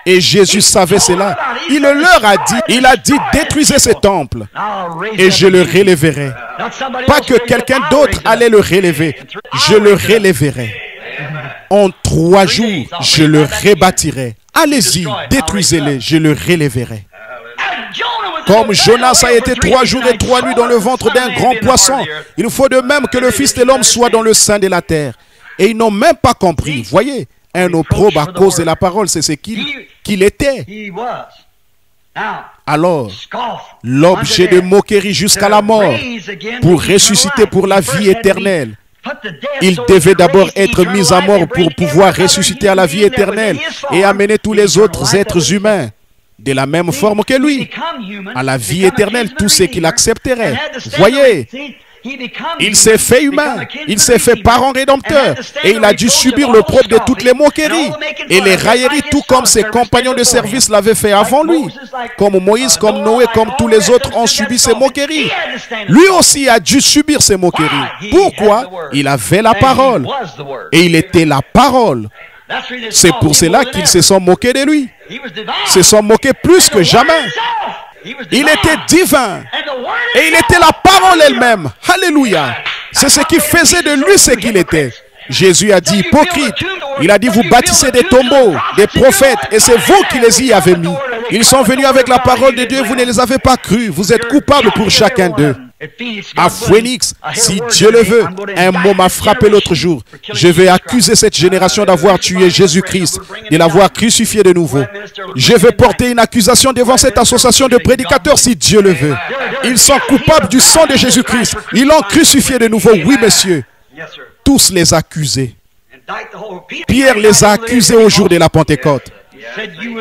[SPEAKER 4] Et Jésus savait cela. Il leur a dit, il a dit, détruisez ce temple et je le relèverai. Pas que quelqu'un d'autre allait le relever. Je le relèverai. En 3 jours, je le rebâtirai. Allez-y, détruisez-le, je le relèverai. Comme Jonas a été 3 jours et 3 nuits dans le ventre d'un grand poisson, il faut de même que le Fils de l'homme soit dans le sein de la terre. Et ils n'ont même pas compris. Voyez, un opprobre à cause de la parole, c'est ce qu'il était. Alors, l'objet de moquerie jusqu'à la mort, pour ressusciter pour la vie éternelle. Il devait d'abord être mis à mort pour pouvoir ressusciter à la vie éternelle et amener tous les autres êtres humains de la même forme que lui, à la vie éternelle, tout ce qu'il accepterait. Voyez, il s'est fait humain, il s'est fait parent rédempteur, et il a dû subir l'opprobre de toutes les moqueries et les railleries, tout comme ses compagnons de service l'avaient fait avant lui. Comme Moïse, comme Noé, comme tous les autres ont subi ces moqueries. Lui aussi a dû subir ces moqueries. Pourquoi? Il avait la parole, et il était la parole. C'est pour cela qu'ils se sont moqués de lui. Se sont moqués plus que jamais. Il était divin. Et il était la parole elle-même. Alléluia. C'est ce qui faisait de lui ce qu'il était. Jésus a dit, hypocrite, il a dit, vous bâtissez des tombeaux, des prophètes, et c'est vous qui les y avez mis. Ils sont venus avec la parole de Dieu, vous ne les avez pas crus. Vous êtes coupables pour chacun d'eux. À Phoenix, si Dieu le veut, un mot m'a frappé l'autre jour. Je vais accuser cette génération d'avoir tué Jésus-Christ, de l'avoir crucifié de nouveau. Je vais porter une accusation devant cette association de prédicateurs si Dieu le veut. Ils sont coupables du sang de Jésus-Christ. Ils l'ont crucifié de nouveau, oui monsieur. Tous les accusés. Pierre les a accusés au jour de la Pentecôte.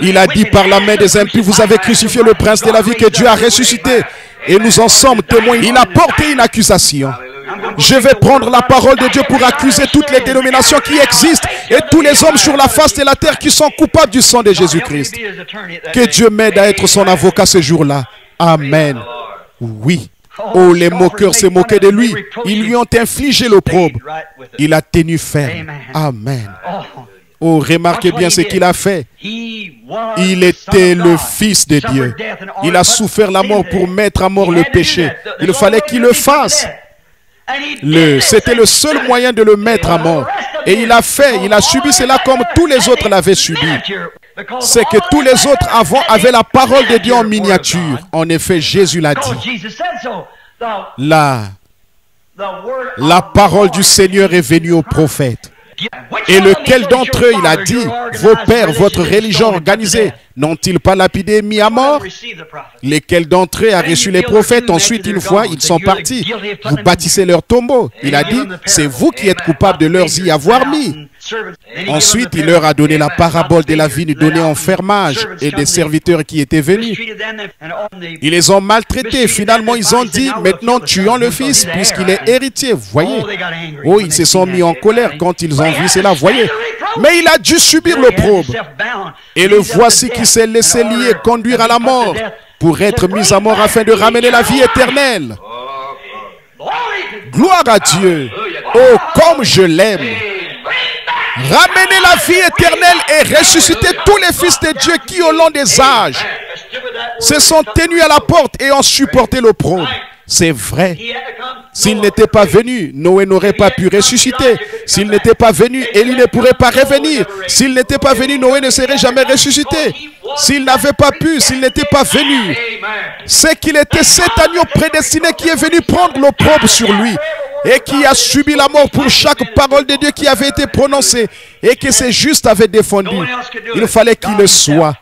[SPEAKER 4] Il a dit par la main des impies, vous avez crucifié le prince de la vie que Dieu a ressuscité. Et nous en sommes témoins. Il a porté une accusation. Je vais prendre la parole de Dieu pour accuser toutes les dénominations qui existent et tous les hommes sur la face de la terre qui sont coupables du sang de Jésus-Christ. Que Dieu m'aide à être son avocat ce jour-là. Amen. Oui. Oh, les moqueurs se moquaient de lui. Ils lui ont infligé l'opprobre. Il a tenu ferme. Amen. Oh, remarquez bien ce qu'il a fait. Il était le Fils de Dieu. Il a souffert la mort pour mettre à mort le péché. Il fallait qu'il le fasse. C'était le seul moyen de le mettre à mort. Et il a fait, il a subi cela comme tous les autres l'avaient subi. C'est que tous les autres avant avaient la parole de Dieu en miniature. En effet, Jésus l'a dit. La parole du Seigneur est venue aux prophètes. Et lequel d'entre eux, il a dit, vos pères, votre religion organisée, n'ont-ils pas lapidé et mis à mort? Lesquels d'entre eux a reçu les prophètes? Ensuite, une fois, ils sont partis. Vous bâtissez leur tombeau. Il a dit, c'est vous qui êtes coupables de leur y avoir mis. Ensuite, il leur a donné la parabole de la vigne donnée en fermage et des serviteurs qui étaient venus. Ils les ont maltraités. Finalement, ils ont dit, maintenant tuons le fils puisqu'il est héritier. Voyez. Oh, ils se sont mis en colère quand ils ont vu cela. Voyez. Mais il a dû subir l'opprobre. Et le voici qui s'est laissé lier, conduire à la mort pour être mis à mort afin de ramener la vie éternelle. Gloire à Dieu. Oh, comme je l'aime. Ramener la vie éternelle et ressusciter tous les fils de Dieu qui, au long des âges, se sont tenus à la porte et ont supporté l'opprobre. C'est vrai. S'il n'était pas venu, Noé n'aurait pas pu ressusciter. S'il n'était pas venu, Élie ne pourrait pas revenir. S'il n'était pas venu, Noé ne serait jamais ressuscité. S'il n'avait pas pu, s'il n'était pas venu, c'est qu'il était cet agneau prédestiné qui est venu prendre l'opprobre sur lui et qui a subi la mort pour chaque parole de Dieu qui avait été prononcée et que ses justes avaient défendu. Il fallait qu'il le soit.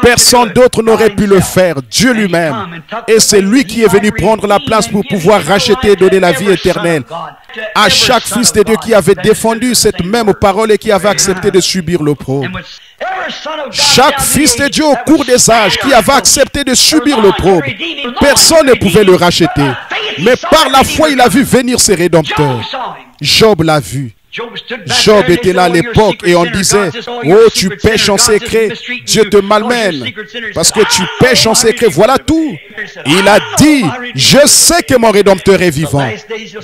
[SPEAKER 4] Personne d'autre n'aurait pu le faire, Dieu lui-même. Et c'est lui qui est venu prendre la place pour pouvoir racheter et donner la vie éternelle à chaque fils de Dieu qui avait défendu cette même parole et qui avait accepté de subir l'opprobre. Chaque fils de Dieu au cours des âges qui avait accepté de subir l'opprobre, personne ne pouvait le racheter. Mais par la foi, il a vu venir ses rédempteurs. Job l'a vu. Job était là à l'époque et on disait, oh, tu pêches en secret, Dieu te malmène parce que tu pêches en secret, voilà tout. Il a dit, je sais que mon Rédempteur est vivant.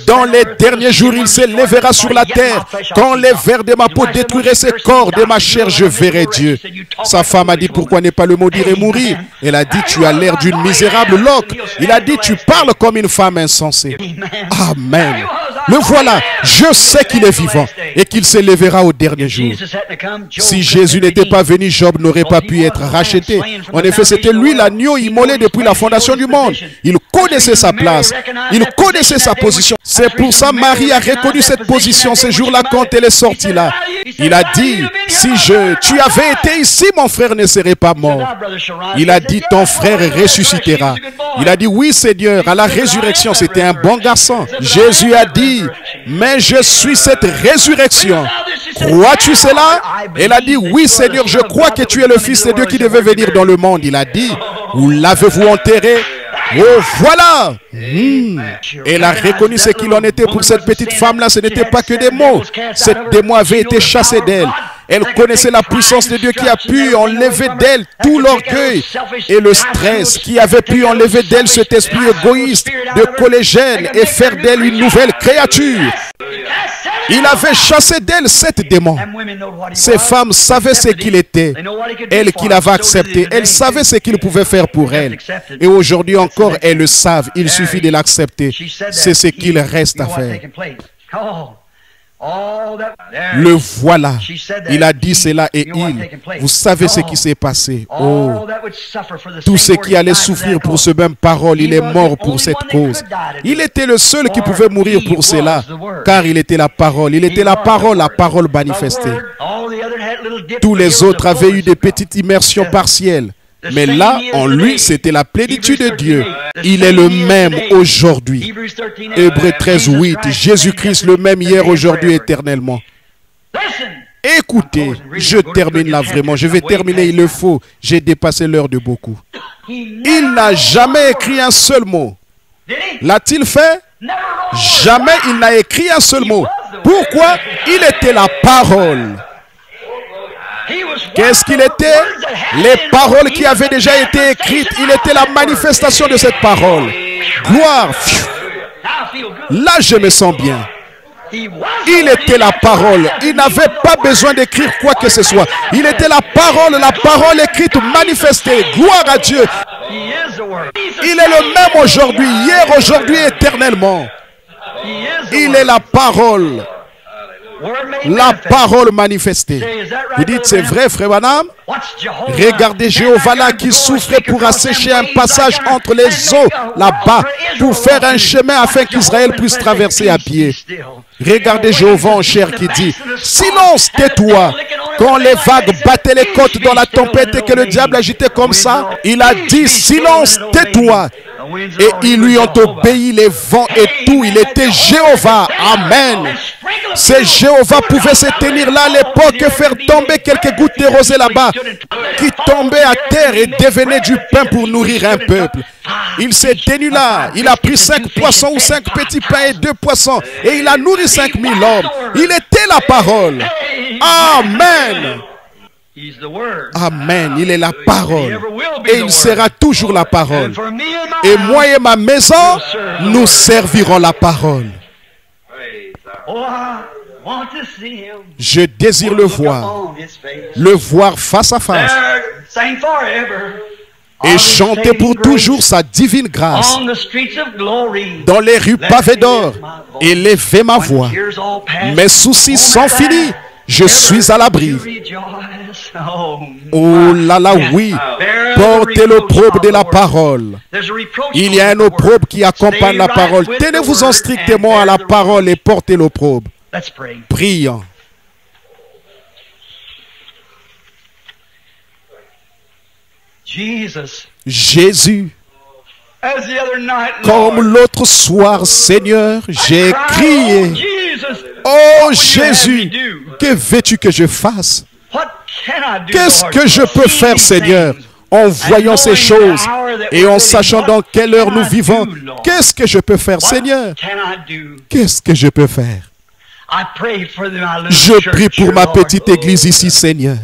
[SPEAKER 4] Dans les derniers jours, il se lèvera sur la terre. Quand les vers de ma peau détruiraient ses corps, de ma chair, je verrai Dieu. Sa femme a dit, pourquoi ne pas le maudire et mourir? Elle a dit, tu as l'air d'une misérable loque. Il a dit, tu parles comme une femme insensée. Amen. Le voilà, je sais qu'il est vivant et qu'il se lèvera au dernier jour. Si Jésus n'était pas venu, Job n'aurait pas pu être racheté. En effet, c'était lui l'agneau immolé depuis la fondation du monde. Il connaissait sa place, il connaissait sa position. C'est pour ça que Marie a reconnu cette position ce jour-là quand elle est sortie là. Il a dit, si tu avais été ici, mon frère ne serait pas mort. Il a dit, ton frère ressuscitera. Il a dit, oui Seigneur, à la résurrection, c'était un bon garçon. Jésus a dit, mais je suis cette résurrection. Crois-tu cela? Elle a dit, oui Seigneur, je crois que tu es le Fils de Dieu qui devait venir dans le monde. Il a dit, où l'avez-vous enterré? Oh, voilà. Elle a reconnu ce qu'il en était pour cette petite femme-là. Ce n'était pas que des mots. Des mots avaient été chassés d'elle. Elle connaissait la puissance de Dieu qui a pu enlever d'elle tout l'orgueil et le stress, qui avait pu enlever d'elle cet esprit égoïste de collégène et faire d'elle une nouvelle créature. Il avait chassé d'elle 7 démons. Ces femmes savaient ce qu'il était. Elle qui l'avait accepté, elles savaient ce qu'il pouvait faire pour elle. Et aujourd'hui encore, elles le savent. Il suffit de l'accepter. C'est ce qu'il reste à faire. Le voilà. Il a dit cela et vous savez ce qui s'est passé. Oh, tout ce qui allait souffrir pour ce même parole, il est mort pour cette cause. Il était le seul qui pouvait mourir pour cela, car il était la parole. Il était la parole manifestée. Tous les autres avaient eu des petites immersions partielles. Mais là, en lui, c'était la plénitude de Dieu. Il est le même aujourd'hui. Hébreux 13, 8. Jésus-Christ le même hier, aujourd'hui, éternellement. Écoutez, je termine là vraiment. Je vais terminer, il le faut. J'ai dépassé l'heure de beaucoup. Il n'a jamais écrit un seul mot. L'a-t-il fait? Jamais il n'a écrit un seul mot. Pourquoi? Il était la parole. Qu'est-ce qu'il était? Les paroles qui avaient déjà été écrites. Il était la manifestation de cette parole. Gloire. Là, je me sens bien. Il était la parole. Il n'avait pas besoin d'écrire quoi que ce soit. Il était la parole écrite, manifestée. Gloire à Dieu. Il est le même aujourd'hui, hier, aujourd'hui, éternellement. Il est la parole. La parole manifestée. Vous dites, c'est vrai, frère Branham? Regardez Jéhovah là qui souffrait pour assécher un passage entre les eaux là-bas, pour faire un chemin afin qu'Israël puisse traverser à pied. Regardez Jéhovah en chair qui dit, silence, tais-toi. Quand les vagues battaient les côtes dans la tempête et que le diable agitait comme ça, il a dit, silence, tais-toi. Et ils lui ont obéi, les vents et tout. Il était Jéhovah. Amen. C'est Jéhovah pouvait se tenir là à l'époque et faire tomber quelques gouttes de rosée là-bas qui tombaient à terre et devenaient du pain pour nourrir un peuple. Il s'est tenu là. Il a pris 5 poissons ou 5 petits pains et 2 poissons et il a nourri 5000 hommes. Il était la parole. Amen. Amen, il est la parole et il sera toujours la parole. Et moi et ma maison, nous servirons la parole. Je désire le voir face à face et chanter pour toujours sa divine grâce dans les rues pavées d'or, élever ma voix. Mes soucis sont finis. Je suis à l'abri. Oh là là, oui. Portez l'opprobre de la parole. Il y a un opprobre qui accompagne la parole. Tenez-vous-en strictement à la parole et portez l'opprobre. Prions. Jésus. Comme l'autre soir, Seigneur, j'ai crié. Oh Jésus, que veux-tu que je fasse? Qu'est-ce que je peux faire, Seigneur? En voyant ces choses et en sachant dans quelle heure nous vivons, qu'est-ce que je peux faire, Seigneur? Qu'est-ce que je peux faire? Je prie pour ma petite église ici, Seigneur.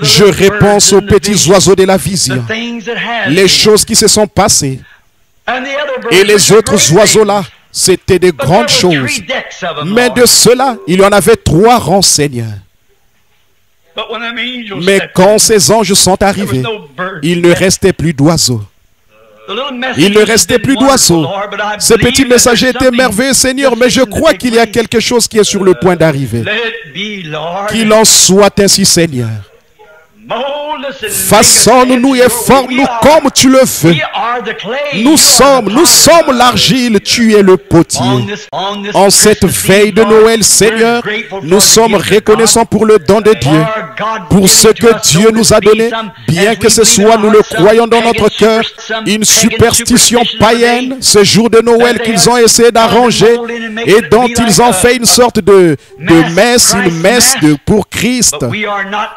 [SPEAKER 4] Je repense aux petits oiseaux de la vision, les choses qui se sont passées. Et les autres oiseaux là, c'était de grandes choses. Mais de cela, il y en avait 3 rangs, Seigneur. Mais quand ces anges sont arrivés, il ne restait plus d'oiseaux. Il ne restait plus d'oiseaux. Ces petits messagers étaient merveilleux, Seigneur, mais je crois qu'il y a quelque chose qui est sur le point d'arriver. Qu'il en soit ainsi, Seigneur. Façonne-nous et forme-nous comme tu le veux. Nous sommes l'argile, tu es le potier. En cette veille de Noël, Seigneur, nous sommes reconnaissants pour le don de Dieu, pour ce que Dieu nous a donné, bien que ce soit, nous le croyons dans notre cœur, une superstition païenne, ce jour de Noël qu'ils ont essayé d'arranger et dont ils ont fait une sorte de messe, une messe pour Christ.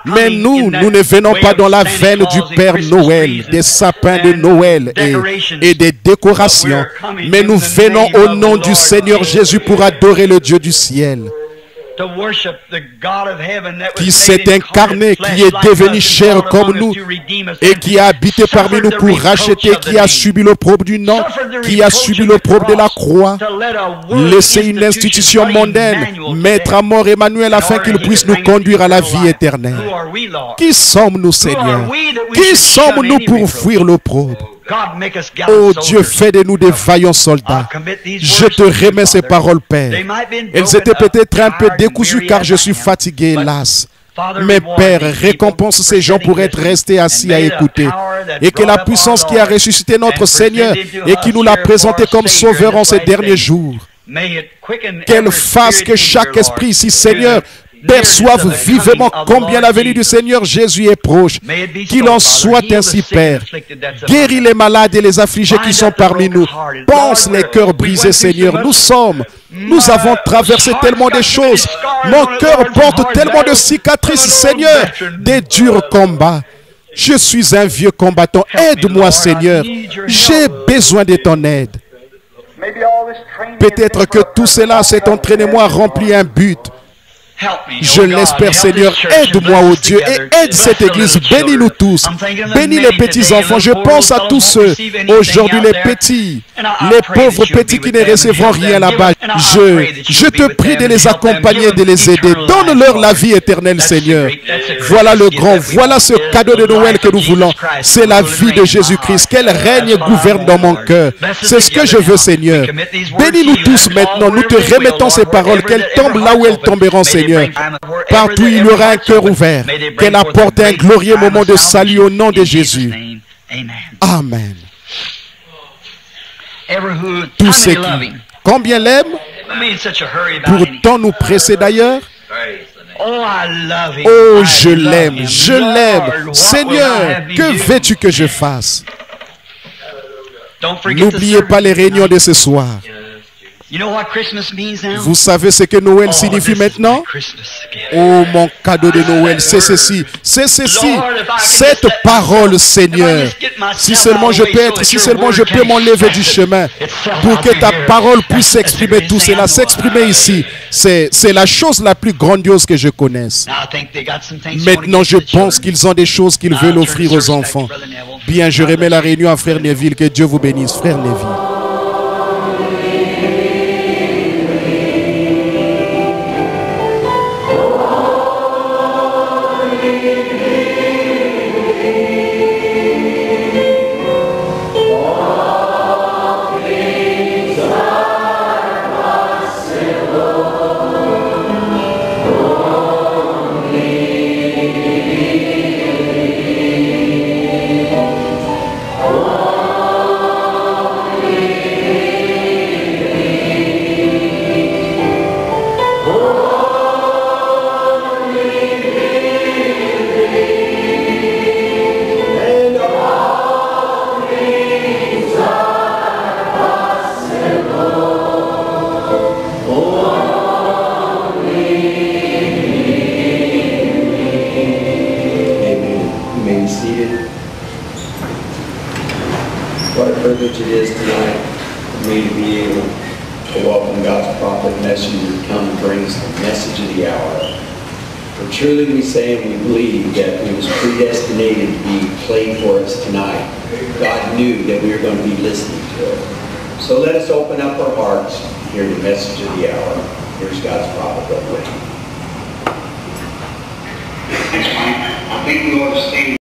[SPEAKER 4] Mais nous ne venons pas dans la veine du Père Noël, des sapins de Noël et des décorations, mais nous venons au nom du Seigneur Jésus pour adorer le Dieu du ciel. qui s'est incarné, qui est devenu chair comme nous et qui a habité parmi nous pour racheter, qui a subi l'opprobre du nom, qui a subi l'opprobre de la croix, laisser une institution mondaine, mettre à mort Emmanuel afin qu'il puisse nous conduire à la vie éternelle. Qui sommes-nous, Seigneur? Qui sommes-nous pour fuir l'opprobre? Oh Dieu, fais de nous des vaillants soldats. Je te remets ces paroles, Père. Elles étaient peut-être un peu décousues car je suis fatigué, hélas. Mais Père, récompense ces gens pour être restés assis à écouter. Et que la puissance qui a ressuscité notre Seigneur et qui nous l'a présenté comme sauveur en ces derniers jours, qu'elle fasse que chaque esprit ici, Seigneur, perçoivent vivement combien la venue du Seigneur Jésus est proche. Qu'il en soit ainsi, Père. Guéris les malades et les affligés qui sont parmi nous. Pense les cœurs brisés, Seigneur. Nous avons traversé tellement de choses. Mon cœur porte tellement de cicatrices, Seigneur. Des durs combats. Je suis un vieux combattant. Aide-moi, Seigneur. J'ai besoin de ton aide. Peut-être que tout cela, cet entraînement remplit un but. Je l'espère, Seigneur. Aide-moi, oh Dieu, et aide cette église. Bénis-nous tous. Bénis les petits-enfants. Je pense à tous ceux, aujourd'hui les petits, les pauvres petits qui ne recevront rien là-bas. Je te prie de les accompagner, de les aider. Donne-leur la vie éternelle, Seigneur. Voilà le grand, voilà ce cadeau de Noël que nous voulons. C'est la vie de Jésus-Christ. Qu'elle règne et gouverne dans mon cœur. C'est ce que je veux, Seigneur. Bénis-nous tous maintenant. Nous te remettons ces paroles. Qu'elles tombent là où elles tomberont, Seigneur. Partout il y aura un cœur ouvert, qu'elle apporte un glorieux moment de salut au nom de Jésus. Amen. Tous ceux qui, combien l'aiment, pourtant nous presser d'ailleurs. Oh, je l'aime, je l'aime. Seigneur, que veux-tu que je fasse? N'oubliez pas les réunions de ce soir. Vous savez ce que Noël signifie maintenant? Oh, mon cadeau de Noël, c'est ceci, cette parole, Seigneur. Si seulement je peux être, si seulement je peux m'enlever du chemin pour que ta parole puisse exprimer tout cela, s'exprimer ici. C'est la chose la plus grandiose que je connaisse. Maintenant, je pense qu'ils ont des choses qu'ils veulent offrir aux enfants. Bien, je remets la réunion à Frère Neville. Que Dieu vous bénisse, Frère Neville.
[SPEAKER 5] Truly we say and we believe that it was predestinated to be played for us tonight. God knew that we were going to be listening to it. So let us open up our hearts and hear the message of the hour. Here's God's prophet. I think we ought to stay